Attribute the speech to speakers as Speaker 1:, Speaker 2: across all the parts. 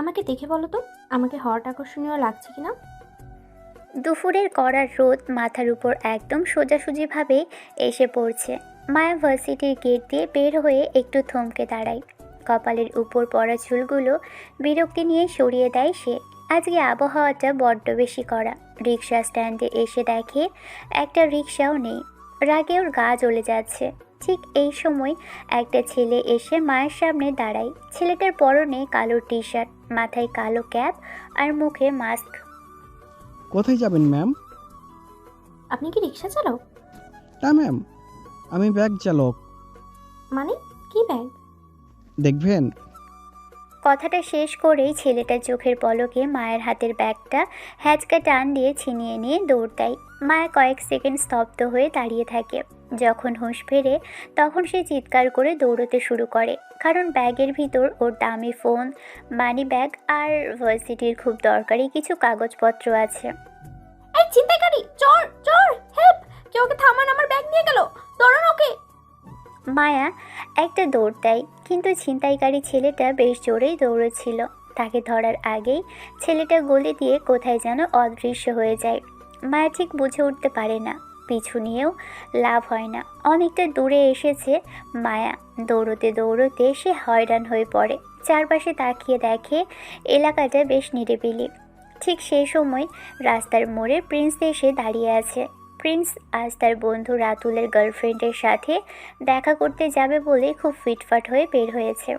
Speaker 1: আমাকে দেখে বলো তো, আমাকে হট আকর্ষণীয় লাগছে কিনা?
Speaker 2: দুপুরের কড়া রোদ মাথার উপর একদম সোজাসুজিভাবে এসে পড়ছে। মায়া ভার্সিটির গেট দিয়ে বের হয়ে একটু থমকে দাঁড়ায়। কপালের উপর পড়া চুলগুলো বিরক্তি নিয়ে সরিয়ে দেয় সে। আজকে আবহাওয়াটা বড্ড বেশি কড়া। রিক্সা স্ট্যান্ডে এসে দেখে একটা রিক্সাও নেই। রাগে ওর গা জ্বলে যাচ্ছে। ঠিক এই সময় একটা ছেলে এসে মায়ের সামনে দাঁড়ায়। ছেলেটার পরনে কালো টি শার্ট, মাথায় কালো ক্যাপ আর মুখে মাস্ক।
Speaker 3: কোথায় যাবেন ম্যাম?
Speaker 1: আপনি কি রিক্সা চালক?
Speaker 3: না ম্যাম, আমি ব্যাগ চালক।
Speaker 1: মানে কি ব্যাগ?
Speaker 3: দেখবেন?
Speaker 2: কথাটা শেষ করেই ছেলেটা চোখের পলকে মায়ের হাতের ব্যাগটা হ্যাচকা টান দিয়ে ছিনিয়ে নিয়ে দৌড় দেয়। মায়া কয়েক সেকেন্ড স্তব্ধ হয়ে দাঁড়িয়ে থাকে। যখন হুঁশ ফেরে তখন সে চিৎকার করে দৌড়তে শুরু করে, কারণ ব্যাগের ভিতর ওর দামি ফোন, মানি ব্যাগ আর ভার্সিটির খুব দরকারি কিছু কাগজপত্র আছে।
Speaker 1: এই ছিনতাইকারী, চোর চোর, হেল্প! কেউ ওকে থামান, আমার ব্যাগ নিয়ে গেল, ধরুন ওকে।
Speaker 2: মায়া একটা দৌড় দেয়, কিন্তু ছিনতাইকারী ছেলেটা বেশ জোরেই দৌড়চ্ছিল। তাকে ধরার আগেই ছেলেটা গলি দিয়ে কোথায় যেন অদৃশ্য হয়ে যায়। মায়া ঠিক বুঝে উঠতে পারে না, পিছু নিয়েও লাভ হয় না। অনেকটা দূরে এসেছে মায়া। দৌড়তে দৌড়তে সে হয়রান হয়ে পড়ে। চারপাশে তাকিয়ে দেখে এলাকাটা বেশ নিরিবিলি। ঠিক সেই সময় রাস্তার মোড়ে প্রিন্স এসে দাঁড়িয়ে আছে। প্রিন্স আজ তার বন্ধু রাতুলের গার্লফ্রেন্ডের সাথে দেখা করতে যাবে বলে খুব ফিটফাট হয়ে বের হয়েছে,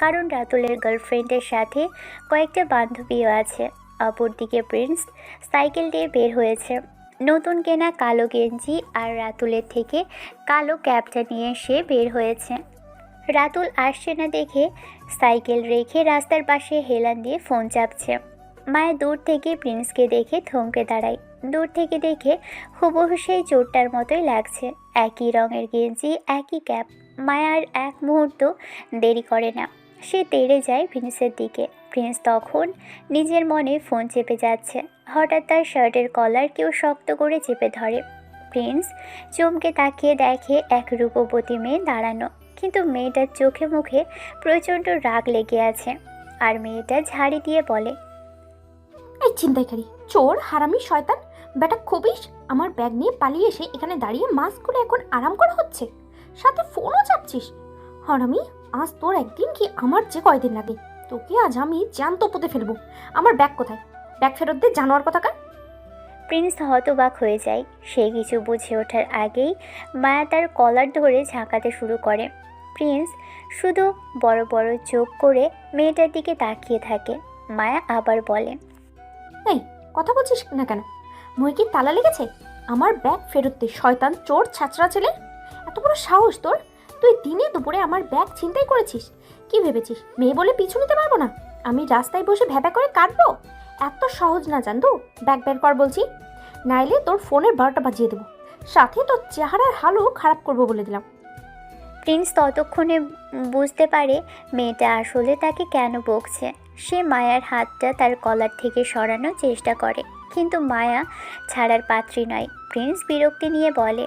Speaker 2: কারণ রাতুলের গার্লফ্রেন্ডের সাথে কয়েকটা বান্ধবীও আছে। অপরদিকে প্রিন্স সাইকেল দিয়ে বের হয়েছে। নতুন কেনা কালো গেঞ্জি আর রাতুলের থেকে কালো ক্যাপটা নিয়ে সে বের হয়েছে। রাতুল আসছে না দেখে সাইকেল রেখে রাস্তার পাশে হেলান দিয়ে ফোন চাপছে। মায়া দূর থেকে প্রিন্সকে দেখে থমকে দাঁড়ায়। দূর থেকে দেখে হুবহু সেই চোরটার মতোই লাগছে। একই রঙের গেঞ্জি, একই ক্যাপ। মায়ার এক মুহূর্ত দেরি করে না, সে তেড়ে যায় প্রিন্সের দিকে। প্রিন্স তখন নিজের মনে ফোন চেপে যাচ্ছে। হঠাৎ তার শার্টের কলার কেউ শক্ত করে চেপে ধরে। প্রিন্স চমকে তাকিয়ে দেখে এক রূপবতী মেয়ে দাঁড়ানো, কিন্তু মেয়েটার চোখে মুখে প্রচণ্ড রাগ লেগে আছে। আর মেয়েটা ঝাড়ি দিয়ে বলে,
Speaker 1: এই ছিনতাইকারী, চোর, হারামি, শয়তান, বেটা খবিস! আমার ব্যাগ নিয়ে পালিয়ে এসে এখানে দাঁড়িয়ে মাস্ক করে এখন আরাম করা হচ্ছে, সাথে ফোনও চাপছিস। হারামি, আজ তোর একদিন কি আমার যে কয়দিন লাগে, তোকে আজ আমি জ্যান্ত পুঁতে ফেলবো। আমার ব্যাগ কোথায়? ব্যাগ ফেরত দে, জানোয়ার কোথাকার!
Speaker 2: প্রিন্স হতবাক হয়ে যায়। সে কিছু বুঝে ওঠার আগেই মায়া তার কলার ধরে ঝাঁকাতে শুরু করে। প্রিন্স শুধু বড় বড় চোখ করে মেয়েটার দিকে তাকিয়ে থাকে। মায়া আবার বলে,
Speaker 1: এই, কথা বলছিস না কেন? মই কি তালা লেগেছে? আমার ব্যাগ ফেরত দে, শয়তান, চোর, ছাচরা ছেলে! এত বড় সাহস তোর! তুই দিনে দুপুরে আমার ব্যাগ ছিনতাই করেছিস। কি ভেবেছিস মেয়ে বলে পিছু নিতে পারবো না? আমি রাস্তায় বসে ভ্যাপা করে কাটবো? এত সহজ না জানতু। ব্যাগ বের কর বলছি, নাইলে তোর ফোনের 12টা বাজিয়ে দেবো, সাথে তোর চেহারার হালও খারাপ করবো বলে দিলাম।
Speaker 2: প্রিন্স ততক্ষণে বুঝতে পারে মেয়েটা আসলে তাকে কেন বকছে। সে মায়ার হাতটা তার কলার থেকে সরানোর চেষ্টা করে, কিন্তু মায়া ছাড়ার পাত্রী নয়। প্রিন্স বিরক্তি নিয়ে বলে,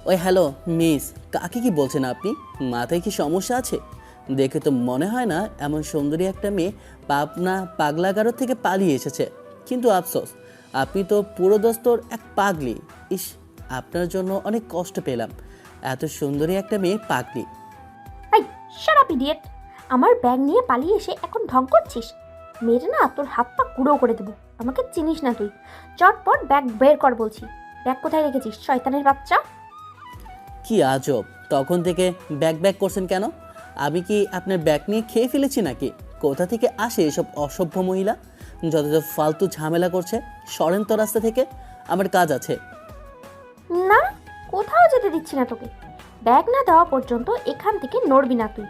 Speaker 4: ওই হ্যালো মিস, কাকে কি বলছেন আপনি? মাথায় কি সমস্যা আছে? দেখে তো মনে হয় না এমন সুন্দরী একটা মেয়ে পাবনা পাগলাগারো থেকে পালিয়ে এসেছে। কিন্তু আফসোস, আপনি তো পুরো দস্তর এক পাগলি। ইস, আপনার জন্য অনেক কষ্ট পেলাম। এত সুন্দরী একটা মেয়ে পাগলি।
Speaker 1: এই, শাট আপ ইডিয়েট! আমার ব্যাগ নিয়ে পালিয়ে এসে এখন ঢং করছিস? মেরে না তোর হাত পা গুঁড়ো করে দেবো। আমাকে চিনিস না তুই। চটপট ব্যাগ বের কর বলছি। ব্যাগ কোথায় রেখেছিস, শয়তানের বাচ্চা?
Speaker 4: কি আজব, তখন থেকে ব্যাক ব্যাক করছেন কেন? আমি কি আপনার ব্যাগ নিয়ে খেয়ে ফেলেছি নাকি? কোথা থেকে আসে এসব অসভ্য মহিলা? যত ফালতু ঝামেলা করছে, সরেন তো রাস্তা থেকে, আমার কাজ আছে।
Speaker 1: না, কোথাও যেতে দিচ্ছি না তোকে। ব্যাগ না দেওয়া পর্যন্ত এখান থেকে নড়বি না তুই।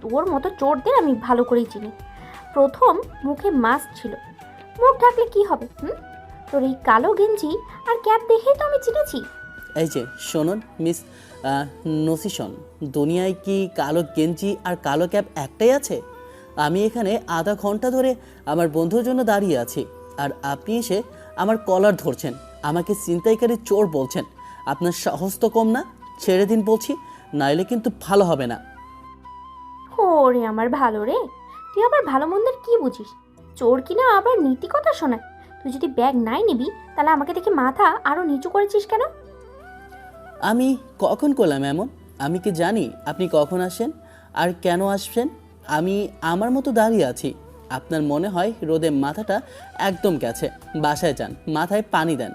Speaker 1: তোর মতো চোরদের আমি ভালো করেই চিনি। প্রথম মুখে মাস্ক ছিল, মুখ ঢাকলে কি হবে? তোর এই কালো গেঞ্জি আর ক্যাপ দেখেই তো আমি চিনেছি।
Speaker 4: এই যে শুনুন মিস নসিশন, দুনিয়ায় কি কালো গেঞ্জি আর কালো ক্যাপ একটাই আছে? আমি এখানে আধা ঘন্টা ধরে আমার বন্ধুর জন্য দাঁড়িয়ে আছি, আর আপনি এসে আমার কলার ধরছেন, আমাকে ছিনতাইকারী চোর বলছেন। আপনার সাহস তো কম না? ছেড়ে দিন বলছি, নাইলে কিন্তু ভালো হবে না।
Speaker 1: ওরে আমার ভালো রে, তুই আবার ভালো মন্দের কি বুঝিস? চোর কিনা আবার নীতি কথা শোনায়। তুই যদি ব্যাগ নাই নিবি তাহলে আমাকে দেখে মাথা আরো নিচু করেছিস কেন?
Speaker 4: আমি কখন করলাম এমন? আমি কি জানি আপনি কখন আসেন আর কেন আসছেন? আমি আমার মতো দাঁড়িয়ে আছি। আপনার মনে হয় রোদে মাথাটা একদম গেছে। বাসায় যান, মাথায় পানি দেন।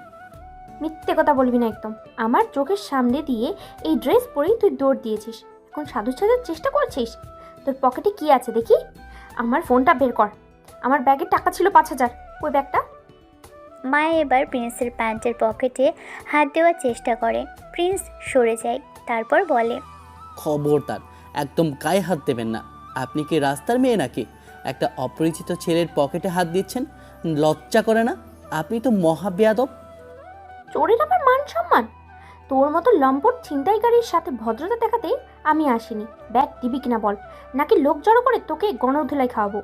Speaker 1: মিথ্যে কথা বলবি না একদম। আমার চোখের সামনে দিয়ে এই ড্রেস পরেই তুই দৌড় দিয়েছিস, এখন সাধু সাজার চেষ্টা করছিস? তোর পকেটে কি আছে দেখি? আমার ফোনটা বের কর। আমার ব্যাগে টাকা ছিল 5,000। ওই ব্যাগটা?
Speaker 2: মায়া এবার প্রিন্সের প্যান্টের পকেটে হাত দেওয়ার চেষ্টা করে। প্রিন্স সরে যায়, তারপর বলে,
Speaker 4: খবরদার, একদম গায়ে হাত দেবেন না। আপনি কি রাস্তার মেয়ে নাকি? একটা অপরিচিত ছেলের পকেটে হাত দিচ্ছেন? লজ্জা করে না? আপনি তো মহা বেয়াদব।
Speaker 1: চোরের আবার মান সম্মান? তোর মতো লম্পট ছিনতাইকারীর সাথে ভদ্রতা দেখাতে আমি আসিনি। ব্যাগ দিবি কিনা বল, নাকি লোক জড়ো করে তোকে গণধুলাই খাওয়াবো?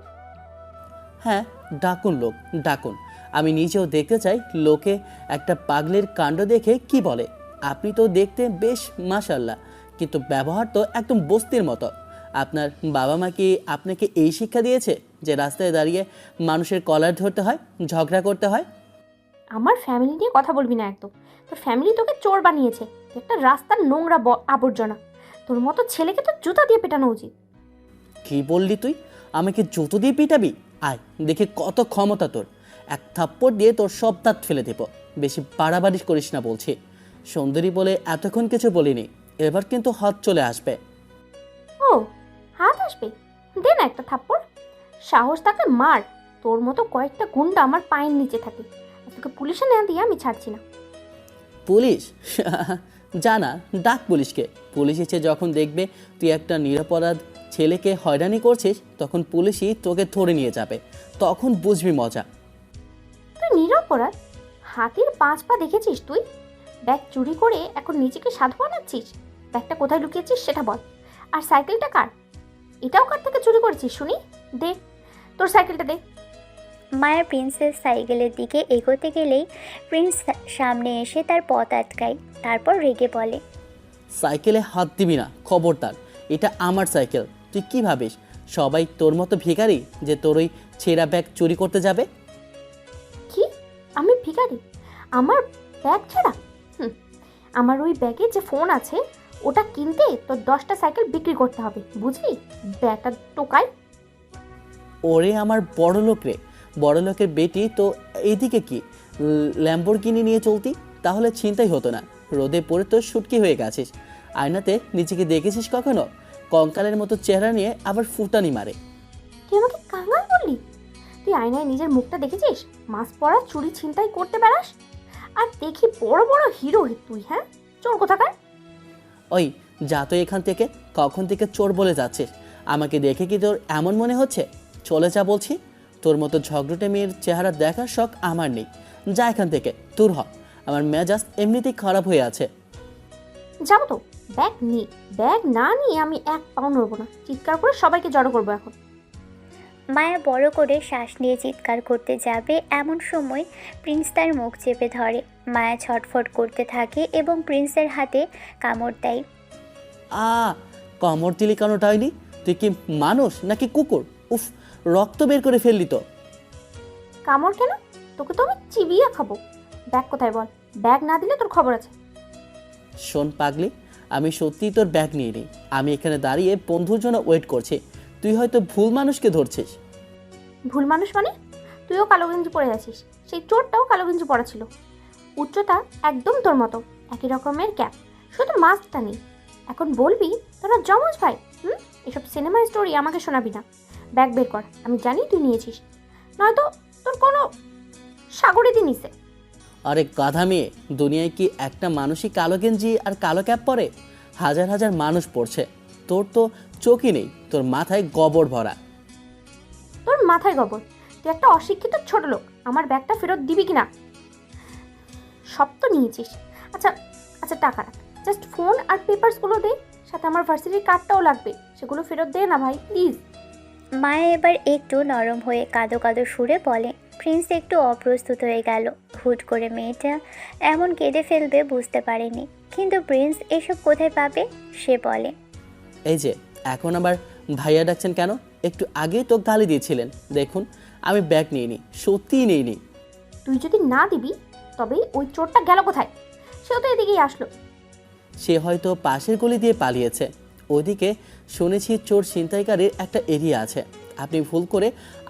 Speaker 4: হ্যাঁ, ডাকুন লোক, ডাকুন। আমি নিজেও দেখতে চাই লোকে একটা পাগলের কাণ্ড দেখে কি বলে। আপনি তো দেখতে বেশ মাশাল্লাহ, কিন্তু ব্যবহার তো একদম বস্তির মতো। আপনার বাবা মা কি আপনাকে এই শিক্ষা দিয়েছে যে রাস্তায় দাঁড়িয়ে মানুষের কলার ধরতে হয়, ঝগড়া করতে হয়?
Speaker 1: আমার ফ্যামিলি নিয়ে কথা বলবি না একদম। তোর ফ্যামিলি তোকে চোর বানিয়েছে, তুই একটা রাস্তার নোংরা আবর্জনা। তোর মতো ছেলেকে তো জুতা দিয়ে পেটানো উচিত।
Speaker 4: কি বললি তুই? আমাকে জুতো দিয়ে পিটাবি? আয় দেখে কত ক্ষমতা তোর। এক থাপ্পড় দিয়ে তোর সব দাঁত ফেলে দেব। বেশি বাড়াবাড়ি করিস না বলছি। সুন্দরী বলে এতক্ষণ কিছু বলিনি, এবার কিন্তু হাত চলে আসবে।
Speaker 1: ও, হাত আসবে? দে না একটা থাপ্পড়। সাহস থাকলে মার। তোর মতো কয়েকটা গুন্ডা আমার পায়ের নিচে থাকে, আর তোকে পুলিশে না দিয়ে আমি ছাড়ছি না।
Speaker 4: পুলিশ? জানা, ডাক পুলিশকে। পুলিশ এসে যখন দেখবে তুই একটা নিরপরাধ ছেলেকে হয়রানি করছিস, তখন পুলিশই তোকে ধরে নিয়ে যাবে। তখন বুঝবি মজা।
Speaker 1: তুই নিরপরাধ? হাতির 5 পা দেখেছিস তুই? ব্যাগ চুরি করে এখন নিজেকে সাধু বানাচ্ছিস? ব্যাগটা কোথায় লুকিয়েছিস সেটা বল। আর সাইকেলটা কার? এটাও কার থেকে চুরি করেছিস শুনি? দে তোর সাইকেলটা দে।
Speaker 2: মায়া প্রিন্সের সাইকেলের দিকে এগোতে গেলেই প্রিন্স সামনে এসে তার পথ আটকায়, তারপর রেগে বলে,
Speaker 4: সাইকেলে হাত দিবি না, খবরদার। এটা আমার সাইকেল। তুই কি ভাবিস সবাই তোর মতো ভিখারি যে তোর ওই ছেঁড়া ব্যাগ চুরি করতে যাবে?
Speaker 1: কি? আমি ভিখারি? আমার ব্যাগ ছাড়া? আমার ওই ব্যাগে যে ফোন আছে ওটা কিনতে তোর 10টা সাইকেল বিক্রি করতে হবে, বুঝলি? ব্যাগটা টোকাই।
Speaker 4: ওরে আমার বড় লোক রে, বড় লোকের বেটি তো এইদিকে কি ল্যাম্বরগিনি নিয়ে চলতি? তাহলে চিন্তাই হতো না। রোদে পড়ে তো শুটকি হয়ে গেছিস। আয়নাতে নিজেকে দেখেছিস কখনো? কঙ্কালের মতো চেহারা নিয়ে আবার ফুটানি মারে।
Speaker 1: তুই আমাকে কাঙাল বললি? তুই আয়নায় নিজের মুখটা দেখেছিস? মাস্ক পরা চুরি ছিনতাই করতে বেড়াস, আর দেখি বড় বড় হিরো তুই। হ্যাঁ, চোর কোথাকার।
Speaker 4: ওই যা তো এখান থেকে। কখন থেকে চোর বলে যাচ্ছিস? আমাকে দেখে কি তোর এমন মনে হচ্ছে? চলে যা বলছি। তোর মতো ঝগড়টে মেয়ের চেহারা দেখার শখ আমার নেই। যা এখান থেকে, দূর হ। আমার মেজাজ এমনিতেই খারাপ হয়ে আছে।
Speaker 1: যাবো তো, ব্যাগ নিয়ে। ব্যাগ না নিয়ে আমি এক পাও নড়বো না। চিৎকার করে সবাইকে জড়ো করবো এখন।
Speaker 2: মায়া বড় করে শ্বাস নিয়ে চিৎকার করতে যাবে, এমন সময় প্রিন্স তার মুখ চেপে ধরে। মায়া ছটফট করতে থাকে এবং প্রিন্সের হাতে কামড় দেয়।
Speaker 4: আ কমর দিলি কেন টাইলি? তুই কি মানুষ নাকি কুকুর? উফ, রক্ত বের করে ফেললি তো।
Speaker 1: কামড় কেন? তোকে তো আমি চিবিয়ে খাবো। ব্যাগ কোথায় বল? ব্যাগ না দিলে তোর খবর আছে।
Speaker 4: শোন পাগলি, আমি সত্যিই তোর ব্যাগ নিয়ে নিই। আমি এখানে দাঁড়িয়ে বন্ধুর জন্য ওয়েট করছি। তুই হয়তো ভুল মানুষকে ধরছিস।
Speaker 1: ভুল মানুষ মানে? তুইও কালো গেঞ্জি পরে আছিস, সেই চোরটাও কালো গেঞ্জি পরা ছিল। উচ্চতা একদম তোর মতো, একই রকমের ক্যাপ, শুধু মাস্কটা নেই। এখন বলবি তোরা যমজ ভাই? এসব সিনেমা স্টোরি আমাকে শোনাবি না। ব্যাগ বের কর, আমি জানি তুই নিয়েছিস, নয়তো তোর কোনো সাগরে দিয়ে নিছে।
Speaker 4: আরে গাধা মেয়ে, দুনিয়ায় কি একটা মানুষই কালো গেঞ্জি আর কালো ক্যাপ পরে? হাজার হাজার মানুষ পড়ছে। তোর তো চোখই নেই, তোর মাথায় গোবর ভরা।
Speaker 1: তোর মাথায় গোবর? তুই একটা অশিক্ষিত ছোট লোক। আমার ব্যাগটা ফেরত দিবি কিনা? সব তো নিয়েছিস। আচ্ছা আচ্ছা, টাকা রাখ, জাস্ট ফোন আর পেপারসগুলো দে, সাথে আমার ভার্সিটির কার্ডটাও লাগবে, সেগুলো ফেরত দে না ভাই, প্লিজ।
Speaker 2: মায়া এবার একটু নরম হয়ে কাঁদো কাঁদো সুরে বলে। প্রিন্স একটু অপ্রস্তুত হয়ে গেল। হুট করে মেয়েটা এমন কেঁদে ফেলবে বুঝতে পারেনি, কিন্তু প্রিন্স এসব কোথায় পাবে? সে বলে,
Speaker 4: এই যে এখন আবার ভাইয়া ডাকছেন কেন? একটু আগেই তো গালি দিয়েছিলেন। দেখুন আমি ব্যাগ নিইনি, সত্যিই নিইনি।
Speaker 1: তুই যদি না দিবি তবে ওই চোরটা গেল কোথায়? সেও তো এদিকেই আসলো।
Speaker 4: সে হয়তো পাশের গলি দিয়ে পালিয়েছে। ওদিকে শুনেছি চোর ছিনতাইকারীর একটা এরিয়া আছে। আপনি ভুল করে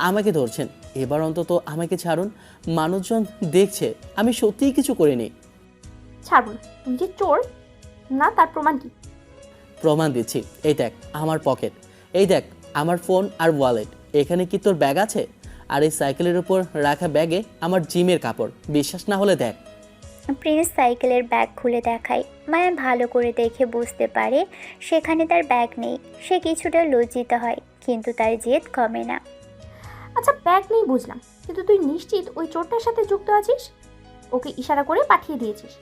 Speaker 4: আমাকে ধরছেন। এবার অন্তত আমাকে ছাড়ুন। মানুষজন দেখছে আমি সত্যিই কিছু করিনি।
Speaker 1: ছাড়বো না। তুই যে চোর না তার প্রমাণ কি?
Speaker 4: প্রমাণ দিচ্ছি। এই দেখ আমার পকেট, এই দেখ আমার ফোন আর ওয়ালেট। এখানে কি তোর ব্যাগ আছে? আর এই সাইকেলের উপর রাখা ব্যাগে আমার জিমের কাপড়। বিশ্বাস না হলে দেখ।
Speaker 2: প্রিন্স সাইকেলের ব্যাগ খুলে দেখায়। মায়া ভালো করে দেখে বুঝতে পারে সেখানে তার ব্যাগ নেই। সে কিছুটা লজ্জিত হয়, কিন্তু তার জেদ কমে না।
Speaker 1: আচ্ছা ব্যাগ নেই বুঝলাম, কিন্তু তুই নিশ্চিত ওই চোরটার সাথে যুক্ত আছিস? ওকে ইশারা করে পাঠিয়ে দিয়েছিস?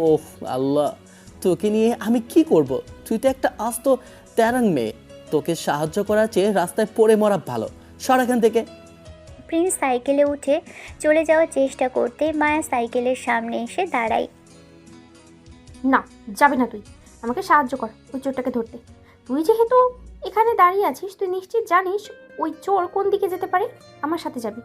Speaker 4: ওফ আল্লাহ, তোকে নিয়ে আমি কি করব? তুই তো একটা আস্ত ট্যারাং মেয়ে। তোকে সাহায্য করার চেয়ে রাস্তায় পড়ে মরা ভালো। সর এখান থেকে।
Speaker 2: প্রিন্স সাইকেলে উঠে চলে যাওয়ার চেষ্টা করতে মায়া সাইকেলের সামনে এসে দাঁড়ায়।
Speaker 1: না, যাবে না তুই। আমাকে সাহায্য কর ওই চোরটাকে ধরতে। তুই যেহেতু এখানে দাঁড়িয়ে আছিস, তুই নিশ্চিত জানিস ওই চোর কোন দিকে যেতে পারে। আমার সাথে যাবি।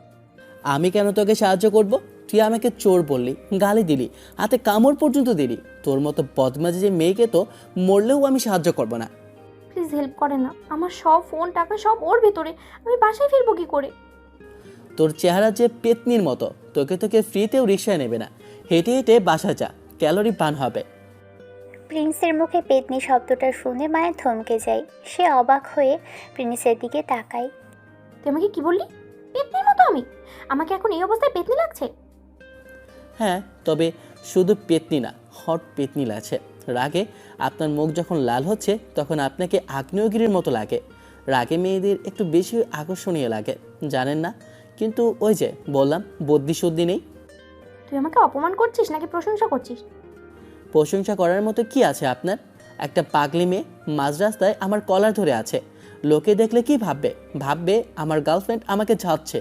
Speaker 4: আমি কেন তোকে সাহায্য করব? তুই আমাকে চোর বললি, গালি দিলি, হাতে কামড় পর্যন্ত দিলি। তোর মতো বদমাজি যে মেয়েকে তো মরলেও আমি সাহায্য করব না।
Speaker 1: প্লিজ হেল্প করে না। আমার সব ফোন টাকা সব ওর ভেতরে। আমি বাসায় ফিরবো কি করে?
Speaker 4: তোর চেহারা যে পেতনির মতো। তোকে ফ্রিতেও রিক্সায় নেবে না। হেঁটে হেঁটে বাসা যা, ক্যালোরি পান হবে।
Speaker 2: প্রিন্সের মুখে পেতনি শব্দটা শুনে মায়া থমকে যায়। সে অবাক হয়ে প্রিন্সের দিকে তাকায়।
Speaker 1: তুই আমাকে কি বললি? পেতনির মতো আমি? আমাকে এখন এই অবস্থায় পেতনি লাগছে?
Speaker 4: হ্যাঁ, তবে শুধু পেতনি না, হট পেতনি লাগছে। রাগে আপনার মুখ যখন লাল হচ্ছে তখন আপনাকে আগ্নেয়গিরির মতো লাগে। রাগে মেয়েদের একটু বেশি আকর্ষণীয় লাগে, জানেন না? কিন্তু ওই যে বললাম, বদ্যি সদ্যি নেই।
Speaker 1: তুই আমাকে অপমান করছিস নাকি প্রশংসা করছিস?
Speaker 4: প্রশংসা করার মতো কি আছে আপনার? একটা পাগলি মেয়ে মাঝ রাস্তায় আমার কলার ধরে আছে। লোকে দেখলে কি ভাববে? ভাববে আমার গার্লফ্রেন্ড আমাকে ঝাড়ছে।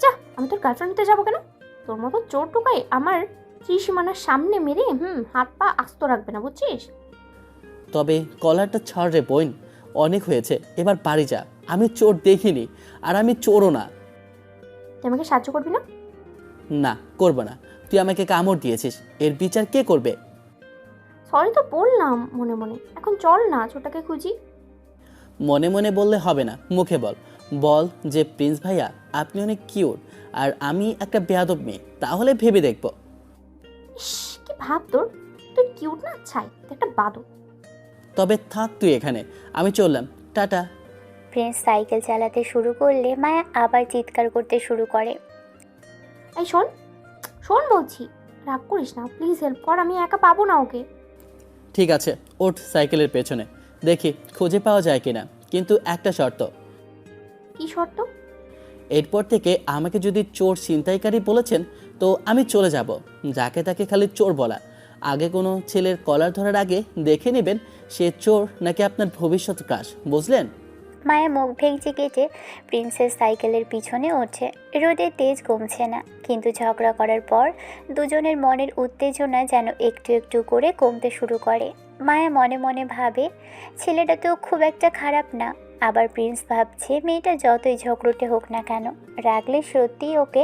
Speaker 1: যা, আমি তোর গার্লফ্রেন্ড হতে যাবো কেন? তোর মতো চোর টোকাই আমার ত্রিসীমানার সামনে মেরে হাত পা আস্ত রাখবে না, বুঝছিস?
Speaker 4: তবে কলারটা ছাড় রে বোন, অনেক হয়েছে, এবার বাড়ি যা। আমি চোর দেখিনি, আর আমি চোরও না।
Speaker 1: তুই আমাকে সাহায্য করবি না?
Speaker 4: না, করবো না। তুই আমাকে কামড় দিয়েছিস, এর বিচার কে করবে?
Speaker 1: সরি তো বললাম মনে মনে। এখন চল না চোরটাকে খুঁজি।
Speaker 4: মনে মনে বললে হবে না, মুখে বল। বল যে প্রিন্স ভাইয়া আপনি অনেক কিউট আর আমি একটা বেয়াদব মেয়ে, তাহলে ভেবে দেখব।
Speaker 1: ইস, কি ভাব তোর! তুই কিউট না ছাই, তুই একটা বাদর।
Speaker 4: তবে থাক তুই এখানে, আমি চললাম, টাটা।
Speaker 2: প্রিন্স সাইকেল চালাতে শুরু করলে মায়া আবার চিৎকার করতে শুরু করে।
Speaker 1: এই শোন, শোন বলছি। রাগ করিস না, প্লিজ হেল্প কর। আমি একা পাবো না ওকে।
Speaker 4: ঠিক আছে, ওঠ সাইকেলের পেছনে, দেখি খুঁজে পাওয়া যায় কিনা। কিন্তু একটা শর্ত।
Speaker 1: কি শর্ত?
Speaker 4: এরপর থেকে আমাকে যদি চোর ছিনতাইকারী বলেছেন তো আমি চলে যাব। যাকে তাকে খালি চোর বলা। আগে কোনো ছেলের কলার ধরার আগে দেখে নেবেন সে চোর নাকি আপনার ভবিষ্যৎ ক্রাশ, বুঝলেন?
Speaker 2: মায়া মুখ ভেঙচি কেটে প্রিন্সের সাইকেলের পিছনে ওঠে। রোদের তেজ কমছে না, কিন্তু ঝগড়া করার পর দুজনের মনের উত্তেজনা যেন একটু একটু করে কমতে শুরু করে। মায়া মনে মনে ভাবে ছেলেটা তো খুব একটা খারাপ না। আবার প্রিন্স ভাবছে মেয়েটা যতই ঝগড়ুটে হোক না কেন, রাগলে সত্যিই ওকে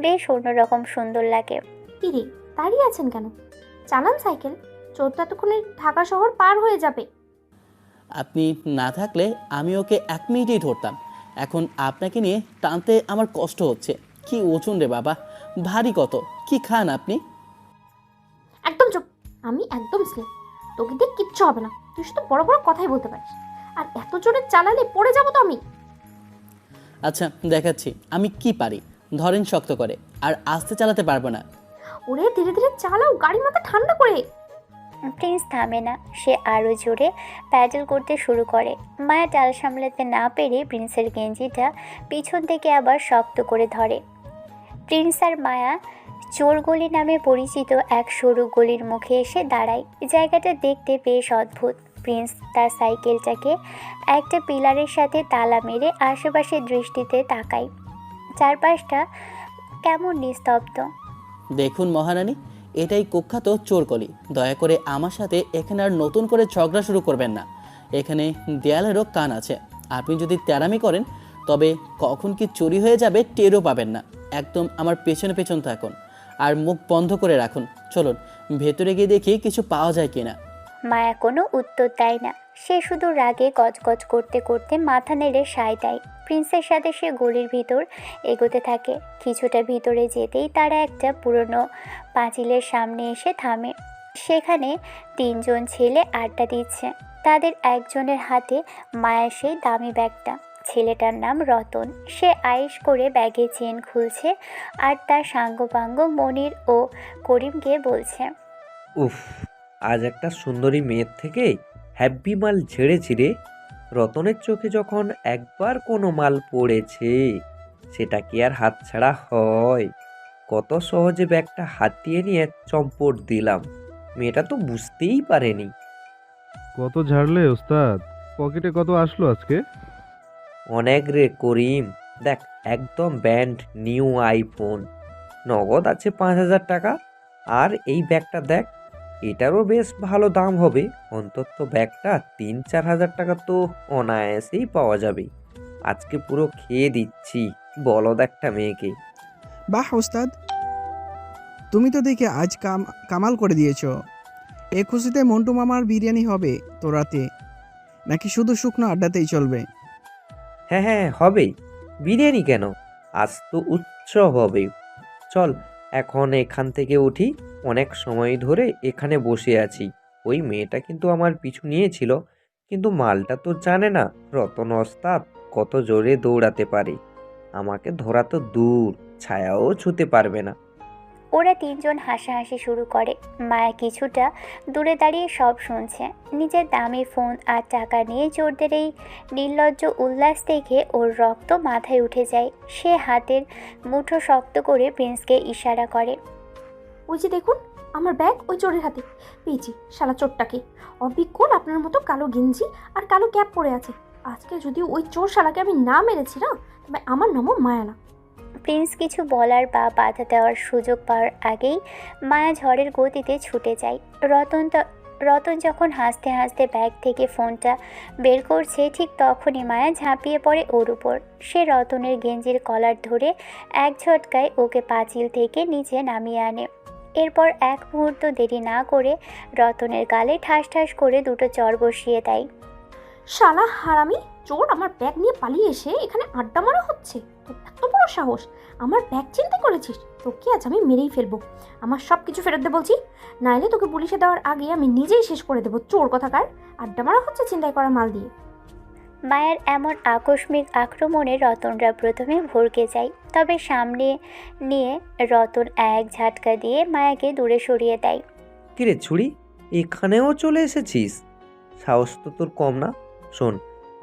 Speaker 2: বেশ অন্যরকম সুন্দর লাগে।
Speaker 1: কি রে, দাঁড়িয়ে আছেন কেন? চালান সাইকেল। চোর তো এতক্ষণে ঢাকা শহর পার হয়ে যাবে।
Speaker 4: আপনি না থাকলে আমি ওকে 1 মিনিটেই ধরতাম। এখন আপনাকে নিয়ে টানতে আমার কষ্ট হচ্ছে। কি ওজন রে বাবা, ভারী কত! কি খান আপনি?
Speaker 1: একদম চুপ। আমি একদম স্লিপ। তোকে দিয়ে কিচ্ছু হবে না। তুই শুধু বড় বড় কথাই বলতে পারিস। আর এত জোরে চালালে পড়ে যাবো তো আমি।
Speaker 4: আচ্ছা দেখাচ্ছি আমি কি পারি। ধরেন শক্ত করে, আর আস্তে চালাতে পারবো না।
Speaker 1: ওরে ধীরে ধীরে চালাও, গাড়ি মাথা ঠান্ডা করে।
Speaker 2: প্রিন্স থামে না, সে আরও জোরে প্যাডেল করতে শুরু করে। মায়া টাল সামলাতে না পেরে প্রিন্সের গেঞ্জিটা পিছন থেকে আবার শক্ত করে ধরে। প্রিন্স আর মায়া চোর গলি নামে পরিচিত এক সরু গলির মুখে এসে দাঁড়ায়। জায়গাটা দেখতে বেশ অদ্ভুত। প্রিন্স তার সাইকেলটাকে একটা পিলারের সাথে তালা মেরে আশেপাশের দৃষ্টিতে তাকায়। চারপাশটা কেমন নিস্তব্ধ।
Speaker 4: দেখুন মহারানী, এটাই কুখ্যাত চোরকলি। দয়া করে আমার সাথে এখানে আর নতুন করে ঝগড়া শুরু করবেন না। এখানে দেয়ালেরও কান আছে। আপনি যদি তেরামি করেন তবে কখন কি চুরি হয়ে যাবে টেরও পাবেন না। একদম আমার পেছনে পেছন থাকুন আর মুখ বন্ধ করে রাখুন। চলুন ভেতরে গিয়ে দেখি কিছু পাওয়া যায় কিনা।
Speaker 2: মায়া কোনো উত্তর দেয় না। সে শুধু রাগে গজগজ করতে করতে মাথা নেড়ে সায় দেয়। প্রিন্সের সাথে সে গলির ভিতর এগোতে থাকে। কিছুটা ভিতরে যেতেই তারা একটা পুরনো পাঁচিলের সামনে এসে থামে। সেখানে 3 জন ছেলে আড্ডা দিচ্ছে। তাদের একজনের হাতে মায়ের সেই দামি ব্যাগটা। ছেলেটার নাম রতন। সে আয়েশ করে ব্যাগে চেন খুলছে আর তার সাঙ্গপাঙ্গ মনির ও করিমকে বলছে,
Speaker 5: উফ, আজ একটা সুন্দরী মেয়ের থেকে হ্যাপি মাল ঝেড়েছি রে। রতনের চোখে যখন একবার কোনো মাল পড়েছে সেটা কি আর হাতছাড়া হয়? কত সহজে ব্যাগটা হাতিয়ে নিয়ে চম্পট দিলাম। মেয়েটা তো বুঝতেই পারেনি।
Speaker 6: কত ঝাড়লে ওস্তাদ? পকেটে কত আসলো আজকে?
Speaker 5: অনেক রে করিম, দেখ একদম ব্যান্ড নিউ আইফোন, নগদ আছে 5,000 টাকা। আর এই ব্যাগটা দেখ, এটারও বেশ ভালো দাম হবে। অন্তত ব্যাগটা 3-4 হাজার টাকা তো অনায়াসেই পাওয়া যাবে। আজকে পুরো খেয়ে দিচ্ছি বলদ একটা মেয়েকে।
Speaker 3: বাহ ওস্তাদ, তুমি তো দেখে আজ কামাল করে দিয়েছো। এ খুশিতে মন্টু মামার বিরিয়ানি হবে তো রাতে, নাকি শুধু শুকনো আড্ডাতেই চলবে?
Speaker 5: হ্যাঁ হ্যাঁ হবে, বিরিয়ানি কেন, আজ তো উৎসব হবে। চল এখন এখান থেকে উঠি, অনেক সময় ধরে এখানে বসে আছি। ওই মেয়েটা কিন্তু আমার পিছু নিয়েছিল, কিন্তু মালটা তো জানে না রতন ওস্তাদ কত জোরে দৌড়াতে পারে। আমাকে ধরা তো দূর, ছায়াও ছুঁতে পারবে না।
Speaker 2: ওরা 3 জন হাসাহাসি শুরু করে। মায়া কিছুটা দূরে দাঁড়িয়ে সব শুনছে। নিজের দামি ফোন আর টাকা নিয়ে চোরদের এই নির্লজ্জ উল্লাস দেখে ওর রক্ত মাথায় উঠে যায়। সে হাতের মুঠো শক্ত করে প্রিন্সকে ইশারা করে।
Speaker 1: ওই যে দেখুন, আমার ব্যাগ ওই চোরের হাতে। পেয়েছি শালা চোরটাকে। অবিকল আপনার মতো কালো গেঞ্জি আর কালো ক্যাপ পরে আছে। আজকে যদি ওই চোর শালাকে আমি না মেরেছি না, তবে আমার নামও মায়া না।
Speaker 2: প্রিন্স কিছু বলার বা বাধা দেওয়ার সুযোগ পাওয়ার আগেই মায়া ঝড়ের গতিতে ছুটে যায়। রতন যখন হাসতে হাসতে ব্যাগ থেকে ফোনটা বের করছে, ঠিক তখনই মায়া ঝাঁপিয়ে পড়ে ওর উপর। সে রতনের গেঞ্জির কলার ধরে এক ঝটকায় ওকে পাঁচিল থেকে নিচে নামিয়ে আনে। এরপর এক মুহূর্ত দেরি না করে রতনের গালে ঠাস ঠাস করে 2টো চড় বসিয়ে দেয়।
Speaker 1: শালা হারামি চোর, আমার ব্যাগ নিয়ে পালিয়ে এসে এখানে আড্ডা মারা হচ্ছে। তোর এত বড় সাহস, আমার ব্যাগ চিন্তা করেছিস? তোকে আজ আমি মেরেই ফেলবো। আমার সব কিছু ফেরত দে বলছি, নাইলে তোকে পুলিশে দেওয়ার আগে আমি নিজেই শেষ করে দেবো। চোর কোথাকার, আড্ডা মারা হচ্ছে চিন্তাই করা মাল দিয়ে।
Speaker 2: মায়ের এমন আকস্মিক আক্রমণে রতনরা প্রথমে ভড়কে যায়। তবে সামনে নিয়ে রতন এক ঝাটকা দিয়ে মায়াকে দূরে সরিয়ে দেয়।
Speaker 5: কিরে ছুরি, এখানেও চলে এসেছিস? সাহস তো তোর কম না। শোন,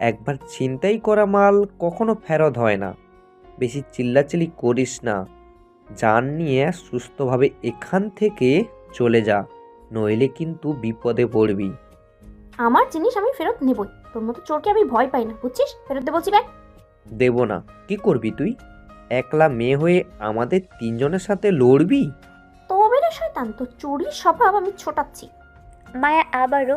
Speaker 5: একবার ছিনতাই করা মাল কখনো ফেরত হয় না। বেশি চিল্লাচিল্লি করিস না। জান নিয়ে সুস্থভাবে এখান থেকে চলে যা, নইলে কিন্তু বিপদে পড়বি।
Speaker 1: আমার জিনিস আমি ফেরত নেবই। তোর মতো চোরকে আমি ভয় পাই না, বুঝছিস? ফেরত দে বলছি ব্যাগ।
Speaker 5: দেব না। কি করবি তুই? একলা মেয়ে হয়ে আমাদের 3 জনের সাথে লড়বি?
Speaker 1: তবে রে শয়তান, তো চোরির স্বভাব আমি ছোটাচ্ছি।
Speaker 2: মায়া আবারও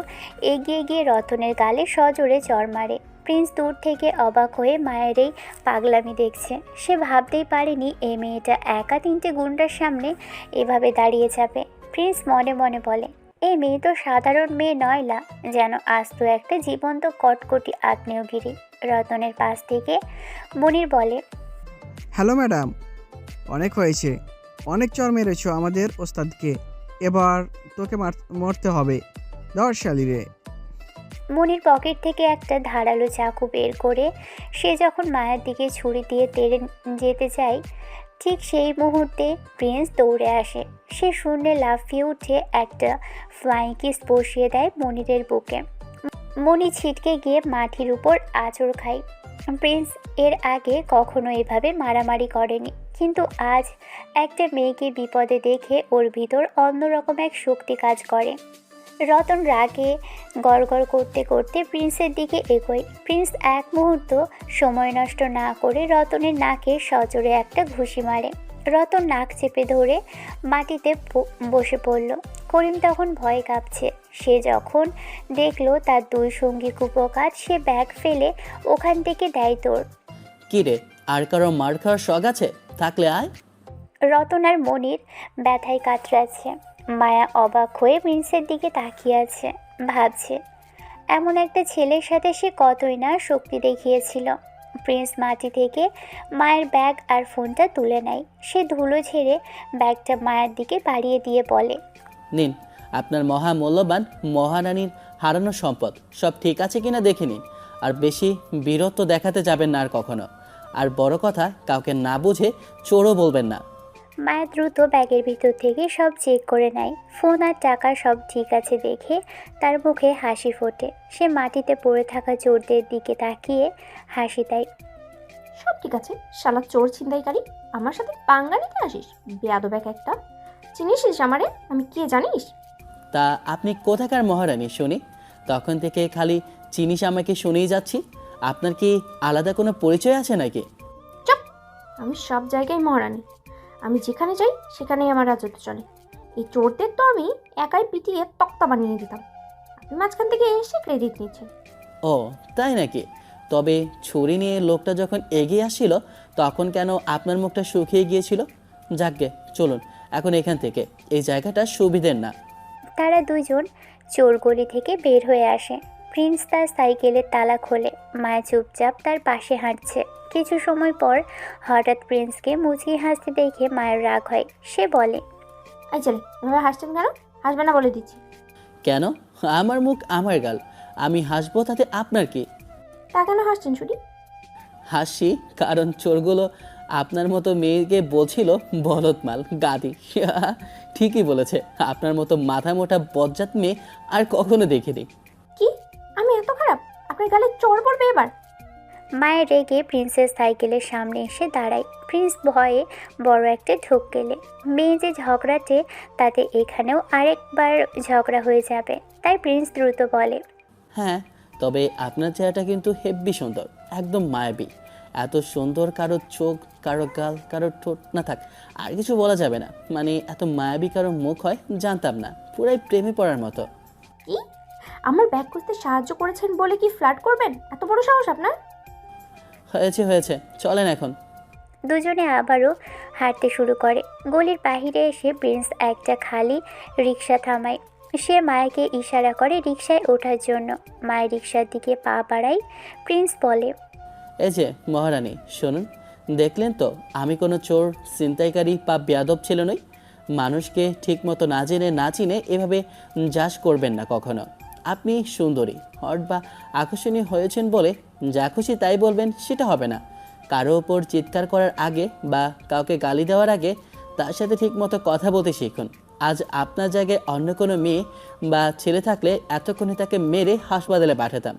Speaker 2: এগিয়ে গিয়ে রতনের গালে সজোরে চড় মারে। প্রিন্স দূর থেকে অবাক হয়ে মায়ের এই পাগলামি দেখছে। সে ভাবতেই পারেনি এই মেয়েটা একা 3টে গুন্ডার সামনে এভাবে দাঁড়িয়ে যাবে। প্রিন্স মনে মনে বলে, এই মেয়ে তো সাধারণ মেয়ে নয়লা, যেন আস্ত একটা জীবন্ত কটকটি আগ্নেয়গিরি। রতনের পাশ থেকে মনির বলে,
Speaker 3: হ্যালো ম্যাডাম, অনেক হয়েছে, অনেক চর মেরেছো আমাদের ওস্তাদকে। এবার তোকে মরতে হবে। ধর শালি রে।
Speaker 2: মনির পকেট থেকে একটা ধারালো চাকু বের করে সে যখন মায়ের দিকে ছুরি দিয়ে তেড়ে যেতে চায়, ঠিক সেই মুহূর্তে প্রিন্স দৌড়ে আসে। সে শূন্যে লাফিয়ে উঠে একটা ফ্লাইং কিস বসিয়ে দেয় মনিরের বুকে। মনি ছিটকে গিয়ে মাটির উপর আঁচড় খায়। প্রিন্স এর আগে কখনো এভাবে মারামারি করেনি, কিন্তু আজ একটা মেয়েকে বিপদে দেখে ওর ভিতর অন্যরকম এক শক্তি কাজ করে। রতন রাগে গড়গড় করতে করতে প্রিন্সের দিকে এগোয়। প্রিন্স এক মুহূর্ত সময় নষ্ট না করে রতনের নাকে সজোরে একটা ঘুষি মারে। রতন নাক চেপে ধরে মাটিতে বসে পড়ল। করিম তখন ভয় কাঁপছে। সে যখন দেখলো তার দুই সঙ্গী কুপোকাত, সে ব্যাগ ফেলে ওখান থেকে দেয় দৌড়।
Speaker 4: কি রে, আর কারো মার খাওয়ার শখ আছে? থাকলে আয়।
Speaker 2: রতন আর মনির ব্যথায় কাতরাচ্ছে। মায়া অবাক হয়ে প্রিন্সের দিকে তাকিয়ে আছে, ভাবছে এমন একটা ছেলের সাথে সে কতই না শক্তি দেখিয়েছিল। প্রিন্স মাটি থেকে মায়ের ব্যাগ আর ফোনটা তুলে নেয়। সে ধুলো ঝেড়ে ব্যাগটা মায়ের দিকে বাড়িয়ে দিয়ে বলে,
Speaker 4: নিন আপনার মহামূল্যবান মহারানীর হারানো সম্পদ। সব ঠিক আছে কিনা দেখে নিন, আর বেশি বীরত্ব দেখাতে যাবেন না আর কখনো। আর বড় কথা, কাউকে না বুঝে চোরও বলবেন না।
Speaker 2: মায়া দ্রুত ব্যাগের ভিতর থেকে সব চেক করে নেয়। ফোন আর টাকা সব ঠিক আছে দেখে তার মুখে হাসি ফোটে। সে মাটিতে পড়ে থাকা চোরদের দিকে তাকিয়ে হাসি দেয়।
Speaker 1: সব ঠিক আছে, শালা চোর ছিনতাইকারী, আমার সাথে পাঙ্গা নিতে আসিস? বেয়াদব একটা। চিনিস আমারে? আমি কে জানিস?
Speaker 4: তা আপনি কোথাকার মহারানী শুনি? তখন থেকে খালি চিনিস আমাকে শুনেই যাচ্ছি। আপনার কি আলাদা কোনো পরিচয় আছে নাকি?
Speaker 1: চুপ! আমি সব জায়গায় মহারানী। আমি যেখানে যাই সেখানেই আমার রাজত্ব চলে। এই চোরদের তো আমি একাই পিটিয়ে তক্তা বানিয়ে দিতাম। আপনি মাঝখান থেকে এসে ক্রেডিট নিচ্ছেন।
Speaker 4: ও তাই নাকি? তবে ছুরি নিয়ে লোকটা যখন এগিয়ে আসছিল তখন কেন আপনার মুখটা শুকিয়ে গিয়েছিল? যাকগে, চলুন এখন এখান থেকে। এই জায়গাটা সুবিধের না।
Speaker 2: তারা দুজন চোর গলি থেকে বের হয়ে আসে। প্রিন্স তার সাইকেলের তালা খোলে। মায়া চুপচাপ তার পাশে হাঁটছে। কিছু সময় পর হঠাৎ প্রিন্সকে মুচকি হাসতে দেখে মায়ের রাগ হয়। সে বলে,
Speaker 1: আই চলে, এভাবে হাসছেন কেন? হাসবে না বলে দিচ্ছি।
Speaker 4: কেন? আমার মুখ আমার গাল, আমি হাসবো তাতে আপনার কি?
Speaker 1: তা কেন হাসছেন শুনি?
Speaker 4: হাসি কারণ চোরগুলো আপনার মতো মেয়েকে বলছিল বলদমাল, গাদি। ঠিকই বলেছে, আপনার মতো মাথা মোটা বজ্জাত মেয়ে আর কখনো দেখিনি।
Speaker 1: কি? আমি এত খারাপ? আপনার গালে চড় পড়বে এবার?
Speaker 2: মায়ের রেগে প্রিন্সের সাইকেলের সামনে এসে দাঁড়ায়। প্রিন্স ভয়ে বড় একটা ঢোক গেলে। মেয়ে যে ঝগড়াটে, তাতে এখানেও আরেকবার ঝগড়া হয়ে যাবে। তাই প্রিন্স দ্রুত বলে,
Speaker 4: হ্যাঁ, তবে আপনার চেহারাটা কিন্তু হেব্বি সুন্দর, একদম মায়াবী। এত সুন্দর কারো চোখ, কারো গাল, কারো ঠোঁট না থাক আর কিছু বলা যাবে না। মানে এত মায়াবী কারো মুখ হয় জানতাম না। পুরাই প্রেমে পড়ার মতো।
Speaker 1: কি? আমার ব্যাগ খুঁজতে সাহায্য করেছেন বলে কি ফ্ল্যাট করবেন? এত বড় সাহস আপনার?
Speaker 4: হয়েছে হয়েছে, চলেন এখন।
Speaker 2: দুজনে আবারও হাঁটতে শুরু করে। গলির বাহিরে এসে প্রিন্স একটা খালি রিক্সা থামায়। সে মায়াকে ইশারা করে রিক্সায় ওঠার জন্য। মায়ের রিক্সার দিকে পা বাড়ায়। প্রিন্স বলে,
Speaker 4: এই যে মহারানী শুনুন, দেখলেন তো আমি কোনো চোর, ছিনতাইকারী বা বেয়াদব ছেলে নই। মানুষকে ঠিকমতো না জেনে না চিনে এভাবে যাস করবেন না কখনো। আপনি সুন্দরী, হট বা আকর্ষণীয় হয়েছেন বলে যা খুশি তাই বলবেন সেটা হবে না। কারো ওপর চিৎকার করার আগে বা কাউকে গালি দেওয়ার আগে তার সাথে ঠিকমতো কথা বলতে শিখুন। আজ আপনার জায়গায় অন্য কোনো মেয়ে বা ছেলে থাকলে এতক্ষণে তাকে মেরে হাসপাতালে পাঠাতাম।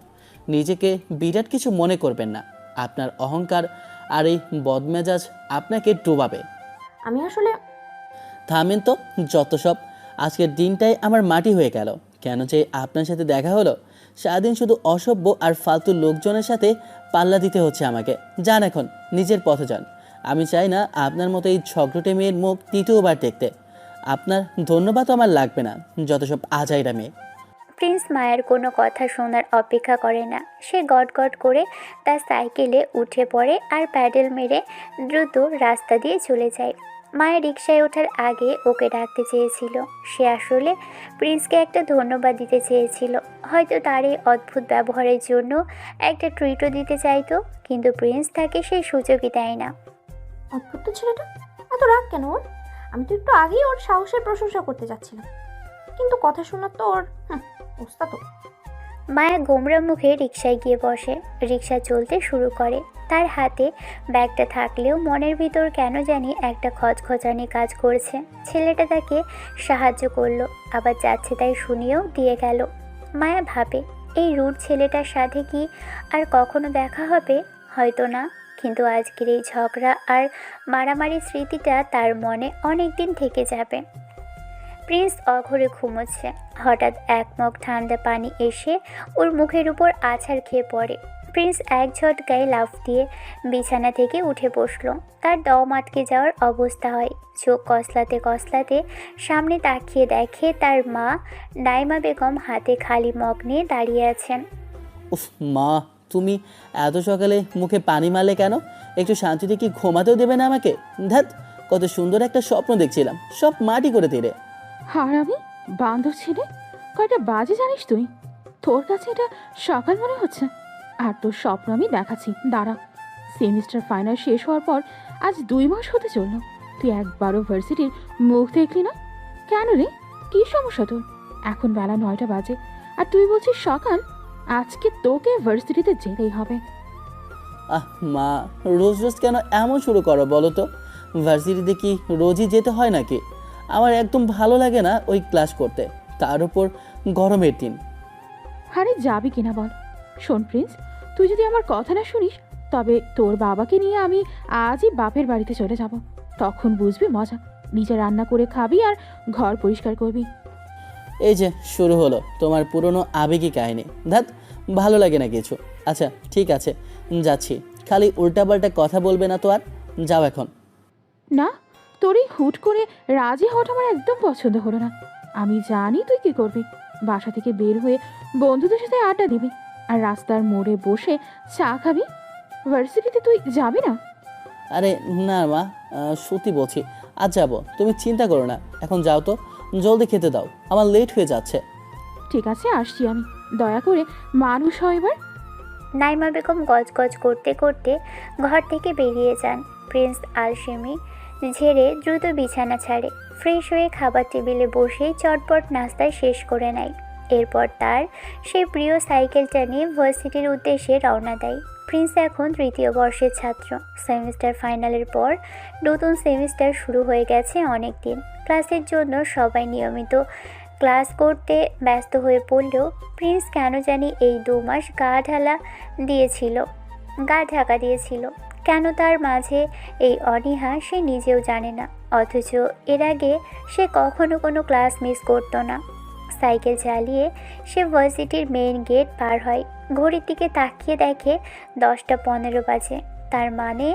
Speaker 4: নিজেকে বিরাট কিছু মনে করবেন না। আপনার অহংকার আর এই বদমেজাজ আপনাকে ডোবাবে।
Speaker 1: আমি আসলে
Speaker 4: থামেন তো, যত সব। আজকের দিনটাই আমার মাটি হয়ে গেল। কেন যে আপনার সাথে দেখা হলো? সারাদিন শুধু অসভ্য আর ফালতু লোকজনের সাথে পাল্লা দিতে হচ্ছে আমাকে। যান এখন, নিজের পথে যান। আমি চাই না আপনার মতো এই ঝগড়টে মেয়ের মুখ তৃতীয়বার দেখতে। আপনার ধন্যবাদ আমার লাগবে না, যত সব আজাইরা মেয়ে।
Speaker 2: প্রিন্স মায়ের কোনো কথা শোনার অপেক্ষা করে না। সে গটগট করে তার সাইকেলে উঠে পড়ে আর প্যাডেল মেরে দ্রুত রাস্তা দিয়ে চলে যায়। মায়ের রিকশায় ওঠার আগে ওকে ডাকতে চেয়েছিল। সে আসলে প্রিন্সকে একটা ধন্যবাদ দিতে চেয়েছিল। হয়তো তার এই অদ্ভুত ব্যবহারের জন্য একটা ট্রিটও দিতে চাইতো, কিন্তু প্রিন্স তাকে সেই সুযোগই দেয় না।
Speaker 1: অদ্ভুত তো ছেলেটা, এত রাগ কেন ওর? আমি তো একটু আগেই ওর সাহসের প্রশংসা করতে যাচ্ছিলাম, কিন্তু কথা শোনার তো ওর ওস্তাদ।
Speaker 2: মায়া গোমরা মুখে রিকশায় গিয়ে বসে। রিকশা চলতে শুরু করে। তার হাতে ব্যাগটা থাকলেও মনের ভিতর কেন জানি একটা খচখচানি কাজ করছে। ছেলেটা তাকে সাহায্য করলো, আবার যাচ্ছে তাই শুনিয়েও দিয়ে গেল। মায়া ভাবে, এই রুট ছেলেটার সাথে কি আর কখনো দেখা হবে? হয়তো না, কিন্তু আজকের এই ঝগড়া আর মারামারি স্মৃতিটা তার মনে অনেক দিন থেকে যাবে। প্রিন্স অঘরে ঘুমোচ্ছে। হঠাৎ এক মগ ঠান্ডা পানি এসে ওর মুখের উপর আছাড় খেয়ে পড়ে। প্রিন্স এক ঝটকায় লাফ দিয়ে বিছানা থেকে উঠে বসলো। তার দম আটকে যাওয়ার অবস্থা হয়। চোখ কসলাতে কসলাতে সামনে তাকিয়ে দেখে তার মা নাইমা বেগম হাতে খালি মগ নিয়ে দাঁড়িয়ে আছেন।
Speaker 4: উফ মা, তুমি এত সকালে মুখে পানি মারলে কেন? একটু শান্তিতে কি ঘুমাতেও দেবে না আমাকে? ধ্যাত, কত সুন্দর একটা স্বপ্ন দেখছিলাম, সব মাটি করে দিলে।
Speaker 7: হারামি বান্দর ছেলে, কয়টা বাজে জানিস তুই? তোর কাছে এটা সকাল মনে হচ্ছে? আর তোর স্বপ্ন আমি দেখাচ্ছি, দাঁড়া। সেমিস্টার ফাইনাল শেষ হওয়ার পর আজ 2 মাস হতে চললো, তুই একবারও ভার্সিটির মুখ দেখলি না কেন রে? কি সমস্যা তোর? এখন বেলা 9টা বাজে আর তুই বলছিস সকাল? আজকে তোকে ভার্সিটিতে যেতেই হবে।
Speaker 4: আহ মা, রোজ রোজ কেন এমন শুরু করো বলো তো? ভার্সিটিতে কি রোজই যেতে হয় নাকি? আমার একদম ভালো লাগে না ওই ক্লাস করতে, তার উপর গরমের দিন।
Speaker 7: আরে যাবি কিনা বল? শোন প্রিন্স, তুই যদি আমার কথা না শুনিস তবে তোর বাবাকে নিয়ে আমি আজই বাপের বাড়িতে চলে যাব। তখন বুঝবি মজা। নিজে রান্না করে খাবি আর ঘর পরিষ্কার করবি।
Speaker 4: এই যে শুরু হলো তোমার পুরনো আবেগী কাহিনী। ধ্যাত, ভালো লাগে না কিছু। আচ্ছা ঠিক আছে, যাচ্ছি। খালি উল্টাপাল্টা কথা বলবে না তো আর। যাও এখন।
Speaker 7: না, তোর এই হুট করে রাজি হওয়াটা আমার একদম পছন্দ হলো না। আমি জানি তুই কি করবি। বাসা থেকে বের হয়ে বন্ধুদের সাথে আড্ডা দিবি আর রাস্তার মোড়ে বসে চা খাবি। ভার্সিটিতে তুই যাবি না?
Speaker 4: আরে না মা, সত্যি বলছি, আজ যাবো। তুমি চিন্তা করো না, এখন যাও তো, জলদি খেতে দাও, আমার লেট হয়ে যাচ্ছে।
Speaker 7: ঠিক আছে, আসছি আমি। দয়া করে মানুষ হয় এবার।
Speaker 2: নাইমা বেগম গজগজ করতে করতে ঘর থেকে বেরিয়ে যান। প্রিন্স আলসেমি ঝেড়ে দ্রুত বিছানা ছাড়ে। ফ্রেশ হয়ে খাবার টেবিলে বসেই চটপট নাস্তা শেষ করে নেয়। এরপর তার সেই প্রিয় সাইকেলটা নিয়ে ভার্সিটির উদ্দেশ্যে রওনা দেয়। প্রিন্স এখন 3য় বর্ষের ছাত্র। সেমিস্টার ফাইনালের পর নতুন সেমিস্টার শুরু হয়ে গেছে অনেক দিন। ক্লাসের জন্য সবাই নিয়মিত ক্লাস করতে ব্যস্ত হয়ে পড়লেও প্রিন্স কেন জানি এই 2 মাস গা ঢাকা দিয়েছিল। কেন তার মাঝে এই অনীহা সে নিজেও জানে না। অথচ এর আগে সে কখনো কোনো ক্লাস মিস করতো না। সাইকেল চালিয়ে সে ভার্সিটির মেইন গেট পার হয়। ঘড়ির দিকে তাকিয়ে দেখে 10টা 15 বাজে। তার মানে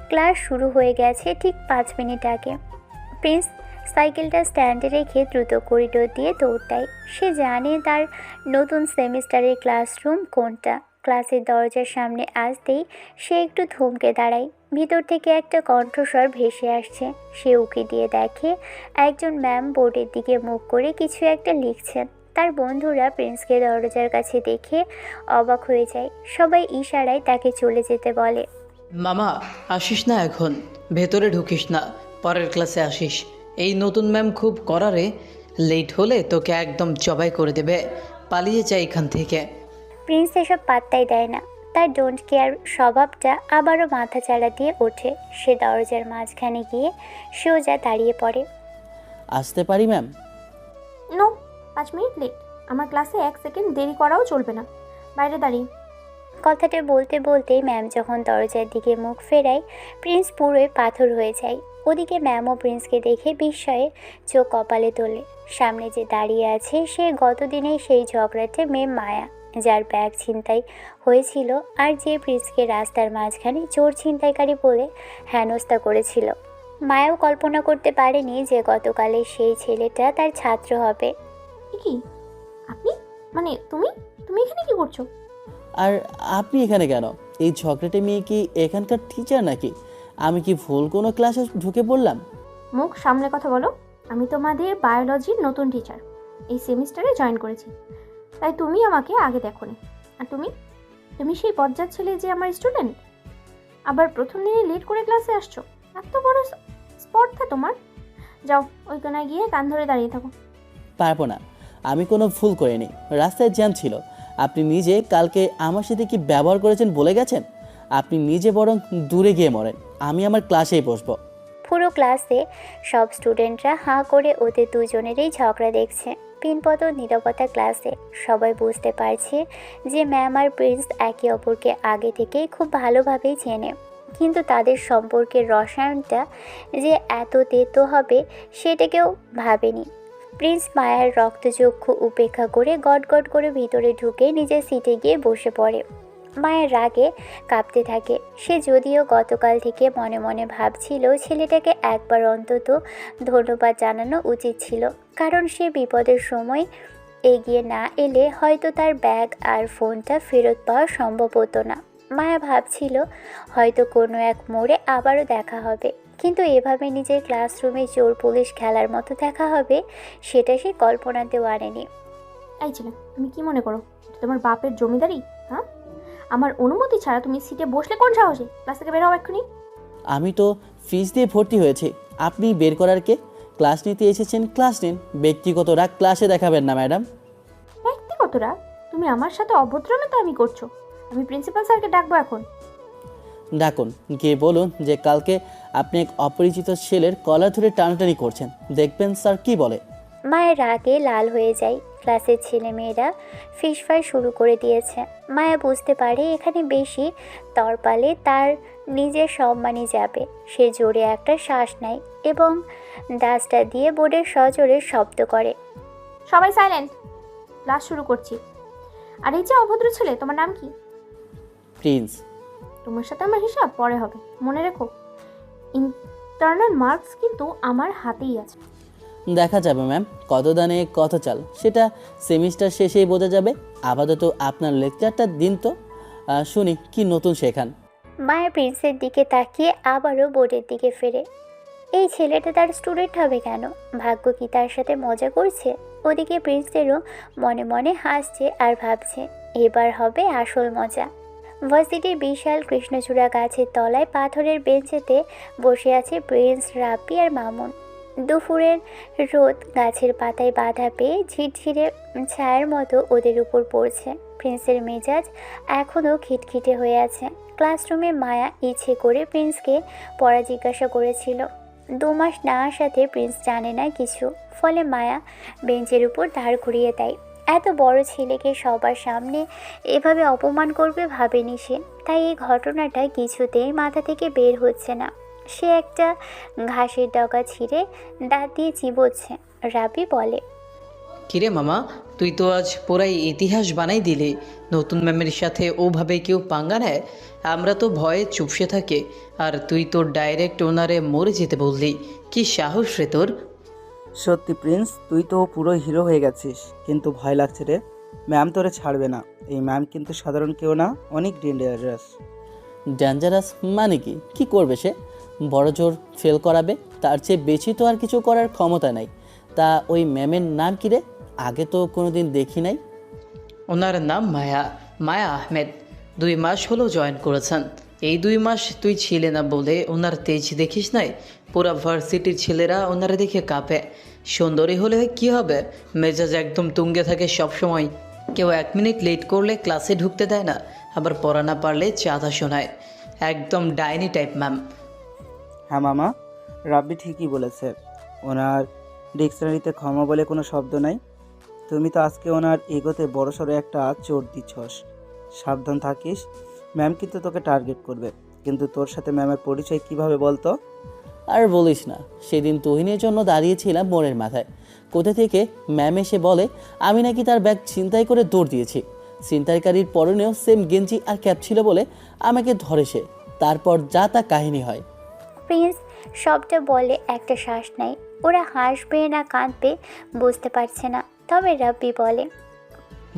Speaker 2: ক্লাস শুরু হয়ে গেছে ঠিক 5 মিনিট আগে। প্রিন্স সাইকেলটা স্ট্যান্ডে রেখে দ্রুত করিডোর দিয়ে দৌড় দেয়। সে জানে তার নতুন সেমিস্টারের ক্লাসরুম কোনটা। ক্লাসের দরজার সামনে আসতেই সে একটু থমকে দাঁড়ায়। ভিতর থেকে একটা কণ্ঠস্বর ভেসে আসছে। সে উকি দিয়ে দেখে একজন ম্যাম বোর্ডের দিকে মুখ করে কিছু একটা লিখছেন। তার বন্ধুরা প্রিন্সকে দরজার কাছে দেখে অবাক হয়ে যায়। সবাই ইশারায় তাকে চলে যেতে বলে।
Speaker 8: মামা, আসিস না এখন, ভেতরে ঢুকিস না, পরের ক্লাসে আসিস। এই নতুন ম্যাম খুব কড়া রে, লেট হলে তোকে একদম জবাই করে দেবে। পালিয়ে যাই এখান থেকে।
Speaker 2: প্রিন্স এসব পাত্তাই দেয় না। তার ডোন্ট কেয়ার স্বভাবটা আবারও মাথা চাড়া দিয়ে ওঠে। সে দরজার মাঝখানে গিয়ে সোজা দাঁড়িয়ে পড়ে।
Speaker 4: আসতে পারি ম্যাম?
Speaker 1: No, 5 minute late. আমার ক্লাসে 1 সেকেন্ড দেরি করাও চলবে না। বাইরে দাঁড়িয়ে।
Speaker 2: কথাটা বলতে বলতেই ম্যাম যখন দরজার দিকে মুখ ফেরায়, প্রিন্স পুরোই পাথর হয়ে যায়। ওদিকে ম্যামও প্রিন্সকে দেখে বিস্ময়ে চোখ কপালে তোলে। সামনে যে দাঁড়িয়ে আছে সে গতদিনেই সেই ঝগড়াটে মেয়ে মায়া, যার ব্যাগ ছিনতাই হয়েছিল আর যে প্রিন্সকে রাস্তার মাঝখানে চোর ছিনতাইকারী বলে হেনস্থা করেছিল। মায়াও কল্পনা করতে পারেনি যে গতকালের সেই ছেলেটা তার ছাত্র হবে।
Speaker 1: কি আপনি, মানে তুমি তুমি এখানে কি করছো?
Speaker 4: আর আপনি এখানে কেন? এই ঝগড়াটে মেয়ে কি এখানকার টিচার নাকি? আমি কি ভুল কোনো ক্লাসে ঢুকে পড়লাম?
Speaker 1: মুখ সামলে কথা বলো। আমি তোমাদের বায়োলজির নতুন টিচার, এই সেমিস্টারে জয়েন করেছি, তাই তুমি আমাকে আগে দেখোনি। আর তুমি তুমি সেই বজ্জাত ছেলে যে আমার স্টুডেন্ট, আবার প্রথম দিনে লেট করে ক্লাসে আসছো। এত বড় স্পর্ধা তোমার? যাও ওই কোনায় গিয়ে কান ধরে দাঁড়িয়ে থাকো।
Speaker 4: পারবো না, আমি কোনো ভুল করিনি, রাস্তায় জ্যাম ছিল। আপনি নিজে কালকে আমার সাথে কি ব্যবহার করেছেন বলে গেছেন। আপনি নিজে বরং দূরে গিয়ে মরেন, আমি আমার ক্লাসেই বসবো।
Speaker 2: পুরো ক্লাসে সব স্টুডেন্টরা হাঁ করে ওদের দুজনেরই ঝগড়া দেখছে। পিনপত নীরবতা ক্লাসে। সবাই বুঝতে পারছে যে ম্যাম আর প্রিন্স একে অপরকে আগে থেকেই খুব ভালোভাবেই চেনে, কিন্তু তাদের সম্পর্কের রসায়নটা যে এত তেতো হবে সেটা কেউ ভাবেনি। প্রিন্স মায়ার রক্তচক্ষু উপেক্ষা করে গট গট করে ভিতরে ঢুকে নিজের সিটে গিয়ে বসে পড়ে। মায়ের রাগে কাঁপতে থাকে। সে যদিও গতকাল থেকে মনে মনে ভাবছিল ছেলেটাকে একবার অন্তত ধন্যবাদ জানানো উচিত ছিল, কারণ সে বিপদের সময় এগিয়ে না এলে হয়তো তার ব্যাগ আর ফোনটা ফেরত পাওয়া সম্ভব হতো না। মায়া ভাবছিল হয়তো কোনো এক মোড়ে আবারও দেখা হবে, কিন্তু এভাবে নিজের ক্লাসরুমে চোর পুলিশ খেলার মতো দেখা হবে সেটা সে কল্পনাতেও আনেনি।
Speaker 1: এই ছেলে, তুমি কি মনে করো এটা তোমার বাপের জমিদারি? হ্যাঁ, আমার অনুমতি ছাড়া তুমি সিটে বসলে কোন সাহসে? ক্লাস থেকে বের হও এক্ষুনি।
Speaker 4: আমি তো ফিস দিয়ে ভর্তি হয়েছি, আপনি বের করার কে? ক্লাস নিতে এসেছেন, ক্লাস নিন। ব্যক্তিগত রাগ ক্লাসে দেখাবেন না ম্যাডাম।
Speaker 1: ব্যক্তিগত রাগ? তুমি আমার সাথে অভদ্রতা আমি করছো। আমি প্রিন্সিপাল স্যারকে ডাকবো এখন।
Speaker 4: ডাকুন, গিয়ে বলুন যে কালকে আপনি এক অপরিচিত ছেলের কলার ধরে টানাটানি করছেন, দেখবেন স্যার কি বলে।
Speaker 2: মায়ের রাগে লাল হয়ে যায়। ক্লাসের ছেলেমেয়েরা ফিসফাই শুরু করে দিয়েছে। মায়া বুঝতে পারে এখানে বেশি তরপালে তার নিজের সম্মানই যাবে। সে জোরে একটা শ্বাস নেয় এবং ডাস্টার দিয়ে বোর্ডের সজোরে শব্দ করে।
Speaker 1: সবাই সাইলেন্ট, ক্লাস শুরু করছি। আর এই যে অভদ্র ছেলে, তোমার নাম কি?
Speaker 4: প্রিন্স।
Speaker 1: তোমার সাথে আমার হিসাব পরে হবে, মনে রেখো। ইন্টারনাল মার্কস কিন্তু আমার হাতেই আছে।
Speaker 4: দেখা যাবে ম্যাম, কত দানে কত চাল সেটা সেমিস্টার শেষেই বোঝা যাবে। আপাতত আপনার লেকচারটা দিন তো, শুনি কি নতুন শেখান।
Speaker 2: মায়া প্রিন্সের দিকে তাকিয়ে আবারও বোর্ডের দিকে ফেরে। এই ছেলেটা তার স্টুডেন্ট হবে কেন? ভাগ্য কি তার সাথে মজা করছে? ওদিকে প্রিন্সেরও মনে মনে হাসছে আর ভাবছে এবার হবে আসল মজা। ভার্সিটির বিশাল কৃষ্ণচূড়া গাছের তলায় পাথরের বেঞ্চেতে বসে আছে প্রিন্স, রাব্বি আর মামুন। দুপুরের রোদ গাছের পাতায় বাধা পেয়ে ঝিরঝিরে ছায়ার মতো ওদের উপর পড়ছে। প্রিন্সের মেজাজ এখনও খিটখিটে হয়ে আছে। ক্লাসরুমে মায়া ইচ্ছে করে প্রিন্সকে পড়া জিজ্ঞাসা করেছিল। 2 মাস না আসাতে প্রিন্স জানে না কিছু, ফলে মায়া বেঞ্চের উপর দাঁড় করিয়ে দেয়। এত বড় ছেলেকে সবার সামনে এভাবে অপমান করবে ভাবেনি সে, তাই এই ঘটনাটা কিছুতেই মাথা থেকে বের হচ্ছে না। সে একটা ঘাসের ডগা ছিঁড়ে দাঁত দিয়ে চিবোচ্ছে। রাবি বলে,
Speaker 8: কিরে মামা, তুই তো আজ পুরাই ইতিহাস বানাই দিলি। নতুন ম্যামের সাথে ওভাবে কেউ পাঙ্গা নেয়? আমরা তো ভয়ে চুপসে থাকি, আর তুই তো ডাইরেক্ট ওনারে মরে যেতে বললি। কি সাহস রে তোর!
Speaker 9: সত্যি প্রিন্স, তুই তো পুরো হিরো হয়ে গেছিস, কিন্তু ভয় লাগছে রে। ম্যাম তোরে ছাড়বে না। এই ম্যাম কিন্তু সাধারণ কেউ না, অনেক ডেঞ্জারাস।
Speaker 4: ডেঞ্জারাস মানে কি? কি করবে সে? বড় জোর ফেল করাবে, তার চেয়ে বেশি তো আর কিছু করার ক্ষমতা নাই। তা ওই ম্যামের নাম কি রে? আগে তো কোনোদিন দেখি নাই।
Speaker 8: ওনার নাম মায়া, মায়া আহমেদ। 2 মাস হলো জয়েন করেছেন। এই 2 মাস তুই ছিলে না বলে ওনার তেজ দেখিস নাই? পুরা ভার্সিটির ছেলেরা ওনারা দেখে কাঁপে। সুন্দরী হলে কি হবে, মেজাজ একদম তুঙ্গে থাকে সবসময়। কেউ 1 মিনিট লেট করলে ক্লাসে ঢুকতে দেয় না, আবার পড়া না পারলে চাঁদা শোনায়। একদম ডাইনি টাইপ ম্যাম।
Speaker 9: হ্যাঁ মামা, রাব্বি ঠিকই বলেছে। ওনার ডিকশনারিতে ক্ষমা বলে কোনো শব্দ নাই। তুমি তো আজকে ওনার এগোতে বড়সড় একটা চোট দিচ্ছস। সাবধান থাকিস, ম্যাম কিন্তু তোকে টার্গেট করবে। কিন্তু তোর সাথে ম্যামের পরিচয় কিভাবে বলতো?
Speaker 4: আর বলিস না, সেদিন তুহিনের জন্য দাঁড়িয়েছিলাম মোড়ের মাথায়। কোথা থেকে ম্যাম এসে বলে আমি নাকি তার ব্যাগ ছিনতাই করে দৌড় দিয়েছি। ছিনতাইকারীর পরনেও সেম গেঞ্জি আর ক্যাপ ছিল বলে আমাকে ধরে সে। তারপর যা তা কাহিনী হয়।
Speaker 2: প্রিন্স সবটা বলে একটা শ্বাস নেয়। ওরা হাসবে না কাঁদবে বুঝতে পারছে না। তবে রাব্বি বলে,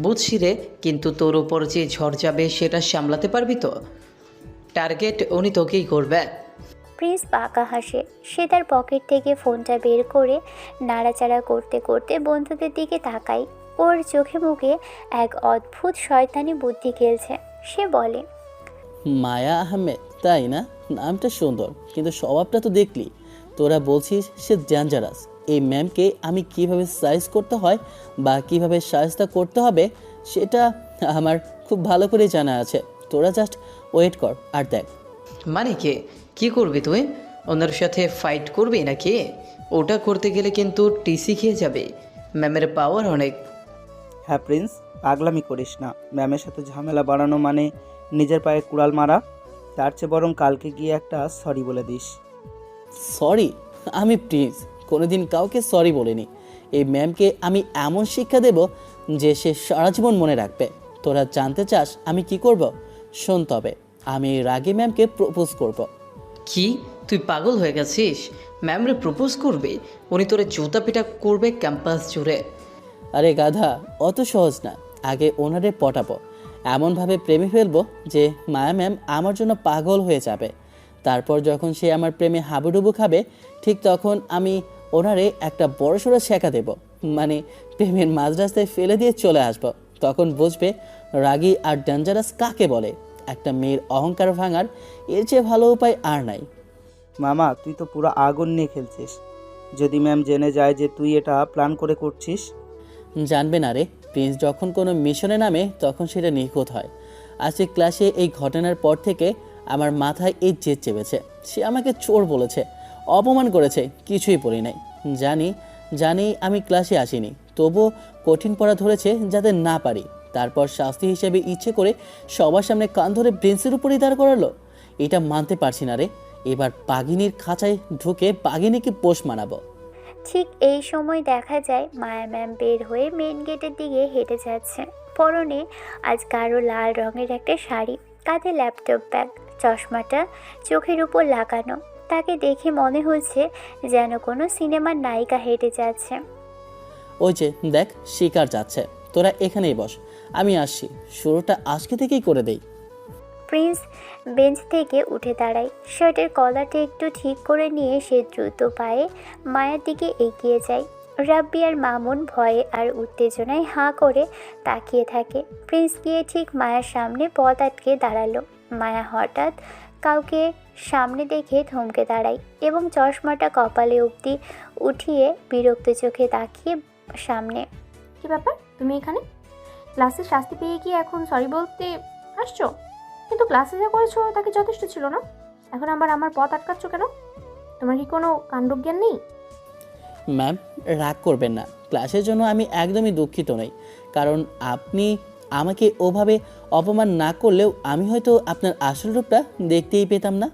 Speaker 8: বুঝছি রে, কিন্তু তোর উপর যে ঝড় যাবে সেটা সামলাতে পারবি তো? টার্গেট উনি তোকেই করবে।
Speaker 2: প্রিন্স বাঁকা হাসে। সে তার পকেট থেকে ফোনটা বের করে নাড়াচাড়া করতে করতে বন্ধুদের দিকে তাকায়। ওর চোখে মুখে এক অদ্ভুত শয়তানি বুদ্ধি খেলছে। সে বলে,
Speaker 4: মায়া আহমেদ, তাই না? নামটা সুন্দর, কিন্তু স্বভাবটা তো দেখলি। তোরা বলছিস সে ডেঞ্জারাস। এই ম্যামকে আমি কিভাবে সাইজ করতে হয় বা কিভাবে সাইজটা করতে হবে সেটা আমার খুব ভালো করে জানা আছে। তোরা জাস্ট ওয়েট কর আর দেখ।
Speaker 8: মানে কি করবি তুই? ওনার সাথে ফাইট করবি নাকি? ওটা করতে গেলে কিন্তু টিসি খেয়ে যাবে। ম্যামের পাওয়ার অনেক।
Speaker 9: হ্যাঁ প্রিন্স, পাগলামি করিস না। ম্যামের সাথে ঝামেলা বাড়ানো মানে নিজের পায়ে কুড়াল মারা। তার চেয়ে বরং কালকে গিয়ে একটা সরি বলে দিস।
Speaker 4: সরি? আমি প্রিন্স কোনোদিন কাউকে সরি বলিনি। এই ম্যামকে আমি এমন শিক্ষা দেব যে সে সারা জীবন মনে রাখবে। তোরা জানতে চাস আমি কি করব? শোন তবে, আমি রাগী ম্যামকে প্রপোজ করব।
Speaker 8: কি, তুই পাগল হয়ে গেছিস? ম্যামরে প্রপোজ করবে? উনি তোরে জুতা পিটা করবে ক্যাম্পাস জুড়ে।
Speaker 4: আরে গাধা, অত সহজ না। আগে ওনারে পটাবো, এমনভাবে প্রেমে ফেলবো যে মায়া ম্যাম আমার জন্য পাগল হয়ে যাবে। তারপর যখন সে আমার প্রেমে হাবুডুবু খাবে, ঠিক তখন আমি ওনারে একটা বড়সড় শেখা দেব, মানে প্রেমের মাঝ রাস্তায় ফেলে দিয়ে চলে আসবো। তখন বুঝবে রাগী আর ডেঞ্জারাস কাকে বলে। একটা মেয়ের অহংকার ভাঙার এর চেয়ে ভালো উপায় আর নাই।
Speaker 9: মামা, তুই তো পুরো আগুন নিয়ে খেলছিস। যদি ম্যাম জেনে যায় যে তুই এটা প্ল্যান করে করছিস?
Speaker 4: জানবে না রে, প্রিন্স যখন কোনো মিশনে নামে তখন সেটা নিখুঁত হয়। আজকে ক্লাসে এই ঘটনার পর থেকে আমার মাথায় এই জেদ চেপেছে। সে আমাকে চোর বলেছে, অপমান করেছে, কিছুই বলি নাই। জানি আমি ক্লাসে আসিনি, তবুও কঠিন পড়া ধরেছে যাতে না পারি। তারপর শাস্তি হিসেবে ইচ্ছে করে সবার সামনে কান ধরে বেঞ্চের উপরেই দাঁড় করালো। এটা মানতে পারছি না রে। এবার বাঘিনীর খাঁচায় ঢুকে বাঘিনীকে পোষ মানাবো।
Speaker 2: ঠিক এই সময় দেখা যায় মায়া ম্যাম বের হয়ে মেন গেটের দিকে হেঁটে যাচ্ছে। পরনে আজ গাঢ় লাল রঙের একটা শাড়ি, কাঁধে ল্যাপটপ ব্যাগ, চশমাটা চোখের উপর লাগানো। তাকে দেখে মনে হচ্ছে যেন কোনো সিনেমার নায়িকা হেঁটে যাচ্ছে।
Speaker 4: ওই যে দেখ, শিকার যাচ্ছে। তোরা এখানেই বস, আমি আসছি। শুরুটা আজকে থেকেই করে দেই।
Speaker 2: প্রিন্স বেঞ্চ থেকে উঠে দাঁড়ায়। শার্টের কলারটা একটু ঠিক করে নিয়ে সে দ্রুত পায়ে মায়ার দিকে এগিয়ে যায়। রাব্বি আর মামুন ভয়ে আর উত্তেজনায় হাঁ করে তাকিয়ে থাকে। প্রিন্স গিয়ে ঠিক মায়ার সামনে পথ আটকে দাঁড়ালো। মায়া হঠাৎ কাউকে সামনে দেখে থমকে দাঁড়ায় এবং চশমাটা কপালে অবধি উঠিয়ে বিরক্ত চোখে তাকিয়ে সামনে।
Speaker 1: কি ব্যাপার, তুমি এখানে? ক্লাসে শাস্তি পেয়ে গিয়ে এখন সরি বলতে আসছো? কিন্তু ক্লাসে যা করেছো তাকে যথেষ্ট ছিল না? এখন আবার আমার পথ আটকাচ্ছ কেন? তোমার কি কোনো কাণ্ডজ্ঞান নেই?
Speaker 4: ম্যাম, রাগ করবেন না। ক্লাসের জন্য আমি একদমই দুঃখিত নই। কারণ আপনি আমাকে ওভাবে অপমান না করলেও আমি হয়তো আপনার আসল রূপটা দেখতেই পেতাম না।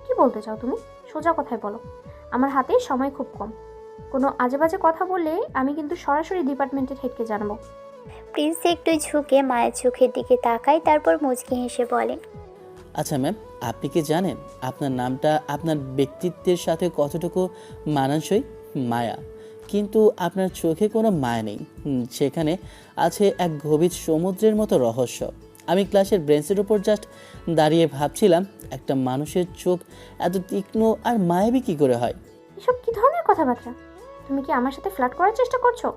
Speaker 1: কি বলতে চাও তুমি? সোজা কথায় বলো। আমার হাতে সময় খুব কম। কোনো আজে বাজে কথা বললে আমি কিন্তু সরাসরি ডিপার্টমেন্টের হেডকে জানাবো।
Speaker 2: প্রিন্স একটু ঝুঁকে মায়ের চোখের দিকে তাকায়, তারপর মুচকি হেসে বলে,
Speaker 4: আচ্ছা ম্যাম, আপনি কি জানেন আপনার নামটা আপনার ব্যক্তিত্বের সাথে কতটুকু মানানসই? মায়া। কিন্তু আপনার চোখে কোনো মায়া নেই। সেখানে আছে এক গভীর সমুদ্রের মতো রহস্য। আমি ক্লাসের বেঞ্চের উপর জাস্ট দাঁড়িয়ে ভাবছিলাম, একটা মানুষের চোখ এত তীক্ষ্ণ আর মায়াবী কী করে হয়?
Speaker 1: এসব কি ধরনের কথাবার্তা? তুমি কি আমার সাথে ফ্লার্ট করার চেষ্টা করছো?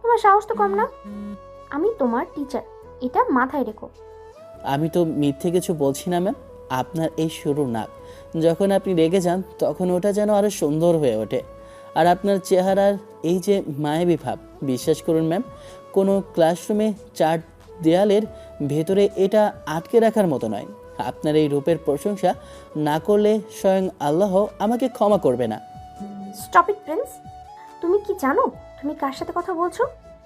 Speaker 1: তোমার সাহস তো কম না। আমি তোমার টিচার, এটা মাথায় রেখো।
Speaker 4: আমি তো মিথ্যে কিছু বলছি না ম্যাম। আপনার এই সরু নাক, যখন আপনি রেগে যান তখন ওটা যেন আরও সুন্দর হয়ে ওঠে। আর আপনার চেহারার এই যে মায়াবী ভাব, বিশ্বাস করুন ম্যাম, কোনো ক্লাসরুমে 4 দেয়ালের ভেতরে এটা আটকে রাখার মতো নয়। আপনার এই রূপের প্রশংসা না করলে স্বয়ং আল্লাহ আমাকে ক্ষমা করবে না।
Speaker 1: Stop it Prince. তুমি কি জানো তুমি কার সাথে কথা বলছো?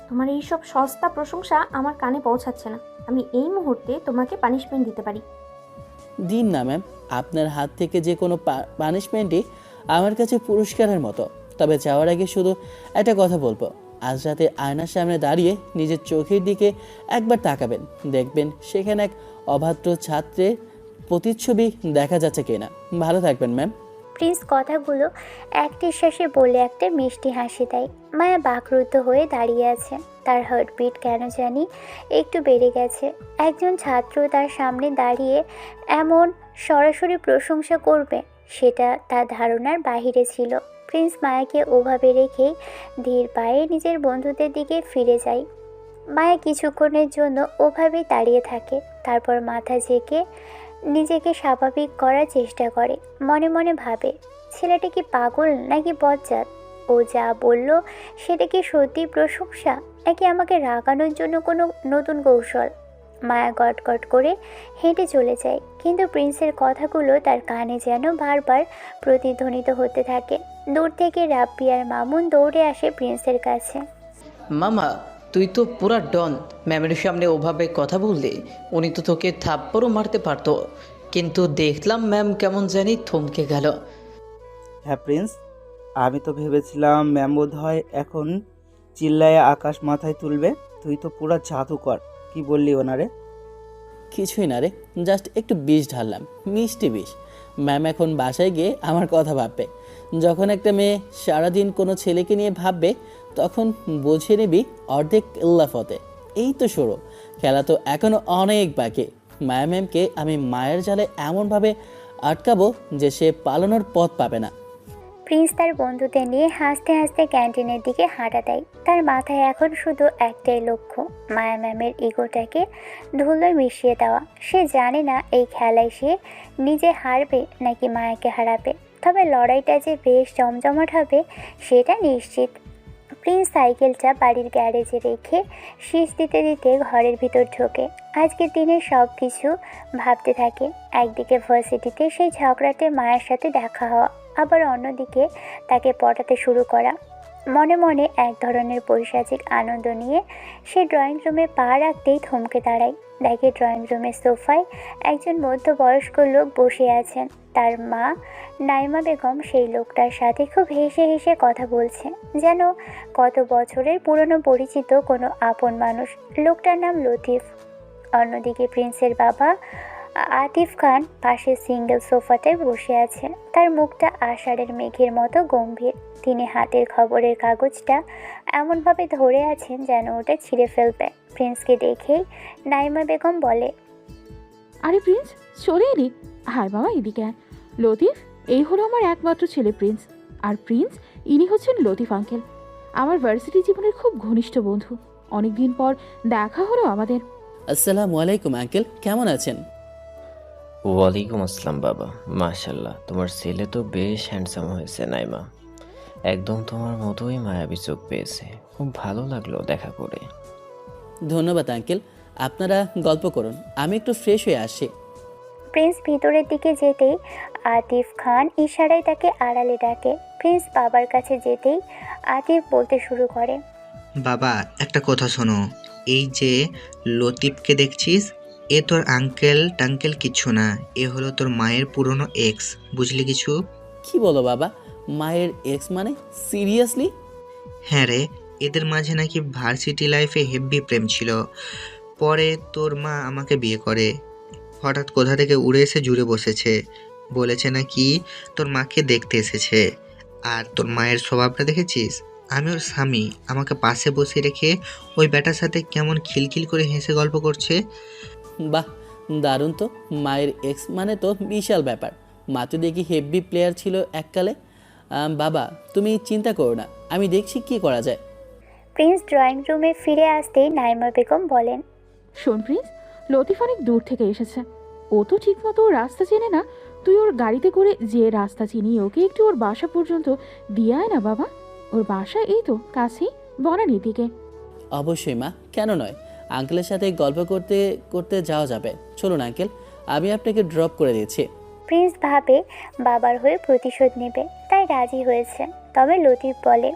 Speaker 1: তোমার এই সব সস্তা প্রশংসা আমার কানে পৌঁছাচ্ছে না। আমি এই মুহূর্তে তোমাকে পানিশমেন্ট দিতে পারি।
Speaker 4: দিন না ম্যাম, আপনার হাত থেকে যে কোনো পানিশমেন্টই আমার কাছে পুরস্কারের মতো। তবে যাওয়ার আগে শুধু একটা কথা বলবো, আজ রাতে আয়নার সামনে দাঁড়িয়ে নিজের চোখের দিকে একবার তাকাবেন, দেখবেন সেখানে এক অভদ্র ছাত্রের প্রতিচ্ছবি দেখা যাচ্ছে কিনা। ভালো থাকবেন ম্যাম।
Speaker 2: প্রিন্স কথাগুলো এক নিঃশ্বাসে বলে একটা মিষ্টি হাসি দেয়। মায়া বাকরুদ্ধ হয়ে দাঁড়িয়ে আছে। তার হার্টবিট কেন জানি একটু বেড়ে গেছে। একজন ছাত্র তার সামনে দাঁড়িয়ে এমন সরাসরি প্রশংসা করবে, সেটা তার ধারণার বাহিরে ছিল। প্রিন্স মায়াকে ওভাবে রেখেই ধীর পায়ে নিজের বন্ধুদের দিকে ফিরে যায়। মায়া কিছুক্ষণের জন্য ওভাবেই দাঁড়িয়ে থাকে, তারপর মাথা ঝেঁকে নিজেকে স্বাভাবিক করার চেষ্টা করে। মনে মনে ভাবে, ছেলেটা কি পাগল নাকি বজ্জাত? ও যা বলল সেটা কি সত্যি প্রশংসা নাকি আমাকে রাগানোর জন্য কোনো নতুন কৌশল? মায়া গটগট করে হেঁটে চলে যায়, কিন্তু প্রিন্সের কথাগুলো তার কানে যেন বারবার প্রতিধ্বনিত হতে থাকে। দূর থেকে রাব্বি আর মামুন দৌড়ে আসে প্রিন্সের কাছে।
Speaker 8: মামা, তুই তো পুরা ডন। ম্যামের সামনে ওভাবে কথা বললে উনি তো তোকে থাপ্পড়ও মারতে পারতো। কিন্তু দেখলাম ম্যাম কেমন জানি থমকে গেল।
Speaker 9: হ্যাঁ প্রিন্স, আমি তো ভেবেছিলাম ম্যাম বোধ হয় এখন চিল্লায় আকাশ মাথায় তুলবে। তুই তো পুরা জাদুকর। কি বললি ওনারে?
Speaker 4: কিছুই না রে, জাস্ট একটু বিষ ঢাললাম, মিষ্টি বিষ। ম্যাম এখন বাসায় গিয়ে আমার কথা ভাববে। যখন একটা মেয়ে সারাদিন কোনো ছেলেকে নিয়ে ভাববে, তখন বুঝে নিবি অর্ধেক ইল্লাফতে। এই তো শুরু, খেলা তো এখনও অনেক বাকি। মায়া ম্যামকে আমি মায়ের জালে এমনভাবে আটকাবো যে সে পালানোর পথ পাবে না।
Speaker 2: প্রিন্স তার বন্ধুদের নিয়ে হাসতে হাসতে ক্যান্টিনের দিকে হাঁটা দেয়। তার মাথায় এখন শুধু একটাই লক্ষ্য, মায়া ম্যামের ইগোটাকে ধুলোয় মিশিয়ে দেওয়া। সে জানে না এই খেলায় সে নিজে হারবে নাকি মায়াকে হারাবে, তবে লড়াইটা যে বেশ জমজমাট হবে সেটা নিশ্চিত। প্রিন্স সাইকেলটা বাড়ির গ্যারেজে রেখে শীষ দিতে দিতে ঘরের ভিতর ঢোকে। আজকের দিনের সব কিছু ভাবতে থাকে। একদিকে ভার্সিটিতে সেই ঝগড়াটে মায়ের সাথে দেখা হওয়া, আবার অন্যদিকে তাকে পটাতে শুরু করা। মনে মনে এক ধরনের পৈশাচিক আনন্দ নিয়ে সে ড্রয়িং রুমে পা রাখতেই থমকে দাঁড়ায়। দেখে ড্রয়িং রুমের সোফায় একজন মধ্যবয়স্ক লোক বসে আছেন। তার মা নাইমা বেগম সেই লোকটার সাথে খুব হেসে হেসে কথা বলছে, যেন কত বছরের পুরনো পরিচিত কোনো আপন মানুষ। লোকটার নাম লতিফ। অন্যদিকে প্রিন্সের বাবা আতিফ খান পাশে সিঙ্গেল সোফাটায় বসে আছে। তার মুখটা আষাঢ়ের মেঘের মতো গম্ভীর। তিনি হাতের খবরের কাগজটা এমনভাবে ধরে আছেন যেন ওটা ছিঁড়ে ফেলবে। প্রিন্সকে দেখেই নাইমা বেগম বলে,
Speaker 7: আরে প্রিন্স, চলে এলি? হায় বাবা, এদিকে আয়। লতিফ, এই হলো আমার একমাত্র ছেলে প্রিন্স। আর প্রিন্স, ইনি হচ্ছেন লতিফ আঙ্কেল, আমার ভার্সিটি জীবনের খুব ঘনিষ্ঠ বন্ধু। অনেকদিন পর দেখা হলো আমাদের।
Speaker 4: আসসালামু আলাইকুম আঙ্কেল, কেমন আছেন?
Speaker 10: ওয়ালাইকুম আসসালাম বাবা। মাশাল্লাহ, তোমার ছেলে তো বেশ হ্যান্ডসাম হয়েছে নাইমা। একদম তোমার মতোই মায়াবী চোখ পেয়েছে। খুব ভালো লাগলো দেখা করে।
Speaker 4: ধন্যবাদ আঙ্কেল, আপনারা গল্প করুন, আমি একটু ফ্রেশ হয়ে আসছি।
Speaker 2: প্রিন্স ভিতরের দিকে যেতেই আতিফ খান ইশারায় তাকে আড়ালে ডাকে। প্রিন্স বাবার কাছে যেতেই আতিফ বলতে শুরু করে,
Speaker 11: বাবা একটা কথা শোনো, এই যে লতিফকে দেখছিস, এ তোর আঙ্কেল টাঙ্কেল কিচ্ছু না, এ হলো তোর মায়ের পুরনো এক্স, বুঝলি কিছু?
Speaker 4: কি বলো বাবা, মায়ের এক্স মানে? সিরিয়াসলি?
Speaker 11: হ্যাঁ রে, এদের মাঝে নাকি ভার্সিটি লাইফে হেভি প্রেম ছিল। পরে তোর মা আমাকে বিয়ে করে। হঠাৎ কোথা থেকে উড়ে এসে জুড়ে বসেছে, বলেছে নাকি তোর মাকে দেখতে এসেছে। আর তোর মায়ের স্বভাবটা দেখেছিস? আমি ওর স্বামী, আমাকে পাশে বসিয়ে রেখে ওই ব্যাটার সাথে কেমন খিলখিল করে হেসে গল্প করছে।
Speaker 4: বাহ, দারুণ তো। মায়ের এক্স মানে তো বিশাল ব্যাপার। মা তো দেখি হেভি প্লেয়ার ছিল এককালে। বাবা তুমি চিন্তা করো না, আমি দেখছি কি করা যায়।
Speaker 2: প্রিন্স ড্রয়িং রুমে ফিরে আসতেই নাইমা বেগম বলেন,
Speaker 7: শোন প্রিন্স, লতিফ অনেক দূর থেকে এসেছে। ও তো ঠিকমতো রাস্তা চেনে না। তুই ওর গাড়িতে করে যে রাস্তা চিনিয়ে ওকে একটু ওর বাসা পর্যন্ত দিয়ে আয় না বাবা। ওর বাসা এই তো কাছেই, বনানীর দিকে।
Speaker 4: অবশ্যই মা, কেন নয়। আঙ্কেলের সাথে গল্প করতে করতে যাওয়া যাবে। চলুন আঙ্কেল, আমি আপনাকে ড্রপ করে দিচ্ছি।
Speaker 2: প্রিন্স ভাবে বাবার হয়ে প্রতিশোধ নেবে, তাই রাজি হয়েছে। তবে লতিফ বলে,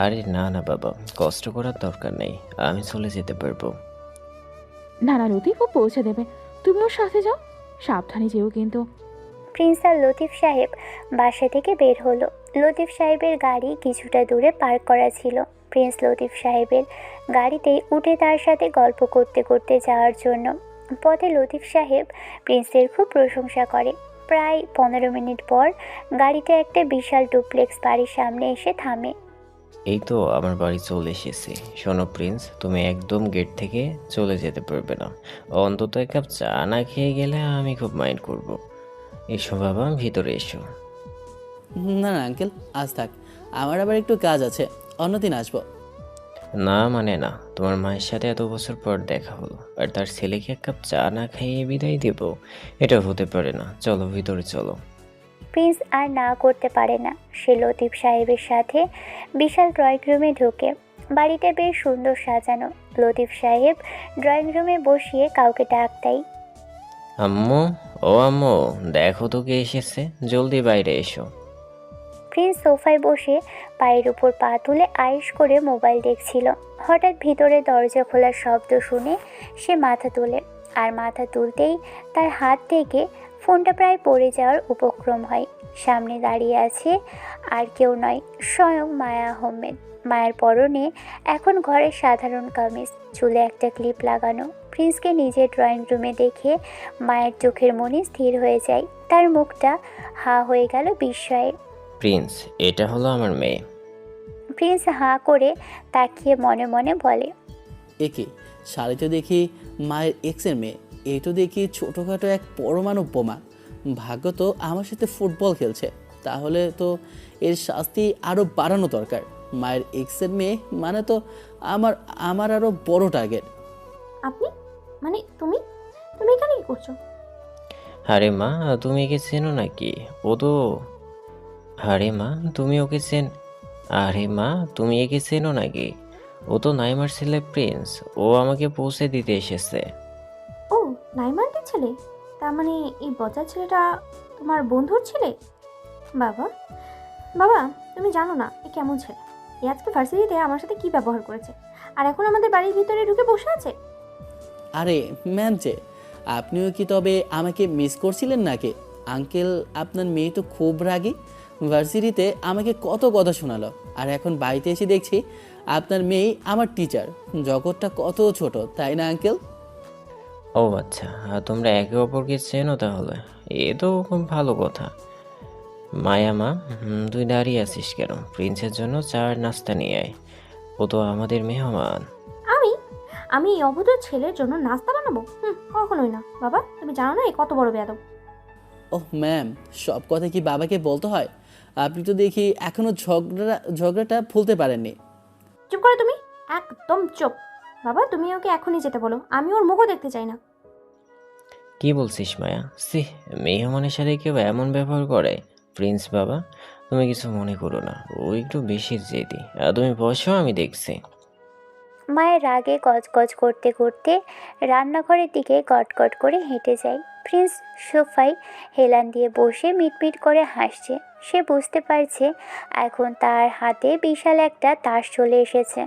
Speaker 10: আরে না না বাবা, কষ্ট করার দরকার নেই, আমি চলে যেতে পারবো।
Speaker 7: না না লতিফ, ও পৌঁছে দেবে, তুমি ওর সাথে যাও, সাবধানে যেও কিন্তু।
Speaker 2: প্রিন্স আর লতিফ সাহেব বাসা থেকে বের হলো। লতিফ সাহেবের গাড়ি কিছুটা দূরে পার্ক করা ছিল। প্রিন্স লতিফ সাহেবের গাড়িতেই উঠে তার সাথে গল্প করতে করতে যাওয়ার জন্য। পথে লতিফ সাহেব প্রিন্সের খুব প্রশংসা করে। প্রায় 15 মিনিট পর গাড়িটা একটা বিশাল ডুপ্লেক্স বাড়ির সামনে এসে থামে।
Speaker 10: এই তো আমার বাড়ি চলে এসেছে। শোনো প্রিন্স, তুমি একদম গেট থেকে চলে যেতে পারবে না। অন্তত এক কাপ চা না খেয়ে গেলে আমি খুব মাইন্ড করব। এসো বাবা, ভিতরে এসো।
Speaker 4: না না আঙ্কেল, আজ থাক, আমার আবার একটু কাজ আছে, অন্যদিন আসবো।
Speaker 10: না মানে না, তোমার মায়ের সাথে এত বছর পর দেখা হলো, আর তার ছেলেকে এক কাপ চা না খাইয়ে বিদায় দেব? এটা হতে পারে না। চলো ভিতরে চলো।
Speaker 2: প্রিন্স আর না করতে পারে না। সে লতিফ সাহেবের সাথে বিশাল ড্রয়িং রুমে ঢোকে। বাড়িটা বেশ সুন্দর সাজানো। লতিফ সাহেব ড্রয়িং রুমে বসিয়ে কাউকে ডাক দেয়।
Speaker 10: আম্মু, ও আম্মু, দেখো তো কে এসেছে, জলদি বাইরে এসো।
Speaker 2: প্রিন্স সোফায় বসে পায়ের উপর পা তুলে আয়েশ করে মোবাইল দেখছিল। হঠাৎ ভিতরে দরজা খোলার শব্দ শুনে সে মাথা তোলে। আর মাথা তুলতেই তার হাত থেকে ফোনটা প্রায় পড়ে যাওয়ার উপক্রম হয়। সামনে দাঁড়িয়ে আছে আর কেউ নয়, স্বয়ং মায়া আহমেদ। মায়ের পরনে এখন ঘরের সাধারণ কামিজ, চুলে একটা ক্লিপ লাগানো। প্রিন্সকে নিজের ড্রয়িং রুমে দেখে মায়ের চোখের মনি স্থির হয়ে যায়, তার মুখটা হা হয়ে গেল বিস্ময়ে।
Speaker 10: প্রিন্স, এটা হলো আমার মেয়ে।
Speaker 2: প্রিন্স হাঁ করে তাকিয়ে মনে মনে বলে,
Speaker 4: একে শাড়ি তো দেখি মায়ের এক্সের মেয়ে, এ তো দেখি ছোটোখাটো এক পরমাণু বোমা। ভাগ্য তো আমার সাথে ফুটবল খেলছে, তাহলে তো এর শাস্তি আরও বাড়ানো দরকার। মায়ের এক্সের মেয়ে মানে তো আমার আমার আরও বড় টার্গেট।
Speaker 1: আপনি মানে তুমি তুমি এখানে কি করছো?
Speaker 10: আরে মা, তুমি একে চেনো নাকি? ও তো আরে মা তুমি ওকে চেন আরে মা তুমি একে চেনো নাকি? ও তো নাইমার ছেলে প্রিন্স। ও আমাকে পৌঁছে দিতে এসেছে।
Speaker 1: ও, নাইমান্টির ছেলে? তার মানে এই বজ্জার ছেলেটা তোমার বন্ধুর ছেলে? বাবা, বাবা, তুমি জানো না এ কেমন ছেলে। এ আজকে ভার্সিটিতে আমার সাথে কি ব্যবহার করেছে, আর এখন আমাদের বাড়ির ভিতরে ঢুকে বসে আছে।
Speaker 4: আরে ম্যাম যে, আপনিও কি তবে আমাকে মিস করছিলেন নাকি? আঙ্কেল, আপনার মেয়ে তো খুব রাগী। ভার্সিটিতে আমাকে কত কথা শোনালো, আর এখন বাড়িতে এসে দেখছি আপনার মেয়ে আমার টিচার। জগৎটা কত ছোট, তাই না আঙ্কেল?
Speaker 10: ও আচ্ছা, তোমরা একে অপরকে চেনো তাহলে? এ তো খুব ভালো কথা। মায়া মা, তুই দাঁড়িয়ে আছিস কেন? প্রিন্সের জন্য চার নাস্তা নিয়ে আয়। ও তো আমাদের মেহমান।
Speaker 1: আমি আমি এই অবুধ ছেলের জন্য নাস্তা বানাবো? কখনোই না বাবা, তুমি জানো না এ কত বড় বেয়াদব।
Speaker 4: ওহ ম্যাম, সব কথা কি বাবাকে বলতে হয়? আপনি তো দেখি এখনো ঝগড়াটা ভুলতে পারেননি।
Speaker 1: চুপ করো তুমি, একদম চুপ। বাবা, তুমি ওকে এখনই যেতে বলো, আমি ওর মুখও দেখতে চাই না।
Speaker 10: কি বলছিস মায়া? সি, মেহমানের সাথে কেউ এমন ব্যবহার করে? প্রিন্স বাবা, তুমি কিছু মনে করো না, ও একটু বেশি জেদি। তুমি বসো, আমি দেখছি।
Speaker 2: মায়ের রাগে গজগজ করতে করতে রান্নাঘরের দিকে গটগট করে হেঁটে যায়। প্রিন্স সোফায় হেলান দিয়ে বসে মিটমিট করে হাসছে। সে বুঝতে পারছে এখন তার হাতে বিশাল একটা তাস চলে এসেছে।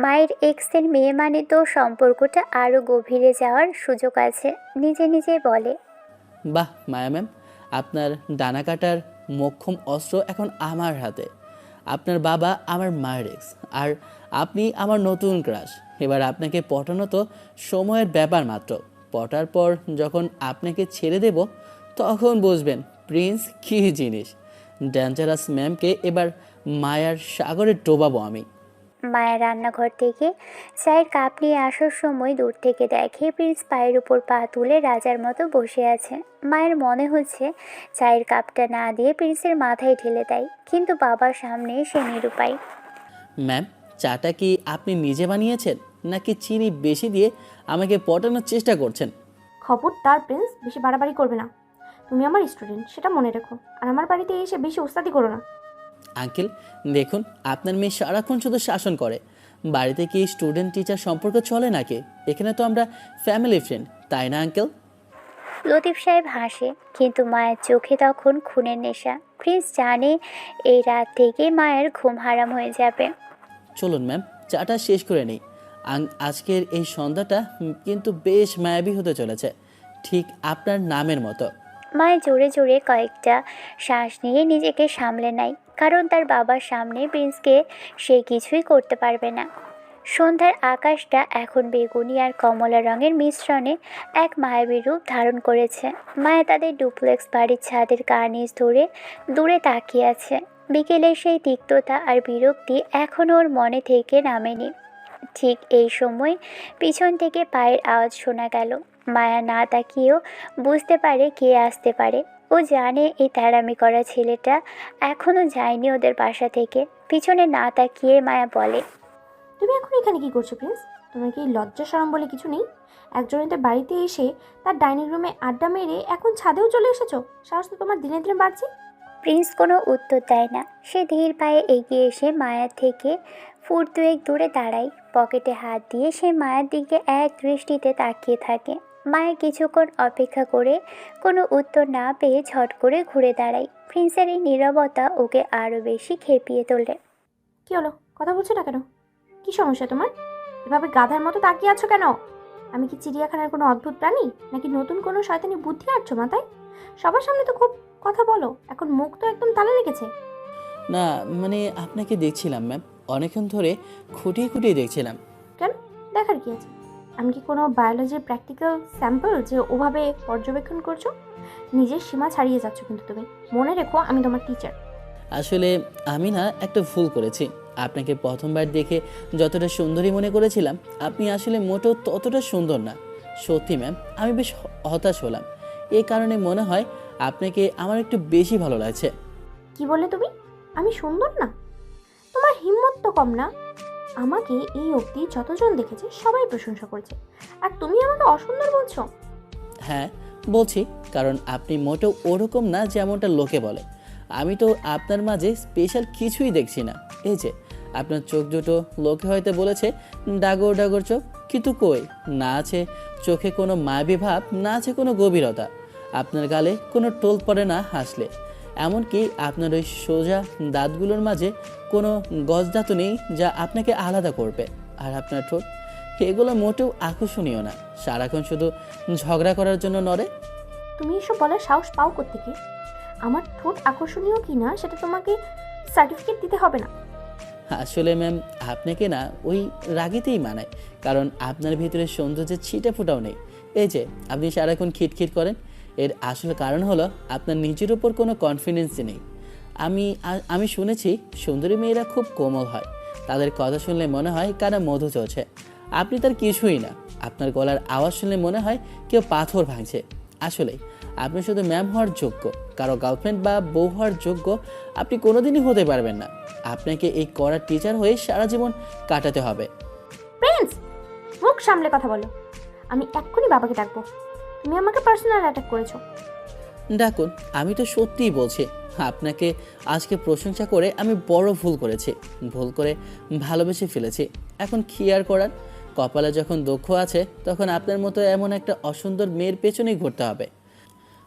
Speaker 2: মায়ের এক্সের মেয়ে মানে তো সম্পর্কটা আরও গভীরে যাওয়ার সুযোগ আছে। নিজে নিজে বলে,
Speaker 4: বাহ মায়া ম্যাম, আপনার ডানা কাটার মোক্ষম অস্ত্র এখন আমার হাতে। আপনার বাবা আমার মায়ের এক্স, আর আপনি আমার নতুন ক্রাশ। এবার আপনাকে পটানো তো সময়ের ব্যাপার মাত্র। পটার পর যখন আপনাকে ছেড়ে দেব, তখন বুঝবেন প্রিন্স কী জিনিস। ডেঞ্জারাস ম্যামকে এবার মায়ার সাগরে ডোবাবো আমি।
Speaker 2: মায়ের রান্নাঘর থেকে চায়ের কাপ নিয়ে আসার সময় দূর থেকে দেখে প্রিন্স পায়ের উপর পা তুলে রাজার মতো বসে আছে। মায়ের মনে হচ্ছে চায়ের কাপটা না দিয়ে প্রিন্সের মাথায় ঢেলে দেয়, কিন্তু বাবার সামনে সে নিরুপায়।
Speaker 4: ম্যাম, চাটা কি আপনি নিজে বানিয়েছেন, নাকি চিনি বেশি দিয়ে আমাকে পটানোর চেষ্টা করছেন?
Speaker 1: খবরদার প্রিন্স, বেশি বাড়াবাড়ি করবে না। তুমি আমার স্টুডেন্ট, সেটা মনে রেখো। আর আমার বাড়িতে এসে বেশি ওস্তাদি করো না।
Speaker 4: আঙ্কেল দেখুন, আপনার মেয়ে সারাক্ষণ শুধু শাসন করে। বাড়িতে কি স্টুডেন্ট টিচার সম্পর্ক চলে নাকি? এখানে তো আমরা ফ্যামিলি ফ্রেন্ড, তাই না আঙ্কেল?
Speaker 2: লতিফ সাহেব হাসে, কিন্তু মায়ের চোখে তখন খুনের নেশা। প্রিন্স জানে এই রাত থেকে মায়ের ঘুম হারাম হয়ে যাবে।
Speaker 4: চলুন ম্যাম, চাটা শেষ করে নিই। আজকের এই সন্ধ্যাটা কিন্তু বেশ মায়াবী হতে চলেছে, ঠিক আপনার নামের মতো।
Speaker 2: মায়ের জোরে জোরে কয়েকটা শ্বাস নিয়ে নিজেকে সামলে নেয়, কারণ তার বাবার সামনে প্রিন্সকে সে কিছুই করতে পারবে না। সন্ধ্যার আকাশটা এখন বেগুনি আর কমলা রঙের মিশ্রণে এক মায়াবী রূপ ধারণ করেছে। মায়া তাদের ডুপ্লেক্স বাড়ির ছাদের কার্নিস ধরে দূরে তাকিয়ে আছে। বিকেলের সেই তিক্ততা আর বিরক্তি এখনও ওর মনে থেকে নামেনি। ঠিক এই সময় পিছন থেকে পায়ের আওয়াজ শোনা গেল। মায়া না তাকিয়েও বুঝতে পারে কে আসতে পারে। ও জানে এই তেড়ামি করা ছেলেটা এখনও যায়নি ওদের বাসা থেকে। পিছনে না তাকিয়ে মায়া বলে,
Speaker 1: তুমি এখন এখানে কি করছো প্রিন্স? তোমার কি লজ্জা শরম বলে কিছু নেই? একজনের বাড়িতে এসে তার ডাইনিং রুমে আড্ডা মেরে এখন ছাদেও চলে এসেছো। সাহস তো তোমার দিনে দিনে বাড়ছে।
Speaker 2: প্রিন্স কোনো উত্তর দেয় না। সে ধীর পায়ে এগিয়ে এসে মায়ার থেকে ফুট দুয়েক দূরে দাঁড়ায়। পকেটে হাত দিয়ে সে মায়ের দিকে এক দৃষ্টিতে তাকিয়ে থাকে। মায়া কিছুক্ষণ অপেক্ষা করে কোনো উত্তর না পেয়ে ঝট করে ঘুরে দাঁড়ায়। প্রিন্সের এই নীরবতা ওকে আরও বেশি খেপিয়ে তোলে।
Speaker 1: কি হলো, কথা বলছো না কেন? কি সমস্যা তোমার? এভাবে গাধার মতো তাকিয়ে আছো কেন? আমি কি চিড়িয়াখানার কোনো অদ্ভুত প্রাণী, নাকি নতুন কোনো শয়তানি বুদ্ধি আটছো মাথায়? সবার সামনে তো খুব কথা বলো, এখন মুখ তো একদম তালা লেগেছে।
Speaker 4: না মানে আপনাকে দেখছিলাম ম্যাম, অনেকক্ষণ ধরে খুঁটিয়ে খুঁটিয়ে দেখছিলাম।
Speaker 1: কেন, দেখার কি আছে? আমি কি কোনো বায়োলজির প্র্যাকটিক্যাল স্যাম্পল যে ওভাবে পর্যবেক্ষণ করছো? নিজের সীমা ছাড়িয়ে যাচ্ছ কিন্তু তুমি। মনে রেখো আমি তোমার টিচার।
Speaker 4: আসলে আমি না একটা ভুল করেছি। আপনাকে প্রথমবার দেখে যতটা সুন্দরী মনে করেছিলাম, আপনি আসলে মোটেও ততটা সুন্দর না। সত্যি ম্যাম, আমি বেশ হতাশ হলাম। এই কারণে মনে হয় আপনাকে আমার একটু বেশি ভালো লাগছে।
Speaker 1: কি বললে তুমি? আমি সুন্দর না? তোমার হিম্মত তো কম না। আমাকে এই অবধি যতজন দেখেছে সবাই প্রশংসা করেছে, আর তুমি আমাকে অসুন্দর বলছো?
Speaker 4: হ্যাঁ বলছি, কারণ আপনি মোটেও ওরকম না যেমনটা লোকে বলে। আমি তো আপনার মাঝে স্পেশাল কিছুই দেখছি না। এই যে আপনার চোখ দুটো, লোকে হয়তো বলেছে ডাগর ডাগর চোখ, কিন্তু কই, না আছে চোখে কোনো মায়াবী ভাব, না আছে কোনো গভীরতা। আপনার গালে কোনো টোল পড়ে না হাসলে। এমনকি আপনার ওই সোজা দাঁতগুলোর মাঝে কোনো গজদাঁতও নেই যা আপনাকে আলাদা করবে। আর আপনার ঠোঁট, এগুলো মোটেও আকর্ষণীয় না, সারাক্ষণ শুধু ঝগড়া করার জন্য নড়ে।
Speaker 1: তুমি এসব বলার সাহস পাও কোত্থেকে? আমার ঠোঁট আকর্ষণীয় কি না সেটা তোমাকে সার্টিফিকেট দিতে হবে না।
Speaker 4: আসলে ম্যাম, আপনাকে না ওই রাগেতেই মানায়, কারণ আপনার ভিতরে সৌন্দর্যের ছিটে ফোটাও নেই। এই যে আপনি সারাক্ষণ খিটখিট করেন, এর আসল কারণ হলো আপনার নিজের উপর কোনো কনফিডেন্সই নেই। আমি শুনেছি সুন্দরী মেয়েরা খুব কোমল হয়, তাদের কথা শুনলে মনে হয় কারা মধু চলছে। আপনি তার কিছুই না। আপনার গলার আওয়াজ শুনলে মনে হয় কেউ পাথর ভাঙছে। আসলে আপনি শুধু ম্যাম হওয়ার যোগ্য, কারো গার্লফ্রেন্ড বা বউ হওয়ার যোগ্য আপনি কোনোদিনই হতে পারবেন না। আপনাকে এই কড়া টিচার হয়ে সারা জীবন কাটাতে হবে।
Speaker 1: প্রিন্স, মুখ সামলে কথা বলো। আমি এক্ষুনি বাবাকে ডাকবো। তুমি আমাকে পার্সোনাল অ্যাটাক করেছো।
Speaker 4: ডাকুন, আমি তো সত্যিই বলছি। আপনাকে আজকে প্রশংসা করে আমি বড় ভুল করেছি। ভুল করে ভালোবেসে ফেলেছি। এখন কি আর করার, কপালে যখন দুঃখ আছে তখন আপনার মতো এমন একটা অসুন্দর মেয়ের পেছনেই ঘুরতে হবে।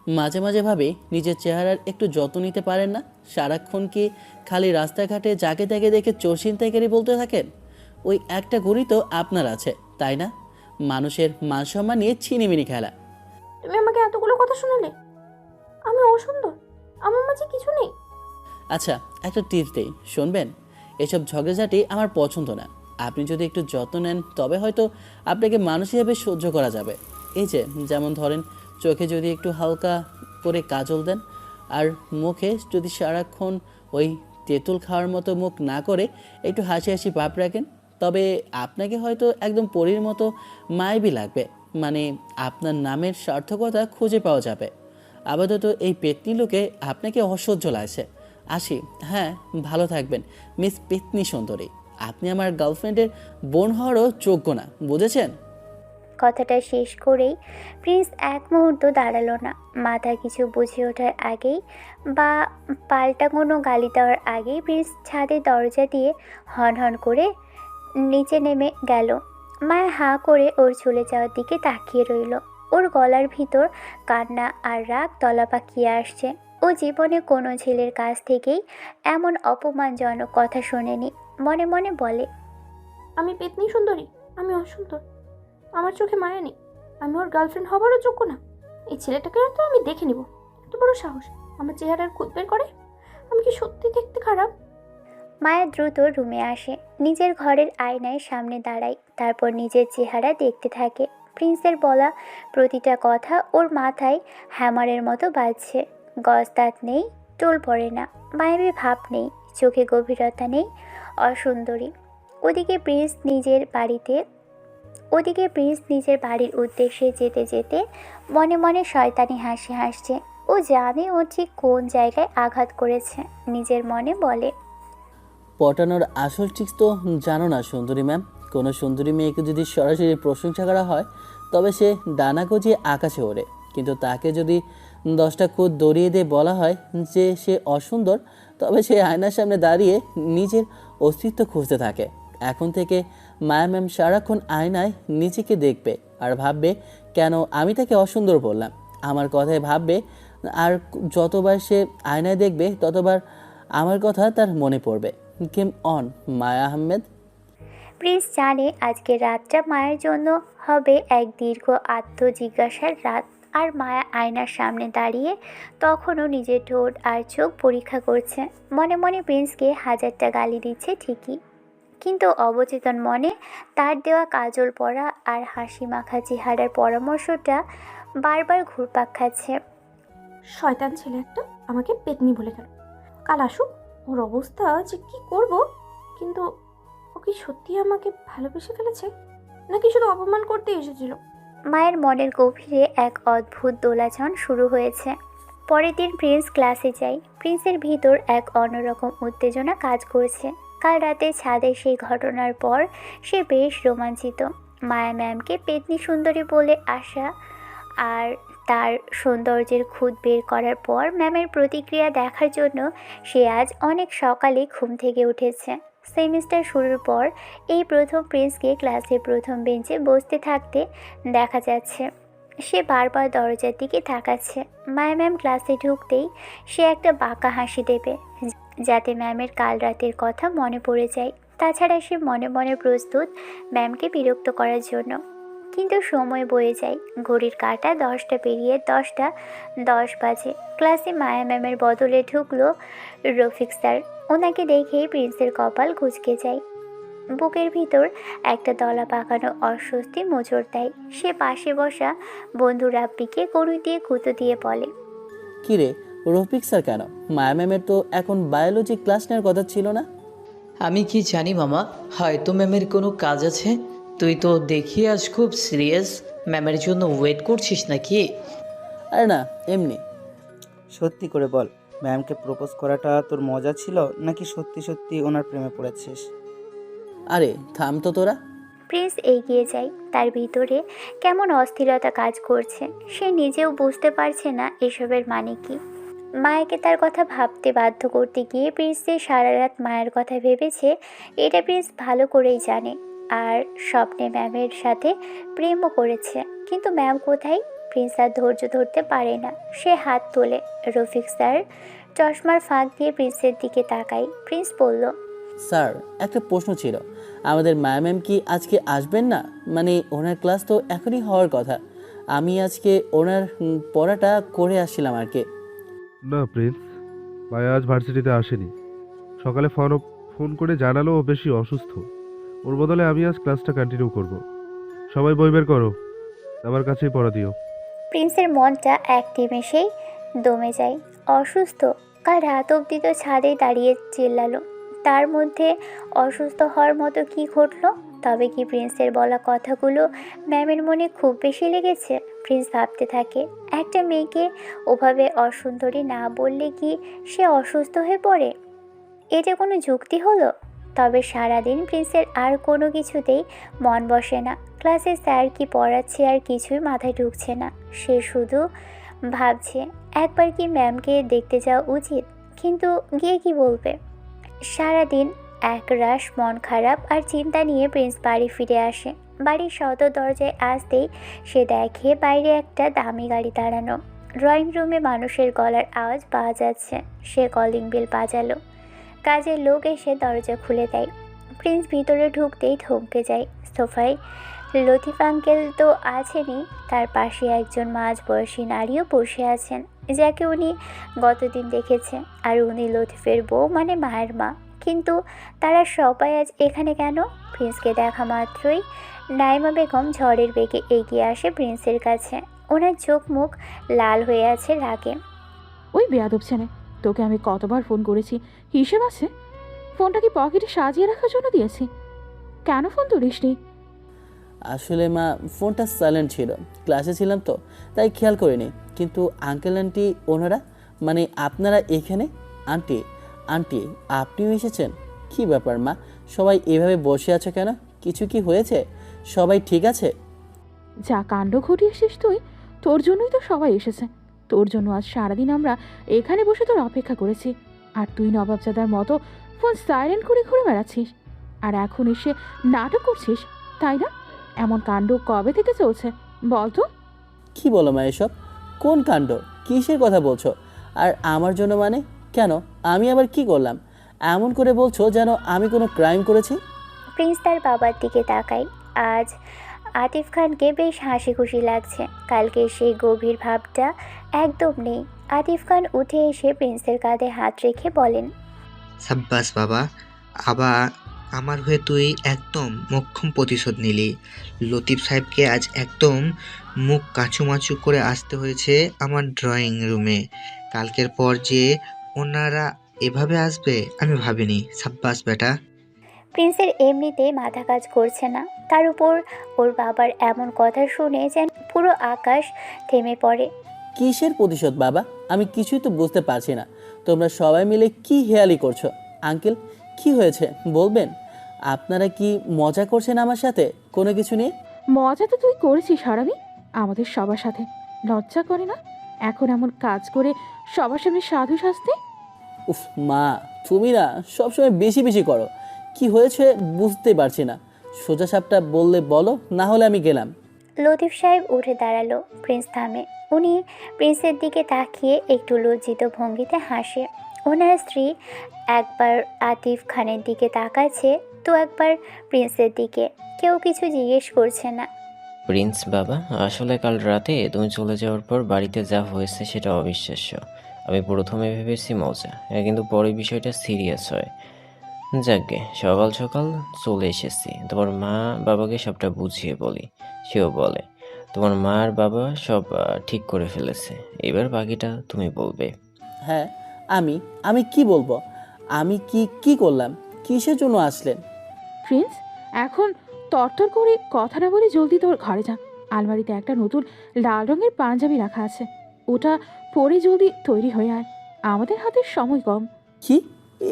Speaker 4: মাঝে মাঝে ভাবি নিজের চেহারার একটু যত্ন নিতে পারেন না? সারাক্ষণ কি খালি রাস্তাঘাটে যাকে তাকে দেখে চোর ছিনতাইকারী বলতে থাকেন? ওই একটা গুণই তো আপনার আছে, তাই না? মানুষের মান সম্মান নিয়ে ছিনিমিনি খেলা।
Speaker 1: তুমি আমাকে এতগুলো কথা শোনালে? আমি অসুন্দর? আমার মাঝে কিছু নেই?
Speaker 4: আচ্ছা, একটা টিপস দেই, শুনবেন? এসব ঝগড়াঝাটি আমার পছন্দ না। আপনি যদি একটু যত্ন নেন তবে হয়তো আপনাকে মানুষ হিসেবে সহ্য করা যাবে। এই যে যেমন ধরেন, চোখে যদি একটু হালকা করে কাজল দেন, আর মুখে যদি সারাক্ষণ ওই তেঁতুল খাওয়ার মতো মুখ না করে একটু হাসি হাসি ভাব রাখেন, তবে আপনাকে হয়তো একদম পরীর মতো মায়াবী লাগবে। মানে আপনার নামের সার্থকতা খুঁজে পাওয়া যাবে। আপাতত এই পেতনি লোকে আপনাকে অসহ্য লাগছে। আসি, হ্যাঁ ভালো থাকবেন মিস পেতনি সুন্দরী। আপনি আমার গার্লফ্রেন্ডের বোন হওয়ারও যোগ্য না, বুঝেছেন?
Speaker 2: কথাটা শেষ করেই প্রিন্স এক মুহূর্ত দাঁড়ালো না। মাথা কিছু বুঝে ওঠার আগেই বা পাল্টা কোনো গালি দেওয়ার আগেই প্রিন্স ছাদের দরজা দিয়ে হন হন করে নিচে নেমে গেল। মায়া হাঁ করে ওর চলে যাওয়ার দিকে তাকিয়ে রইল। ওর গলার ভিতর কান্না আর রাগ তলা পাকিয়ে আসছে। ও জীবনে কোনো ছেলের কাছ থেকেই এমন অপমানজনক কথা শোনেনি। মনে মনে বলে,
Speaker 1: আমি পেতনি সুন্দরী? আমি অসুন্দর? আমার চোখে মায়া নেই? আমি ওর গার্লফ্রেন্ড হবারও যোগ্য না? এই ছেলেটাকে তো আমি দেখে নিব। এত বড় সাহস আমার চেহারার খুঁত বের করে? আমি কি সত্যি দেখতে খারাপ?
Speaker 2: মায়া দ্রুত রুমে আসে, নিজের ঘরের আয়নায় সামনে দাঁড়ায়, তারপর নিজের চেহারা দেখতে থাকে। প্রিন্সের বলা প্রতিটা কথা ওর মাথায় হ্যামারের মতো বাজছে। গজদাঁত নেই, টোল পড়ে না, মায়াবী ভাব নেই, চোখে গভীরতা নেই, অসুন্দরী। ওদিকে প্রিন্স নিজের বাড়ির উদ্দেশ্যে যেতে যেতে মনে মনে শয়তানি হাসি হাসছে। ও জানে ও ঠিক কোন জায়গায় আঘাত করেছে। নিজের মনে বলে,
Speaker 4: পটানোর আসল ট্রিক্স তো জানো না সুন্দরী ম্যাম। কোনো সুন্দরী মেয়েকে যদি সরাসরি প্রশংসা করা হয় তবে সে ডানা গজিয়ে আকাশে ওড়ে, কিন্তু তাকে যদি 10টা খুদ দড়িয়ে দিয়ে বলা হয় যে সে অসুন্দর, তবে সে আয়নার সামনে দাঁড়িয়ে নিজের অস্তিত্ব খুঁজতে থাকে। এখন থেকে মায়া ম্যাম সারাক্ষণ আয়নায় নিজেকে দেখবে আর ভাববে কেন আমি তাকে অসুন্দর বললাম। আমার কথায় ভাববে, আর যতবার সে আয়নায় দেখবে ততবার আমার কথা তার মনে পড়বে। Game on, Maya Ahmed.
Speaker 2: Prince জানে আজকে রাতটা মায়ের জন্য হবে এক দীর্ঘ আত্মজিজ্ঞাসার রাত। আর মায়া আয়নার সামনে দাঁড়িয়ে তখনও নিজের ঠোঁট আর চোখ পরীক্ষা করছে। মনে মনে প্রিন্সকে হাজারটা গালি দিচ্ছে ঠিকই, কিন্তু অবচেতন মনে তার দেওয়া কাজল পরা আর হাসি মাখা চেহারার পরামর্শটা বারবার ঘুরপাক খাচ্ছে।
Speaker 1: শয়তান ছেলে একটা আমাকে পেতনি বলে গেল। কাল আসুক, ওর অবস্থা যে কি করব। কিন্তু ও কি সত্যি আমাকে ভালোবেসে ফেলেছে, নাকি শুধু অপমান করতে এসেছিল?
Speaker 2: মায়ের মনের গভীরে এক অদ্ভুত দোলাচল শুরু হয়েছে। পরের দিন প্রিন্স ক্লাসে যায়। প্রিন্সের ভিতর এক অন্যরকম উত্তেজনা কাজ করছে। কাল রাতে ছাদে সেই ঘটনার পর সে বেশ রোমাঞ্চিত। মায়া ম্যামকে পেতনি সুন্দরী বলে আসা আর তার সৌন্দর্যের খুঁত বের করার পর ম্যামের প্রতিক্রিয়া দেখার জন্য সে আজ অনেক সকালে ঘুম থেকে উঠেছে। সেমিস্টার শুরুর পর এই প্রথম প্রিন্সকে ক্লাসের প্রথম বেঞ্চে বসতে থাকতে দেখা যাচ্ছে। সে বারবার দরজার দিকে তাকাচ্ছে। মায়া ম্যাম ক্লাসে ঢুকতেই সে একটা বাঁকা হাসি দেবে, যাতে ম্যামের কাল রাতের কথা মনে পড়ে যায়। তাছাড়া সে মনে মনে প্রস্তুত ম্যামকে বিরক্ত করার জন্য। কিন্তু সময় বয়ে যায়, ঘড়ির কাঁটা 10টা পেরিয়ে 10টা 10 বাজে। ক্লাসে মায়া ম্যামের বদলে ঢুকলো রফিক স্যার। ওনাকে দেখেই প্রিন্সের কপাল কুঁচকে যায়। বুকের ভিতর একটা দলা পাকানো অস্বস্তি মোচড় দেয়। সে পাশে বসা বন্ধু রাব্বিকে কড়ুই দিয়ে কুতো দিয়ে বলে,
Speaker 4: কিরে রফিক স্যার কেন? মায়া ম্যামের তো এখন বায়োলজি ক্লাস নেওয়ার কথা ছিল না?
Speaker 8: আমি কি জানি মামা, হয়তো ম্যামের কোনো কাজ আছে। তুই তো দেখি আজ খুব সিরিয়াস। ম্যামের জন্য ওয়েট করছিস নাকি?
Speaker 4: আরে না, এমনি।
Speaker 9: সত্যি করে বল, ম্যামকে প্রপোজ করাটা তোর মজা ছিল নাকি সত্যি সত্যি ওনার প্রেমে পড়েছিস?
Speaker 4: আরে থাম তো তোরা।
Speaker 2: প্রিন্স এগিয়ে যায়। তার ভিতরে কেমন অস্থিরতা কাজ করছে। সে নিজেও বুঝতে পারছে না এসবের মানে কি। মায়াকে তার কথা ভাবতে বাধ্য করতে গিয়ে প্রিন্স যে সারা রাত মায়ের কথা ভেবেছে এটা প্রিন্স ভালো করেই জানে। আর স্বপ্নে ম্যামের সাথে প্রেমও করেছে। কিন্তু ম্যাম কোথায়? প্রিন্স আর ধৈর্য ধরতে পারে না। সে হাত তোলে। রফিক স্যার চশমার ফাঁক দিয়ে প্রিন্সের দিকে তাকায়। প্রিন্স বলল,
Speaker 4: স্যার একটা প্রশ্ন ছিল, আমাদের মায়া ম্যাম কি আজকে আসবেন না? মানে ওনার ক্লাস তো এখনই হওয়ার কথা। আমি আজকে ওনার পড়াটা করে আসছিলাম আর কি।
Speaker 6: না প্রিন্স, মায়া আজ ভার্সিটিতে আসেনি। সকালে ফোন করে জানালো ও বেশি অসুস্থ। ওর বদলে আমি আজ ক্লাসটা কন্টিনিউ করব। সবাই বই বের করো, আমার কাছেই পড়া দিও।
Speaker 2: প্রিন্সের মনটা এক নিমেষেই দমে যায়। অসুস্থ? কাল রাত অবধি তো ছাদেই দাঁড়িয়ে চিল্লালো। তার মধ্যে অসুস্থ হওয়ার মতো কি ঘটলো? তবে কি প্রিন্সের বলা কথাগুলো ম্যামের মনে খুব বেশি লেগেছে? প্রিন্স ভাবতে থাকে, একটা মেয়েকে ওভাবে অসুন্দরী না বললে কি সে অসুস্থ হয়ে পড়ে? এটা কোনো যুক্তি হলো? তবে সারাদিন প্রিন্সের আর কোনো কিছুতেই মন বসে না। ক্লাসে স্যার কি পড়াচ্ছে আর কিছুই মাথায় ঢুকছে না। সে শুধু ভাবছে একবার কি ম্যামকে দেখতে যাওয়া উচিত, কিন্তু গিয়ে কি বলবে? সারাদিন একরাশ মন খারাপ আর চিন্তা নিয়ে প্রিন্স বাড়ি ফিরে আসে। বাড়ির সদর দরজায় আসতেই সে দেখে বাইরে একটা দামি গাড়ি দাঁড়ানো। ড্রয়িং রুমে মানুষের গলার আওয়াজ পাওয়া যাচ্ছে। সে কলিং বেল বাজালো। কাজের লোক এসে দরজা খুলে দেয়। প্রিন্স ভিতরে ঢুকতেই থমকে যায়। সোফায় লতিফ আঙ্কেল তো আছেনই, তার পাশে একজন মাঝবয়সী নারীও বসে আছেন, যাকে উনি গতদিন দেখেছে। আর উনি লতিফের বউ, মানে মায়ের মা। কিন্তু তারা সবাই আজ এখানে কেন? প্রিন্সকে দেখা মাত্রই নাইমা বেগম ঝড়ের বেগে এগিয়ে আসে প্রিন্সের কাছে। ওনার চোখ মুখ লাল হয়ে আছে রাগে।
Speaker 7: ওই বেয়াদব ছেলে, তোকে আমি কতবার ফোন করেছি, হিসেব আছে? ফোনটা কি পকেটে সাজিয়ে রাখার জন্য দিয়েছি? কেন ফোন তুলিসনি?
Speaker 4: আসলে মা, ফোনটা সাইলেন্ট ছিল, ক্লাসে ছিলাম তো তাই খেয়াল করিনি। কিন্তু আঙ্কেল আন্টি ওনারা, মানে আপনারা এখানে? আন্টি আন্টি আপনিও এসেছেন? কি ব্যাপার মা, সবাই এভাবে বসে আছে কেন? কিছু কি হয়েছে? সবাই ঠিক আছে?
Speaker 7: যা কাণ্ড ঘটিয়েছিস তুই, তোর জন্যই তো সবাই এসেছে। তোর জন্য আজ সারাদিন আমরা এখানে বসে তোর অপেক্ষা করেছি, আর তুই নবাবজাদার মতো ফোন সাইলেন্ট করে ঘুরে বেড়াচ্ছিস। আর এখন এসে নাটক করছিস, তাই না? এমন কাণ্ড কবে থেকে চলছে বল তো?
Speaker 4: কি বলো মা এসব? কোন কাণ্ড? কিসের কথা বলছো? আর আমার জন্য মানে? কেন, আমি আবার কি করলাম? এমন করে বলছো যেন আমি কোনো ক্রাইম করেছি।
Speaker 2: প্রিন্স তার বাবার দিকে তাকায়। আজ আতিফ খানকে বেশ হাসি খুশি লাগছে। কালকে সেই গভীর ভাবটা একদম নেই। আতিফ খান উঠে এসে প্রিন্সের কাঁধে হাত রেখে বলেন,
Speaker 11: সাব্বাস বাবা, আবার আমার হয়ে তুই একদম মোক্ষম প্রতিশোধ নিলি। লতিফ সাহেবকে আজ একদম মুখ কাঁচুমাচু করে আসতে হয়েছে আমার ড্রয়িং রুমে। কালকের পর যে ওনারা এভাবে আসবে আমি ভাবিনি। সাব্বাস বেটা।
Speaker 2: প্রিন্সের এমনিতেই মাথা কাজ করছে না, তার উপর ওর বাবার এমন কথা শুনে যেন পুরো আকাশ থেমে পড়ে।
Speaker 4: কিসের প্রতিশোধ বাবা? আমি কিছুই তো বুঝতে পারছি না। তোমরা সবাই মিলে কি হেয়ালি করছো? আঙ্কেল, কি হয়েছে বলবেন? আপনারা কি মজা করছেন আমার সাথে কোনো কিছু নিয়ে?
Speaker 7: মজা তো তুই করেছিস হারামি, আমাদের সবার সাথে। লজ্জা করে না এখন এমন কাজ করে সবার সামনে সাধু সাজতে?
Speaker 4: উফ মা, তুমি না সবসময় বেশি বেশি করো। কি হয়েছে বুঝতে পারছি না। সোজা সাপটা বললে বলো, না হলে আমি গেলাম।
Speaker 2: লতিফ সাহেব উঠে দাঁড়ালো। প্রিন্স থামে। উনি প্রিন্সের দিকে তাকিয়ে একটু লজ্জিত ভঙ্গিতে হাসে। ওনার স্ত্রী একবার আতিফ খানের দিকে তাকাচ্ছে, তো একবার প্রিন্সের দিকে। কেউ কিছু জিজ্ঞেস করছে না।
Speaker 10: প্রিন্স বাবা, আসলে কাল রাতে তুমি চলে যাওয়ার পর বাড়িতে যা হয়েছে সেটা অবিশ্বাস্য। আমি প্রথমে ভেবেছি মজা, কিন্তু পরে বিষয়টা সিরিয়াস হয়। যাকগে, সকাল সকাল চলে এসেছি। তোমার মা বাবাকে সবটা বুঝিয়ে বলি। সেও বলে তোমার মা আর বাবা সব ঠিক করে ফেলেছে। এবার বাকিটা তুমি বলবে।
Speaker 4: হ্যাঁ, আমি আমি কি বলবো? আমি কি কি করলাম? কিসের জন্য আসলেন?
Speaker 7: প্রিন্স, এখন তরতর করে কথা না বলে জলদি তোর ঘরে যা। আলমারিতে একটা নতুন লাল রঙের পাঞ্জাবি রাখা আছে, ওটা পরে জলদি তৈরি হয়ে আয়। আমাদের হাতে সময় কম।
Speaker 4: কি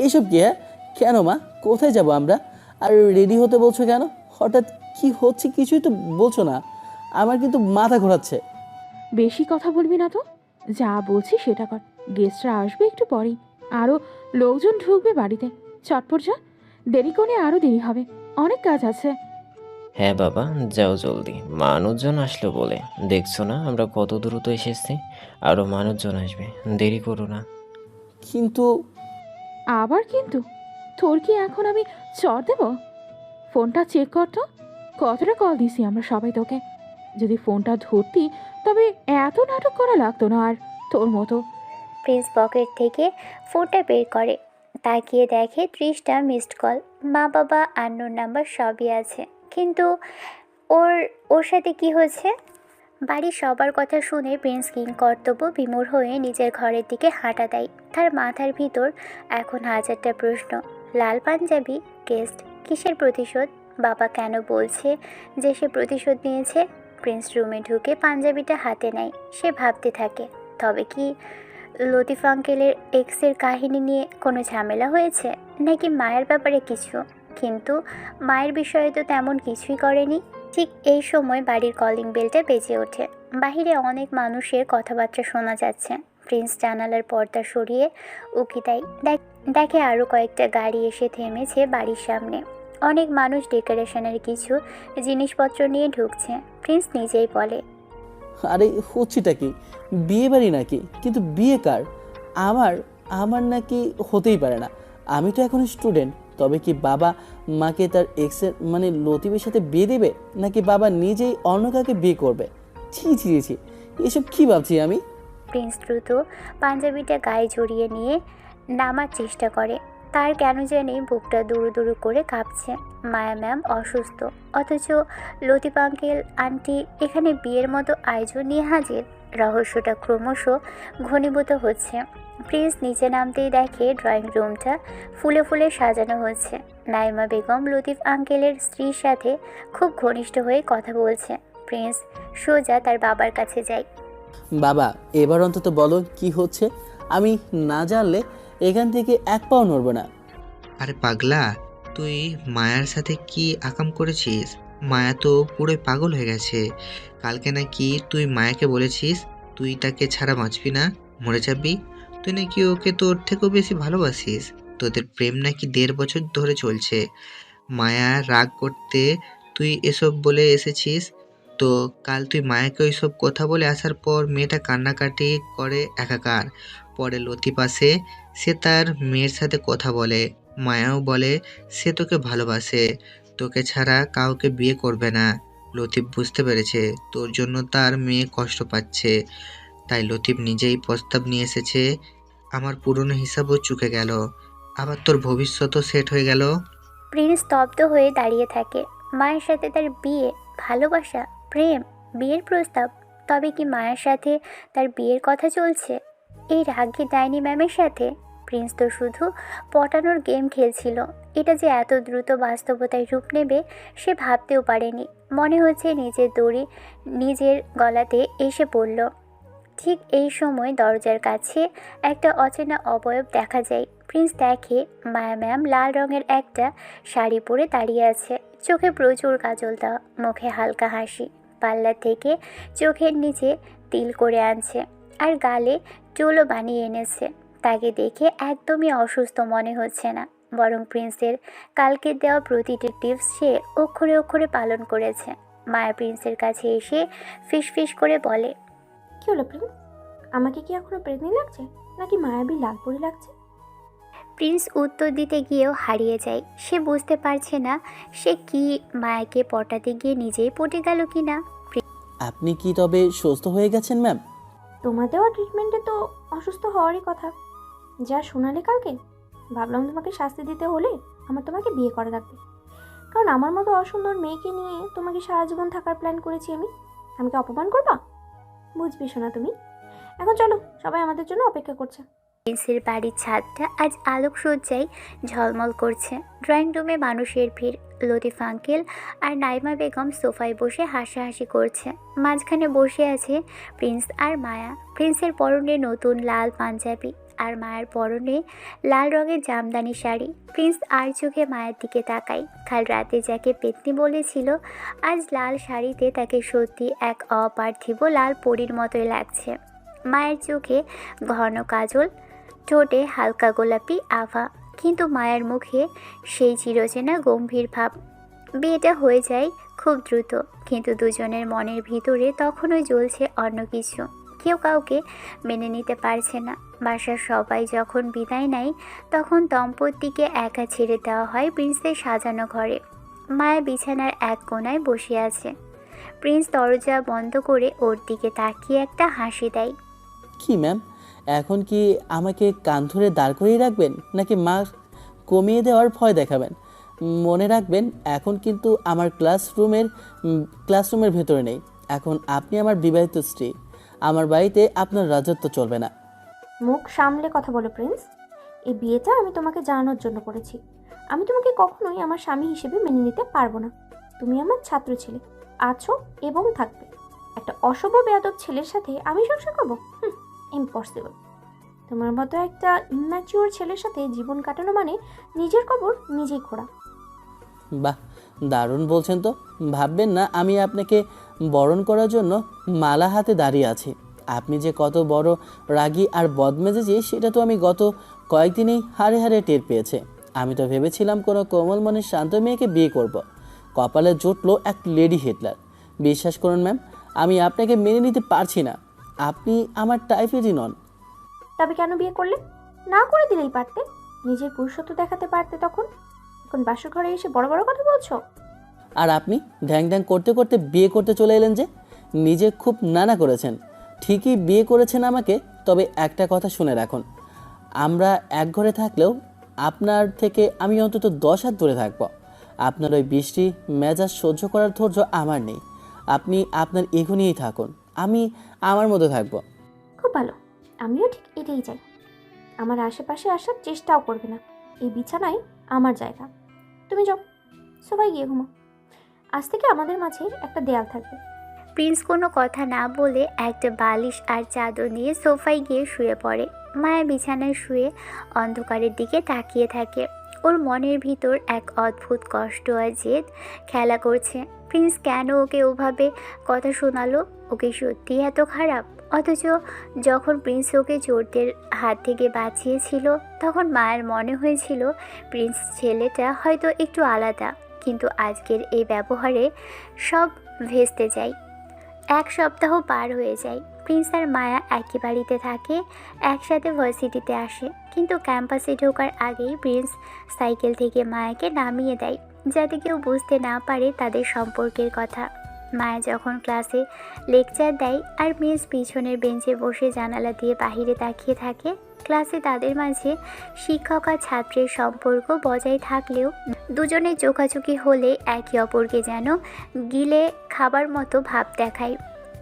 Speaker 4: এসব কি? হ্যাঁ, কেন মা? কোথায় যাব আমরা? আর রেডি হতে বলছো কেন? হঠাৎ কি হচ্ছে কিছুই তো বলছো না। আমার কিন্তু মাথা ঘোরাচ্ছে।
Speaker 7: বেশি কথা বলবি না তো, যা বলছি সেটা কর। গেস্টরা আসবে একটু পরেই, আরও লোকজন ঢুকবে বাড়িতে। চটপট যা, দেরি করে আরও দেরি হবে, অনেক কাজ আছে।
Speaker 10: হ্যাঁ বাবা, যাও জলদি। মানুষজন আসলো বলে দেখছো না আমরা কত দ্রুত এসেছি। আরও মানুষজন আসবে, দেরি করো না।
Speaker 4: কিন্তু
Speaker 7: আবার কিন্তু? তোর কি এখন আমি চর দেব? ফোনটা চেক কর তো, কতটা কল দিছি আমরা সবাই তোকে। যদি ফোনটা ধরতি তবে এত নাটক করা লাগতো না আর তোর মতো।
Speaker 2: প্রিন্স পকেট থেকে ফোনটা বের করে, তাকিয়ে দেখে 30টা মিসড কল। মা বাবা আন্নোর নাম্বার সবই আছে, কিন্তু ওর ওর সাথে কি হয়েছে? বাড়ির সবার কথা শুনে প্রিন্স কিং কর্তব্য বিমূঢ় হয়ে নিজের ঘরের দিকে হাঁটা দেয়। তার মাথার ভিতর এখন হাজারটা প্রশ্ন। লাল পাঞ্জাবি, গেস্ট, কিসের প্রতিশোধ? বাবা কেন বলছে যে সে প্রতিশোধ নিয়েছে? প্রিন্স রুমে ঢুকে পাঞ্জাবিটা হাতে নেয়। সে ভাবতে থাকে, তবে কি লতিফ আঙ্কেলের এক্সের কাহিনী নিয়ে কোনো ঝামেলা হয়েছে, নাকি মায়ের ব্যাপারে কিছু? কিন্তু মায়ের বিষয়ে তো তেমন কিছুই করেনি। ঠিক এই সময় বাড়ির কলিং বেলটা বেজে ওঠে। বাহিরে অনেক মানুষের কথাবার্তা শোনা যাচ্ছে। প্রিন্স জানালার পর্দা সরিয়ে উকি দেয়। দেখে আরও কয়েকটা গাড়ি এসে থেমেছে বাড়ির সামনে। অনেক মানুষ ডেকোরেশনের কিছু জিনিসপত্র নিয়ে ঢুকছে। প্রিন্স নিজেই বলে,
Speaker 4: আরে হচ্ছেটা কি? বিয়ে বাড়ি নাকি? কিন্তু বিয়ে কার? আমার আমার নাকি হতেই পারে না। আমি তো এখন স্টুডেন্ট। তবে কি বাবা মাকে তার এক্সের মানে লতিফের সাথে বিয়ে দেবে, নাকি বাবা নিজেই অন্য কাকে বিয়ে করবে? ছি ছি ছি, এসব কি ভাবছি আমি?
Speaker 2: প্রিন্স দ্রুত পাঞ্জাবিটা গায়ে জড়িয়ে নিয়ে নামার চেষ্টা করে। তার কেন জানি বুকটা দুরু দুরু করে কাঁপছে। মায়া ম্যাম অসুস্থ, অথচ লতিফ আঙ্কেল আন্টি এখানে বিয়ের মতো আয়োজন নিয়ে হাজির। রহস্যটা ক্রমশ ঘনীভূত হচ্ছে। প্রিন্স নিচে নামতেই দেখে ড্রয়িং রুমটা ফুলে ফুলে সাজানো হচ্ছে। নাইমা বেগম লতিফ আঙ্কেলের স্ত্রীর সাথে খুব ঘনিষ্ঠ হয়ে কথা বলছে। প্রিন্স সোজা তার বাবার কাছে যায়।
Speaker 4: বাবা, এবার অন্তত বলো কি হচ্ছে? আমি না জানলে এখান থেকে এক পাও নড়ব না।
Speaker 11: আরে পাগলা, তুই মায়ার সাথে কি আকাম করেছিস? মায়া তো পুরো পাগল হয়ে গেছে। কালকে নাকি তুই মায়াকে বলেছিস তুই তাকে ছাড়া বাঁচবি না, মরে যাবি। তুই নাকি ওকে তোর থেকেও বেশি ভালোবাসিস। তোদের প্রেম নাকি 1.5 বছর ধরে চলছে। মায়া রাগ করতে তুই এসব বলে এসেছিস। তো কাল তুই মায়াকে ওইসব কথা বলে আসার পর মেয়েটা কান্নাকাটি করে একাকার। পরে লতিফ আসে, সে তার মেয়ের সাথে কথা বলে। মায়াও বলে সে তোকে ভালোবাসে। তোকে ছাড়া কাউকে বিয়ে করবে না। লতিফ বুঝতে পেরেছে তোর জন্য তার মেয়ে কষ্ট পাচ্ছে, তাই লতিফ নিজেই প্রস্তাব নিয়ে এসেছে। আমার পুরনো হিসাবও চুকে গেল, আবার তোর ভবিষ্যৎও সেট হয়ে গেল।
Speaker 2: প্রিন্স স্তব্ধ হয়ে দাঁড়িয়ে থাকে। মায়ের সাথে তার বিয়ে, ভালোবাসা, প্রেম, বিয়ের প্রস্তাব। তবে কি মায়ের সাথে তার বিয়ের কথা চলছে? এই রাগী ডাইনি ম্যামের সাথে? প্রিন্স তো শুধু পটানোর গেম খেলছিল। এটা যে এত দ্রুত বাস্তবতায় রূপ নেবে সে ভাবতেও পারেনি। মনে হচ্ছে নিজের দড়ি নিজের গলাতে এসে পড়ল। ঠিক এই সময় দরজার কাছে একটা অচেনা অবয়ব দেখা যায়। প্রিন্স দেখে মায়া ম্যাম লাল রঙের একটা শাড়ি পরে দাঁড়িয়ে আছে, চোখে প্রচুর কাজল দেওয়া, মুখে হালকা হাসি, পাল্লা থেকে চোখের নিচে তিল করে আনছে আর গালে চুলও বানিয়ে এনেছে। তাকে দেখে একদমই অসুস্থ মনে হচ্ছে না, বরং প্রিন্সের কালকে দেওয়া প্রতিটি টিপস সে অক্ষরে অক্ষরে পালন করেছে। মায়া প্রিন্সের কাছে এসে ফিসফিস করে বলে,
Speaker 1: কি হলো প্রিন্স? আমাকে কি এখনো প্রেগনি লাগছে নাকি মায়াবী লালপরি লাগছে?
Speaker 2: প্রিন্স উত্তর দিতে গিয়েও হারিয়ে যায়। সে বুঝতে পারছে না সে কি মায়াকে পটাতে গিয়ে নিজেই পটে গেল কি না।
Speaker 4: আপনি কি তবে সুস্থ হয়ে গেছেন ম্যাম?
Speaker 1: তোমার দেওয়া ট্রিটমেন্টে তো অসুস্থ হওয়ারই কথা। যা শোনালে কালকে, ভাবলাম তোমাকে শাস্তি দিতে হলে আমার তোমাকে বিয়ে করা লাগবে। কারণ আমার মতো অসুন্দর মেয়েকে নিয়ে তোমাকে সারা জীবন থাকার প্ল্যান করেছি আমি। আমাকে অপমান করবা? বুঝবি শোনা তুমি। এখন চলো, সবাই আমাদের জন্য অপেক্ষা করছে।
Speaker 2: প্রিন্সের বাড়ির ছাদটা আজ আলোকসজ্জায় ঝলমল করছে। ড্রয়িং রুমে মানুষের ভিড়। লতিফ আঙ্কেল আর নাইমা বেগম সোফায় বসে হাসাহাসি করছে। মাঝখানে বসে আছে প্রিন্স আর মায়া। প্রিন্সের পরনে নতুন লাল পাঞ্জাবি আর মায়ের পরনে লাল রঙের জামদানি শাড়ি। প্রিন্স আর চোখে মায়ের দিকে তাকায়। কাল রাতে যাকে পেতনি বলেছিল, আজ লাল শাড়িতে তাকে সত্যি এক অপার্থিব লাল পরীর মতোই লাগছে। মায়ের চোখে ঘন কাজল, ঠোঁটে হালকা গোলাপি আভা, কিন্তু মায়ের মুখে সেই চিরচেনা গম্ভীর ভাব। বিয়েটা হয়ে যায় খুব দ্রুত, কিন্তু দুজনের মনের ভিতরে তখনও জ্বলছে অন্য কিছু। কেউ কাউকে মেনে নিতে পারছে না। বাসার সবাই যখন বিদায় নেয় তখন দম্পতিকে একা ছেড়ে দেওয়া হয় প্রিন্সের সাজানো ঘরে। মায়া বিছানার এক কোণায় বসে আছে। প্রিন্স দরজা বন্ধ করে ওর দিকে তাকিয়ে একটা হাসি দেয়।
Speaker 4: কি ম্যাম, এখন কি আমাকে কান ধরে দাঁড় করিয়ে রাখবেন নাকি মার্কস কমিয়ে দেওয়ার ভয় দেখাবেন? মনে রাখবেন, এখন কিন্তু আমার ক্লাসরুমের ভেতরে নেই। এখন আপনি আমার বিবাহিত স্ত্রী। আমার বাড়িতে আপনার রাজত্ব চলবে না।
Speaker 1: মুখ সামলে কথা বলো প্রিন্স। এই বিয়েটা আমি তোমাকে জানানোর জন্য করেছি। আমি তোমাকে কখনোই আমার স্বামী হিসেবে মেনে নিতে পারবো না। তুমি আমার ছাত্র ছেলে, আছো এবং থাকবে। একটা অসভ্য বেয়াদব ছেলের সাথে আমি সংসার করবো? ইম্পসিবল। তোমার মতো একটা ইম্যাচিওর ছেলের সাথে জীবন কাটানো মানে নিজের কবর নিজেই খোঁড়া।
Speaker 4: বাহ, দারুণ বলছেন তো। ভাববেন না আমি আপনাকে বরণ করার জন্য মালা হাতে দাঁড়িয়ে আছি। আপনি যে কত বড় রাগী আর বদমেজাজি সেটা তো আমি গত কয়েকদিনেই হাড়ে হাড়ে টের পেয়েছে। আমি তো ভেবেছিলাম কোনো কোমল মনের শান্ত মেয়েকে বিয়ে করব। কপালে জুটলো এক লেডি হিটলার। বিশ্বাস করুন ম্যাম, আমি আপনাকে মেনে নিতে পারছি না। আপনি আমার টাইপেরই নন।
Speaker 1: তবে কেন বিয়ে করলে? না করে দিলেই পারতে, নিজের পুরুষত্ব দেখাতে পারতে তখন। এখন বাসর ঘরে এসে বড় বড় কথা বলছো।
Speaker 4: আর আপনি ঢ্যাং ঢ্যাং করতে করতে বিয়ে করতে চলে এলেন যে? নিজে খুব নানা করেছেন, ঠিকই বিয়ে করেছেন আমাকে। তবে একটা কথা শুনে রাখুন, আমরা এক ঘরে থাকলেও আপনার থেকে আমি অন্তত 10 হাত দূরে থাকব। আপনার ওই বৃষ্টি মেজাজ সহ্য করার ধৈর্য আমার নেই। আপনি আপনার ইগো নিয়েই থাকুন, আমি আমার মধ্যে থাকব।
Speaker 1: খুব ভালো, আমিও ঠিক এটাই চাই। আমার আশেপাশে আসার চেষ্টাও করবে না। এই বিছানায় আমার জায়গা। তুমি যাও, সবাই গিয়ে ঘুমো। আজ থেকে আমাদের মাঝে একটা দেয়াল থাকবে।
Speaker 2: প্রিন্স কোনো কথা না বলে একটা বালিশ আর চাদর নিয়ে সোফায় গিয়ে শুয়ে পড়ে। মায়া বিছানায় শুয়ে অন্ধকারের দিকে তাকিয়ে থাকে। ওর মনের ভিতর এক অদ্ভুত কষ্ট আর জেদ খেলা করছে। প্রিন্স কেন ওকে ওভাবে কথা শোনালো? ওকে সত্যি এত খারাপ? অথচ যখন প্রিন্স ওকে চোরদের হাত থেকে বাঁচিয়েছিল তখন মায়ের মনে হয়েছিল প্রিন্স ছেলেটা হয়তো একটু আলাদা। কিন্তু আজকের এই ব্যবহারে সব ভেস্তে যায়। এক সপ্তাহ পার হয়ে যায়। প্রিন্স আর মায়া একই বাড়িতে থাকে, একসাথে ভার্সিটিতে আসে। কিন্তু ক্যাম্পাসে ঢোকার আগেই প্রিন্স সাইকেল থেকে মায়াকে নামিয়ে দেয়। যাতে কেউ বুঝতে না পারে তাদের সম্পর্কের কথা। মায়া যখন ক্লাসে লেকচার দেয় আর মিস পিছনের বেঞ্চে বসে জানালা দিয়ে বাহিরে তাকিয়ে থাকে, ক্লাসে তাদের মাঝে শিক্ষক আর ছাত্রের সম্পর্ক বজায় থাকলেও দুজনের চোখাচোখি হলে একে অপরকে যেন গিলে খাবার মতো ভাব দেখায়।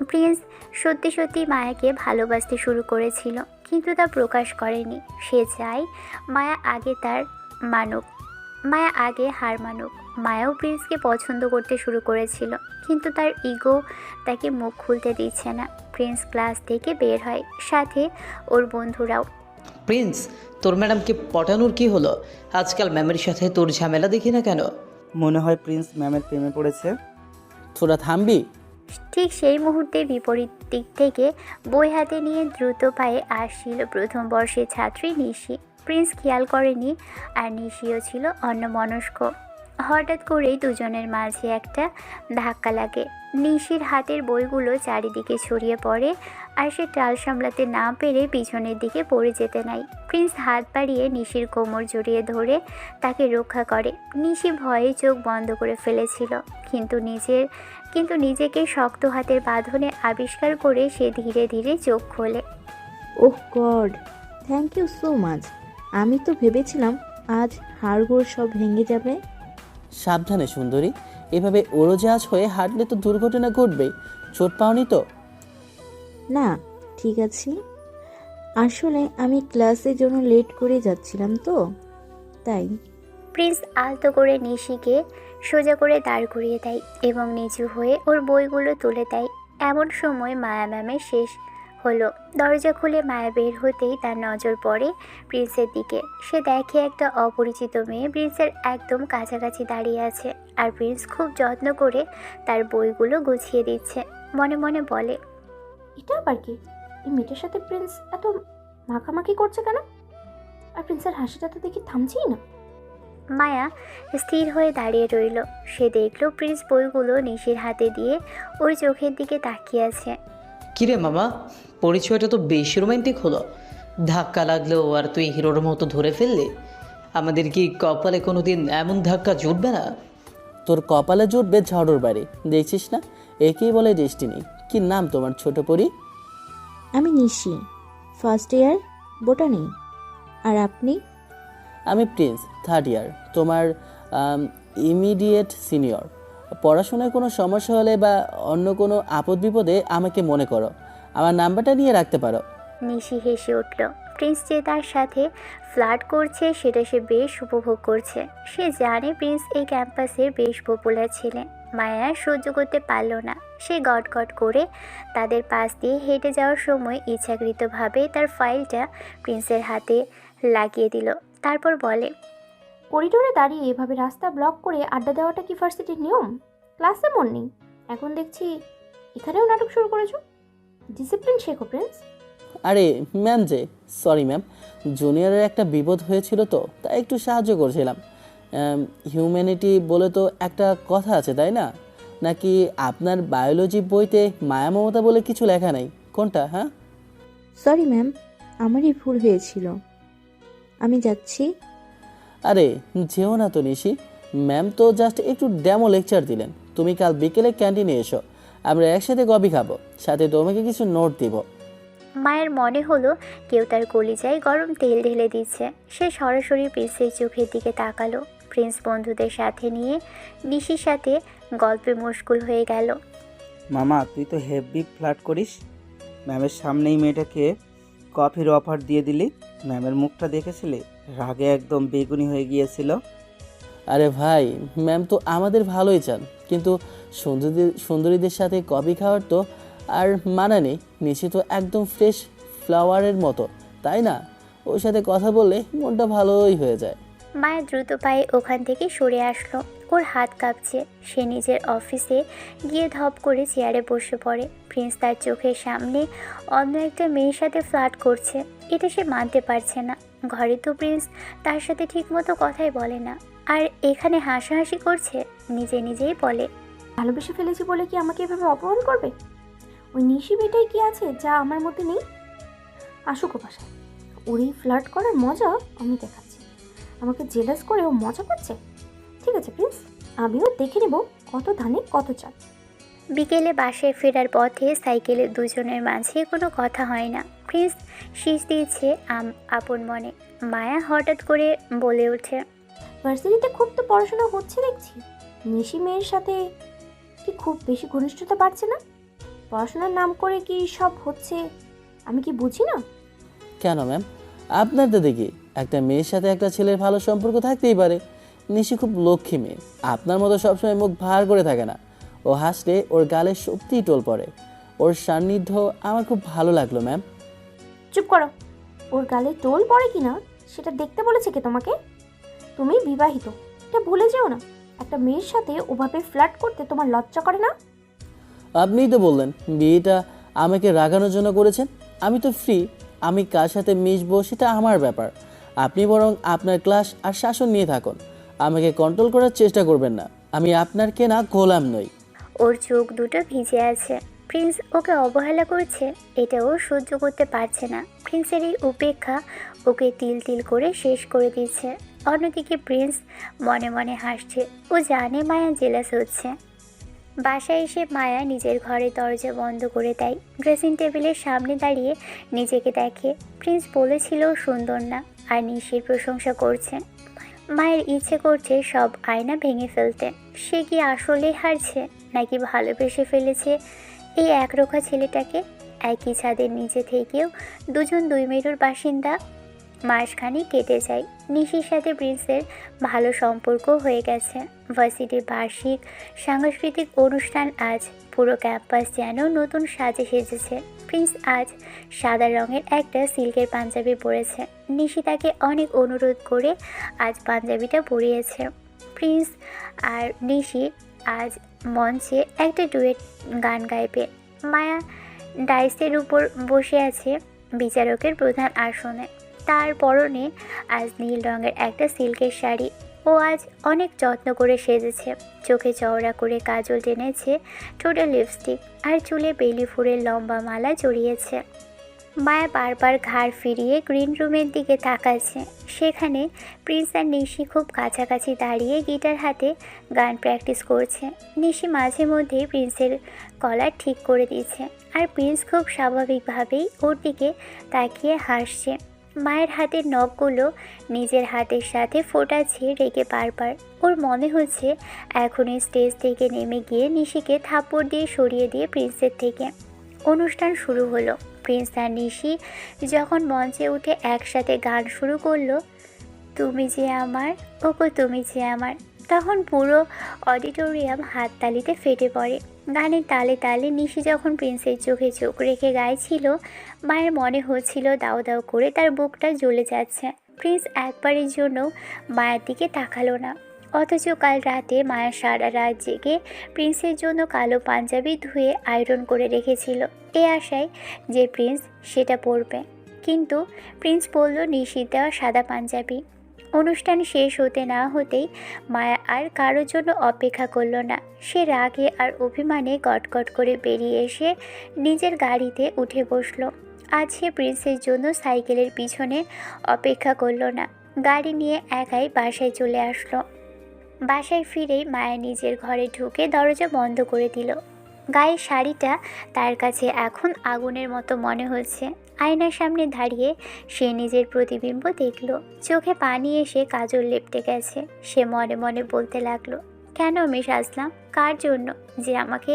Speaker 2: প্রিন্স সত্যি সত্যি মায়াকে ভালোবাসতে শুরু করেছিল, কিন্তু তা প্রকাশ করেনি। সে চায় মায়া আগে হার মানুক। মায়াও প্রিন্সকে পছন্দ করতে শুরু করেছিল, কিন্তু তার ইগো তাকে মুখ খুলতে দিচ্ছে না। প্রিন্স ক্লাস থেকে বের হয়, সাথে ওর বন্ধুরাও।
Speaker 8: প্রিন্স, তোর ম্যাডামকে পটানোর কি হলো? আজকাল ম্যামের সাথে তোর ঝামেলা দেখি না কেন?
Speaker 9: মনে হয় প্রিন্স ম্যামের প্রেমে পড়েছে।
Speaker 4: তোরা থামবি?
Speaker 2: ঠিক সেই মুহূর্তে বিপরীত দিক থেকে বই হাতে নিয়ে দ্রুত পায়ে আসছিল প্রথম বর্ষের ছাত্রী নিশি। প্রিন্স খেয়াল করেনি, আর নিশিও ছিল অন্যমনস্ক। হঠাৎ করেই দুজনের মাঝে একটা ধাক্কা লাগে। নিশির হাতের বইগুলো চারিদিকে ছড়িয়ে পড়ে, আর সে টাল সামলাতে না পেরে পিছনের দিকে পড়ে যেতে নাই। প্রিন্স হাত বাড়িয়ে নিশির কোমর জড়িয়ে ধরে তাকে রক্ষা করে। নিশি ভয়ে চোখ বন্ধ করে ফেলেছিল, কিন্তু নিজেকে শক্ত হাতের বাঁধনে আবিষ্কার করে সে ধীরে ধীরে চোখ খোলে।
Speaker 12: Oh God, thank you so much. আমি তো ভেবেছিলাম আজ হাড়গোড় সব ভেঙে যাবে।
Speaker 4: সাবধানে সুন্দরী, এভাবে উড়োজাহাজ হয়ে হাঁটলে তো দুর্ঘটনা ঘটবেই। চোট পাওনি তো?
Speaker 12: না, ঠিক আছে। আসলে আমি ক্লাসের জন্য লেট করে যাচ্ছিলাম তো, তাই।
Speaker 2: প্রিন্স আলতো করে নিশিকে সোজা করে দাঁড় করিয়ে দেয় এবং নিচু হয়ে ওর বইগুলো তুলে দেয়। এমন সময় মায়া ম্যামের শেষ হলো। দরজা খুলে মায়া বের হতেই তার নজর পড়ে প্রিন্সের দিকে। সে দেখে একটা অপরিচিত মেয়ে প্রিন্সের একদম কাছাকাছি দাঁড়িয়ে আছে, আর প্রিন্স খুব যত্ন করে তার বইগুলো গুছিয়ে দিচ্ছে। মনে মনে বলে,
Speaker 1: এটা আবার কি? এই মেয়েটার সাথে প্রিন্স এত মাখামাখি করছে কেন? আর প্রিন্সের হাসিটা তো দেখি থামছেই না।
Speaker 2: মায়া স্থির হয়ে দাঁড়িয়ে রইল। সে দেখল প্রিন্স বইগুলো নিশির হাতে দিয়ে ওর চোখের দিকে তাকিয়ে আছে।
Speaker 8: কিরে মামা, পরিচয়টা তো বেশি রোমান্টিক হলো। ধাক্কা লাগলেও আর তুই হিরোর মতো ধরে ফেললি। আমাদের কি কপালে কোনোদিন এমন ধাক্কা জুটবে না?
Speaker 4: তোর কপালে জুটবে ঝড়ের বাড়ি, দেখছিস না? একেই বলে ডেস্টিনি। কি নাম তোমার ছোট পরি?
Speaker 12: আমি নিশি, ফার্স্ট ইয়ার বোটানি। আর আপনি?
Speaker 4: আমি প্রিন্স, থার্ড ইয়ার, তোমার ইমিডিয়েট সিনিয়র। পড়াশোনায় কোনো সমস্যা হলে বা অন্য কোনো আপদ বিপদে আমাকে মনে করো, আমার নাম্বারটা নিয়ে রাখতে পারো।
Speaker 2: নিশি হেসে উঠল। প্রিন্স যে তার সাথে ফ্লার্ট করছে সেটা সে বেশ উপভোগ করছে। সে জানে প্রিন্স এই ক্যাম্পাসের বেশ পপুলার ছেলে। মায়া সহ্য করতে পারল না। সে গটগট করে তাদের পাশ দিয়ে হেঁটে যাওয়ার সময় ইচ্ছাকৃতভাবে তার ফাইলটা প্রিন্সের হাতে লাগিয়ে দিল। তারপর বলে,
Speaker 1: করিডোরে দাঁড়িয়ে এভাবে রাস্তা ব্লক করে আড্ডা দেওয়াটা কি ভার্সিটির নিয়ম? ক্লাসে মন নেই, এখন দেখছি এখানেও নাটক শুরু করেছো। ডিসিপ্লিন শেখো প্রিন্স।
Speaker 4: আরে ম্যাম যে, সরি ম্যাম, জুনিয়রের একটা বিপদ হয়েছিল তো তাই একটু সাহায্য করছিলাম। হিউম্যানিটি বলে তো একটা কথা আছে, তাই না? নাকি আপনার বায়োলজি বইতে মায়া মমতা বলে কিছু লেখা নাই? কোনটা? হ্যাঁ,
Speaker 12: সরি ম্যাম, আমারই ভুল হয়েছিল। আমি যাচ্ছি।
Speaker 4: আরে যেও না তো নিশি, ম্যাম তো জাস্ট একটু ডেমো লেকচার দিলেন। তুমি কাল বিকেলে ক্যান্টিনে এসো, আমরা একসাথে কফি খাবো, সাথে তোমাকে কিছু নোট দিব।
Speaker 2: মায়ের মনে হলো কেউ তার কলিজায় গরম তেল ঢেলে দিচ্ছে। সে সরাসরি প্রিন্সের চোখের দিকে তাকালো। প্রিন্স বন্ধুদের সাথে নিয়ে নিশির সাথে গল্পে মশগুল হয়ে গেল।
Speaker 9: মামা, তুই তো হেভি ফ্লার্ট করিস। ম্যামের সামনেই মেয়েটাকে কফির অফার দিয়ে দিলি। ম্যামের মুখটা দেখেছিলি? রাগে একদম বেগুনি হয়ে গিয়েছিল।
Speaker 4: আরে ভাই, ম্যাম তো আমাদের ভালোই চান, কিন্তু সুন্দরীদের সাথে কফি খাওয়ার তো আর মানা নেই। নিশি তো একদম ফ্রেশ ফ্লাওয়ারের মতো, তাই না? ওর সাথে কথা বললে মনটা ভালোই হয়ে যায়।
Speaker 2: মায়া দ্রুত পায়ে ওখান থেকে সরে আসলো। ওর হাত কাঁপছে। সে নিজের অফিসে গিয়ে ধপ করে চেয়ারে বসে পড়ে। প্রিন্স তার চোখের সামনে অন্য একটা মেয়ের সাথে ফ্লার্ট করছে, এটা সে মানতে পারছে না। ঘরে তো প্রিন্স তার সাথে ঠিকমতো কথাই বলে না, আর এখানে হাসাহাসি করছে। নিজেই বলে,
Speaker 1: ভালোবেসে ফেলেছি বলে কি আমাকে এভাবে অপমান করবে? ওই নিশি মেয়েটাই কি আছে যা আমার মধ্যে নেই? আসুক ও বাসায়, ওর এই ফ্লার্ট করার মজা আমি দেখাচ্ছি। আমাকে জেলাস করে ও মজা পাচ্ছে। ঠিক আছে প্রিন্স, আমিও দেখে নেব কত ধানে কত চাল।
Speaker 2: বিকেলে বাসায় ফেরার পথে সাইকেলে দুজনের মাঝে কোনো কথা হয় না। প্রিন্স শীষ দিয়েছে আপন মনে। মায়া হঠাৎ করে বলে ওঠে,
Speaker 1: ভার্সিটিতে খুব তো পড়াশোনা হচ্ছে দেখছি। নিশি মেয়ের সাথে কি খুব বেশি ঘনিষ্ঠতা বাড়ছে না? পড়াশোনার নাম করে কি সব হচ্ছে? আমি কি বুঝি না?
Speaker 4: কেন ম্যাম, আপনার তো দেখি একটা মেয়ের সাথে একটা ছেলের ভালো সম্পর্ক থাকতেই পারে। নিশি খুব লক্ষ্মী মেয়ে, আপনার মতো সবসময় মুখ ভার করে থাকে না। ও হাসলে ওর গালে সত্যিই টোল পড়ে। ওর সান্নিধ্য আমার খুব ভালো লাগলো ম্যাম।
Speaker 1: চুপ করো। ওর গালে টোল পড়ে কিনা সেটা দেখতে বলেছে কে তোমাকে? তুমি বিবাহিত, এটা ভুলে যেও না। একটা মেয়ের সাথে ওভাবে ফ্লার্ট করতে তোমার লজ্জা করে না?
Speaker 4: আপনিই তো বললেন বিয়েটা আমাকে রাগানোর জন্য করেছেন। আমি তো ফ্রি, আমি কার সাথে মিশবো সেটা আমার ব্যাপার। আপনি বরং আপনার ক্লাস আর শাসন নিয়ে থাকুন, আমাকে কন্ট্রোল করার চেষ্টা করবেন না। আমি আপনার কেনা গোলাম নই।
Speaker 2: ওর চোখ দুটো ভিজে আছে। প্রিন্স ওকে অবহেলা করছে, এটা ও সহ্য করতে পারছে না। প্রিন্সের এই উপেক্ষা ওকে তিল তিল করে শেষ করে দিচ্ছে। অন্যদিকে প্রিন্স মনে মনে হাসছে। ও জানে মায়া জেলাস হচ্ছে। বাসায় এসে মায়া নিজের ঘরে দরজা বন্ধ করে দেয়। ড্রেসিং টেবিলের সামনে দাঁড়িয়ে নিজেকে দেখে। প্রিন্স বলেছিল সুন্দর না, আর নিশির প্রশংসা করছে। মায়ের ইচ্ছে করছে সব আয়না ভেঙে ফেলতে। সে কি আসলেই হারছে, নাকি ভালোবেসে ফেলেছে এই একরোখা ছেলেটাকে? একই ছাদের নিচে থেকেও দুজন দুই মেরুর বাসিন্দা। মাসখানি কেটে যায়। নিশির সাথে প্রিন্সের ভালো সম্পর্ক হয়ে গেছে। ভার্সিটির বার্ষিক সাংস্কৃতিক অনুষ্ঠান আজ। পুরো ক্যাম্পাস যেন নতুন সাজে সেজেছে। প্রিন্স আজ সাদা রঙের একটা সিল্কের পাঞ্জাবি পরেছে। নিশি তাকে অনেক অনুরোধ করে আজ পাঞ্জাবিটা পরিয়েছে। প্রিন্স আর নিশি আজ মঞ্চে একটা ডুয়েট গান গাইবে। মায়া ডাইসের উপর বসে আছে বিচারকের প্রধান আসনে। তার পরনে আজ নীল রঙের একটা সিল্কের শাড়ি। ও আজ অনেক যত্ন করে সেজেছে। চোখে চওড়া করে কাজল টেনেছে, ঠোঁটে লিপস্টিক, আর চুলে বেলি ফুলের লম্বা মালা জড়িয়েছে। মায়া বারবার ঘাড় ফিরিয়ে গ্রিন রুমের দিকে তাকাচ্ছে। সেখানে প্রিন্স আর নিশি খুব কাছাকাছি দাঁড়িয়ে গিটার হাতে গান প্র্যাকটিস করছে। নিশি মাঝে মধ্যেই প্রিন্সের কলার ঠিক করে দিচ্ছে, আর প্রিন্স খুব স্বাভাবিকভাবেই ওর দিকে তাকিয়ে হাসছে। মায়ের হাতের নখগুলো নিজের হাতের সাথে ফোটাচ্ছে রেগে বারবার। ওর মনে হচ্ছে এখনই স্টেজ থেকে নেমে গিয়ে নিশিকে থাপ্পড় দিয়ে সরিয়ে দিয়ে প্রিন্সের থেকে। অনুষ্ঠান শুরু হলো। প্রিন্স আর নিশি যখন মঞ্চে উঠে একসাথে গান শুরু করলো, তুমি যে আমার, ওগো তুমি যে আমার, তখন পুরো অডিটোরিয়াম হাততালিতে ফেটে পড়ে। গানের তালে তালে নিশি যখন প্রিন্সের চোখে চোখ রেখে গাইছিল, মায়ের মনে হচ্ছিল দাও দাও করে তার বুকটা জ্বলে যাচ্ছে। প্রিন্স একবারের জন্য মায়ের দিকে তাকালো না। অথচ কাল রাতে মায়া সারা রাত জেগে প্রিন্সের জন্য কালো পাঞ্জাবি ধুয়ে আয়রন করে রেখেছিল, এই আশায় যে প্রিন্স সেটা পরবে। কিন্তু প্রিন্স পরল নিশির দেওয়া সাদা পাঞ্জাবি। অনুষ্ঠান শেষ হতে না হতেই মায়া আর কারোর জন্য অপেক্ষা করল না। সে রাগে আর অভিমানে গটগট করে বেরিয়ে এসে নিজের গাড়িতে উঠে বসলো। আজ সে প্রিন্সের জন্য সাইকেলের পিছনে অপেক্ষা করল না, গাড়ি নিয়ে একাই বাসায় চলে আসলো। বাসায় ফিরেই মায়া নিজের ঘরে ঢুকে দরজা বন্ধ করে দিল। গায়ের শাড়িটা তার কাছে এখন আগুনের মতো মনে হচ্ছে। আয়নার সামনে দাঁড়িয়ে সে নিজের প্রতিবিম্ব দেখল। চোখে পানি এসে কাজল লেপটে গেছে। সে মনে মনে বলতে লাগলো, কেন আমি সাজলাম? কার জন্য? যে আমাকে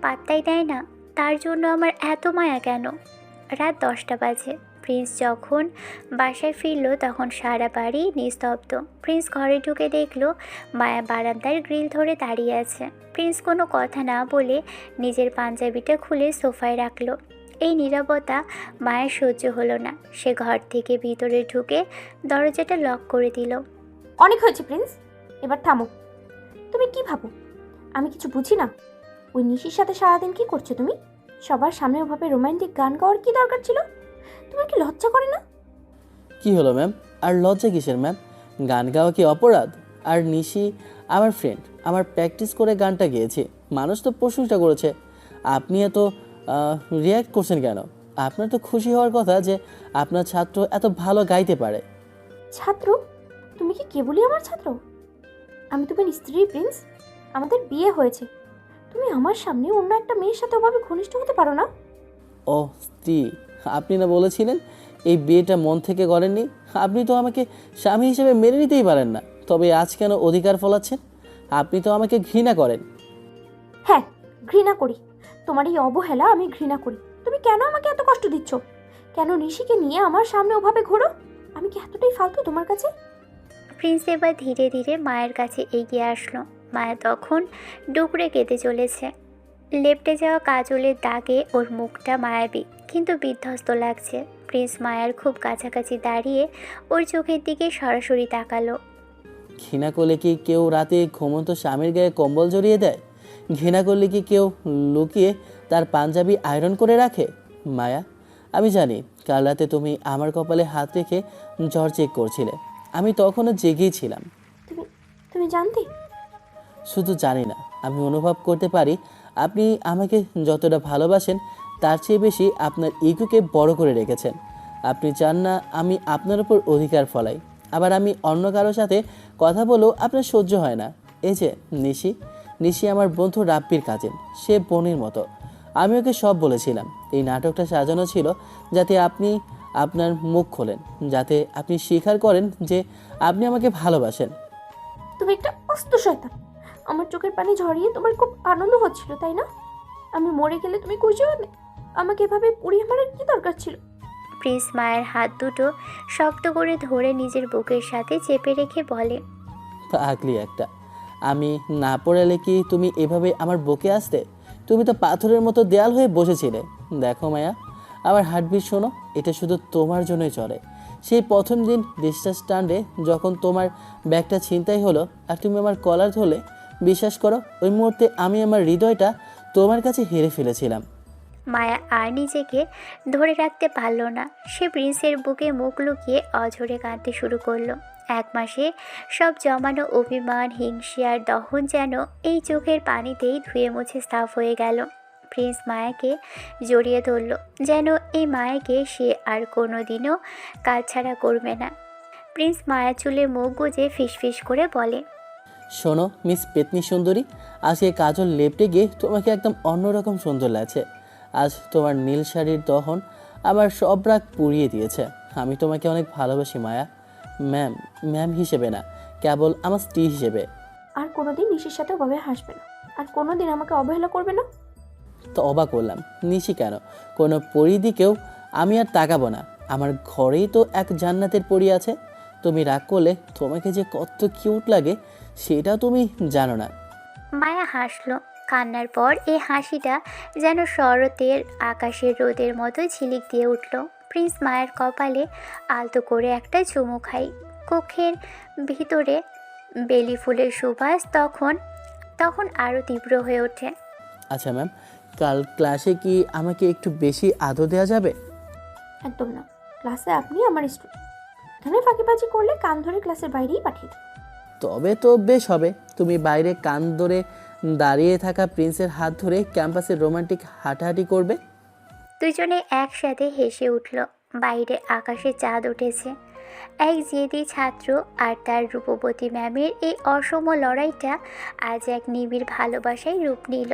Speaker 2: পাত্তাই দেয় না, তার জন্য আমার এত মায়া কেন? রাত 10টা বাজে। প্রিন্স যখন বাসায় ফিরল তখন সারা বাড়ি নিস্তব্ধ। প্রিন্স ঘরে ঢুকে দেখল মায়া বারান্দার গ্রিল ধরে দাঁড়িয়ে আছে। প্রিন্স কোনো কথা না বলে নিজের পাঞ্জাবিটা খুলে সোফায় রাখলো। এই নীরবতা মায়ের সহ্য হলো না। সে ঘর থেকে ভিতরে ঢুকে দরজাটা লক করে দিল।
Speaker 1: অনেক হয়েছে প্রিন্স, এবার থামো। তুমি কি ভাবো আমি কিছু বুঝি না? ওই নিশির সাথে সারাদিন কি করছো তুমি? সবার সামনে ওভাবে রোমান্টিক গান গাওয়ার কি দরকার ছিল? তোমার কি লজ্জা করে না?
Speaker 4: কি হলো ম্যাম, আর লজ্জা কিসের ম্যাম? গান গাওয়া কি অপরাধ? আর নিশি আমার ফ্রেন্ড, আমার প্র্যাকটিস করে গানটা গেয়েছে, মানুষ তো প্রশংসা করেছে। আপনি এত রিয়্যাক্ট করছেন কেন? আপনার তো খুশি হওয়ার কথা যে আপনার ছাত্র এত ভালো গাইতে পারে।
Speaker 1: ছাত্র? তুমি কি কেবলই আমার ছাত্র? আমি তোমার স্ত্রী প্রিন্স, আমাদের বিয়ে হয়েছে। তুমি আমার সামনে অন্য একটা মেয়ের সাথে ওভাবে ঘনিষ্ঠ হতে পারো না।
Speaker 4: ও স্ত্রী, আপনি না বলেছিলেন এই বিয়েটা মন থেকে করেননি? আপনি তো আমাকে স্বামী হিসেবে মেনে নিতেই পারেন না, তবে আজ কেন অধিকার ফলাচ্ছেন? আপনি তো আমাকে ঘৃণা করেন।
Speaker 1: হ্যাঁ, ঘৃণা করি। তোমার এই অবহেলা আমি ঘৃণা করি। তুমি কেন আমাকে এত কষ্ট দিচ্ছ? কেন নিশিকে নিয়ে আমার সামনে ওভাবে ঘোরো? আমি কি এতটাই ফালতু তোমার কাছে?
Speaker 2: প্রিন্স এবার ধীরে ধীরে মায়ের কাছে এগিয়ে আসলো। মায়া তখন ডুকরে কেঁদে চলেছে। লেপ্টে যাওয়া কাজলের দাগে ওর মুখটা মায়াবী কিন্তু বিধ্বস্ত লাগছে। প্রিন্স মায়ার খুব কাছাকাছি দাঁড়িয়ে ওর চোখের দিকে সরাসরি তাকালো।
Speaker 4: ঘৃণা করলে কি কেউ রাতে ঘুমন্ত স্বামীর গায়ে কম্বল জড়িয়ে দেয়? ঘৃণা করলে কি কেউ লুকিয়ে তার পাঞ্জাবি আয়রন করে রাখে? মায়া, আমি জানি কাল রাতে তুমি আমার কপালে হাত রেখে জ্বর চেক করছিলে। আমি তখনও জেগেই ছিলাম।
Speaker 1: তুমি তুমি জানতে?
Speaker 4: শুধু জানি না, আমি অনুভব করতে পারি আপনি আমাকে যতটা ভালোবাসেন তার চেয়ে বেশি আপনার ইগোকে বড় করে রেখেছেন। আপনি চান না আমি আপনার উপর অধিকার ফলাই। আবার আমি অন্য কারোর সাথে কথা বলেও আপনার সহ্য হয় না। এই যে নিশি, নিশি আমার বন্ধু রাব্বির কাজিন, সে বোনের মতো। আমি ওকে সব বলেছিলাম। এই নাটকটা সাজানো ছিল যাতে আপনি আপনার মুখ খোলেন, যাতে আপনি স্বীকার করেন যে আপনি আমাকে ভালোবাসেন।
Speaker 1: তুমি একটা অস্ত শয়তান। আমার চোখের পানি ঝরিয়ে তোমার খুব আনন্দ হচ্ছিল, তাই না? আমি মরে গেলে তুমি খুশি হবে? আমাকে এভাবে পুড়িয়ে মারার কি দরকার ছিল?
Speaker 2: প্রিন্স মায়ের হাত দুটো শক্ত করে ধরে নিজের বুকের সাথে চেপে রেখে বলে,
Speaker 4: পাগলি একটা। আমি না পড়ালে কি তুমি এভাবে আমার বুকে আসতে? তুমি তো পাথরের মতো দেয়াল হয়ে বসেছিলে। দেখো মায়া, আমার হার্টবিট শোনো, এটা শুধু তোমার জন্যই চলে। সেই প্রথম দিন ডিসচার্জ স্ট্যান্ডে যখন তোমার ব্যাগটা ছিনতাই হলো আর তুমি আমার কলার ধরলে, বিশ্বাস করো ওই মুহূর্তে আমি আমার হৃদয়টা তোমার কাছে হেরে ফেলেছিলাম।
Speaker 2: মায়া আর নিজেকে ধরে রাখতে পারল না। সে প্রিন্সের বুকে মুখ লুকিয়ে অঝরে কাঁদতে শুরু করলো। 1 মাসে সব জমানো অভিমান, হিংসে আর দহন যেন এই চোখের পানিতেই ধুয়ে মুছে সাফ হয়ে গেল। প্রিন্স মায়াকে জড়িয়ে ধরল, যেন এই মায়াকে সে আর কোনোদিনও কাছছাড়া করবে না। প্রিন্স মায়া চুলে মুখ গুজে ফিসফিস করে বলে,
Speaker 4: শোনো মিস পেতনি সুন্দরী, আজকে কাজল লেপটে গিয়ে তোমাকে একদম অন্যরকম সুন্দর লাগছে। আজ তোমার নীল শাড়ির দহন আমার সব রাগ পুড়িয়ে দিয়েছে। আমি তোমাকে অনেক ভালোবাসি মায়া, ম্যাম। ম্যাম হিসেবে না, কেবল আমার স্ত্রী হিসেবে।
Speaker 1: আর কোনোদিন নিশির সাথে ওভাবে হাসবে না, আর কোনোদিন আমাকে অবহেলা করবে না।
Speaker 4: তো অবাক করলাম, নিশি কেন? কোনো পরী দিকেও আমি আর তাকাবো না। আমার ঘরেই তো এক জান্নাতের পরী আছে। তুমি রাগ করলে তোমাকে যে কত কিউট লাগে সেটা তুমি জানো না।
Speaker 2: মায়া হাসলো। কান্নার পর এই হাসিটা যেন শরতের আকাশের রোদের মতো ঝিলিক দিয়ে উঠল। প্রিন্স মায়ের কপালে আলতো করে একটা চুমু খাই। কক্ষের ভিতরে বেলি ফুলের সুবাস তখন আরও তীব্র হয়ে ওঠে।
Speaker 4: আচ্ছা ম্যাম, কাল ক্লাসে কি আমাকে একটু বেশি আদর দেওয়া যাবে?
Speaker 1: একদম না। ক্লাসে আপনি আমার স্টুডেন্ট। এখানে ফাঁকিবাজি করলে কান ধরে ক্লাসের বাইরেই পাঠিয়ে দেব।
Speaker 4: তবে তো বেশ হবে। তুমি বাইরে কান ধরে দাঁড়িয়ে থাকা প্রিন্সের হাত ধরে ক্যাম্পাসে রোমান্টিক হাঁটাহাঁটি করবে।
Speaker 2: দুজনে একসাথে হেসে উঠল। বাইরে আকাশে চাঁদ উঠেছে। এক জেদি ছাত্র আর তার রূপবতী ম্যামের এই অসম লড়াইটা আজ এক নিবিড় ভালোবাসায় রূপ নিল।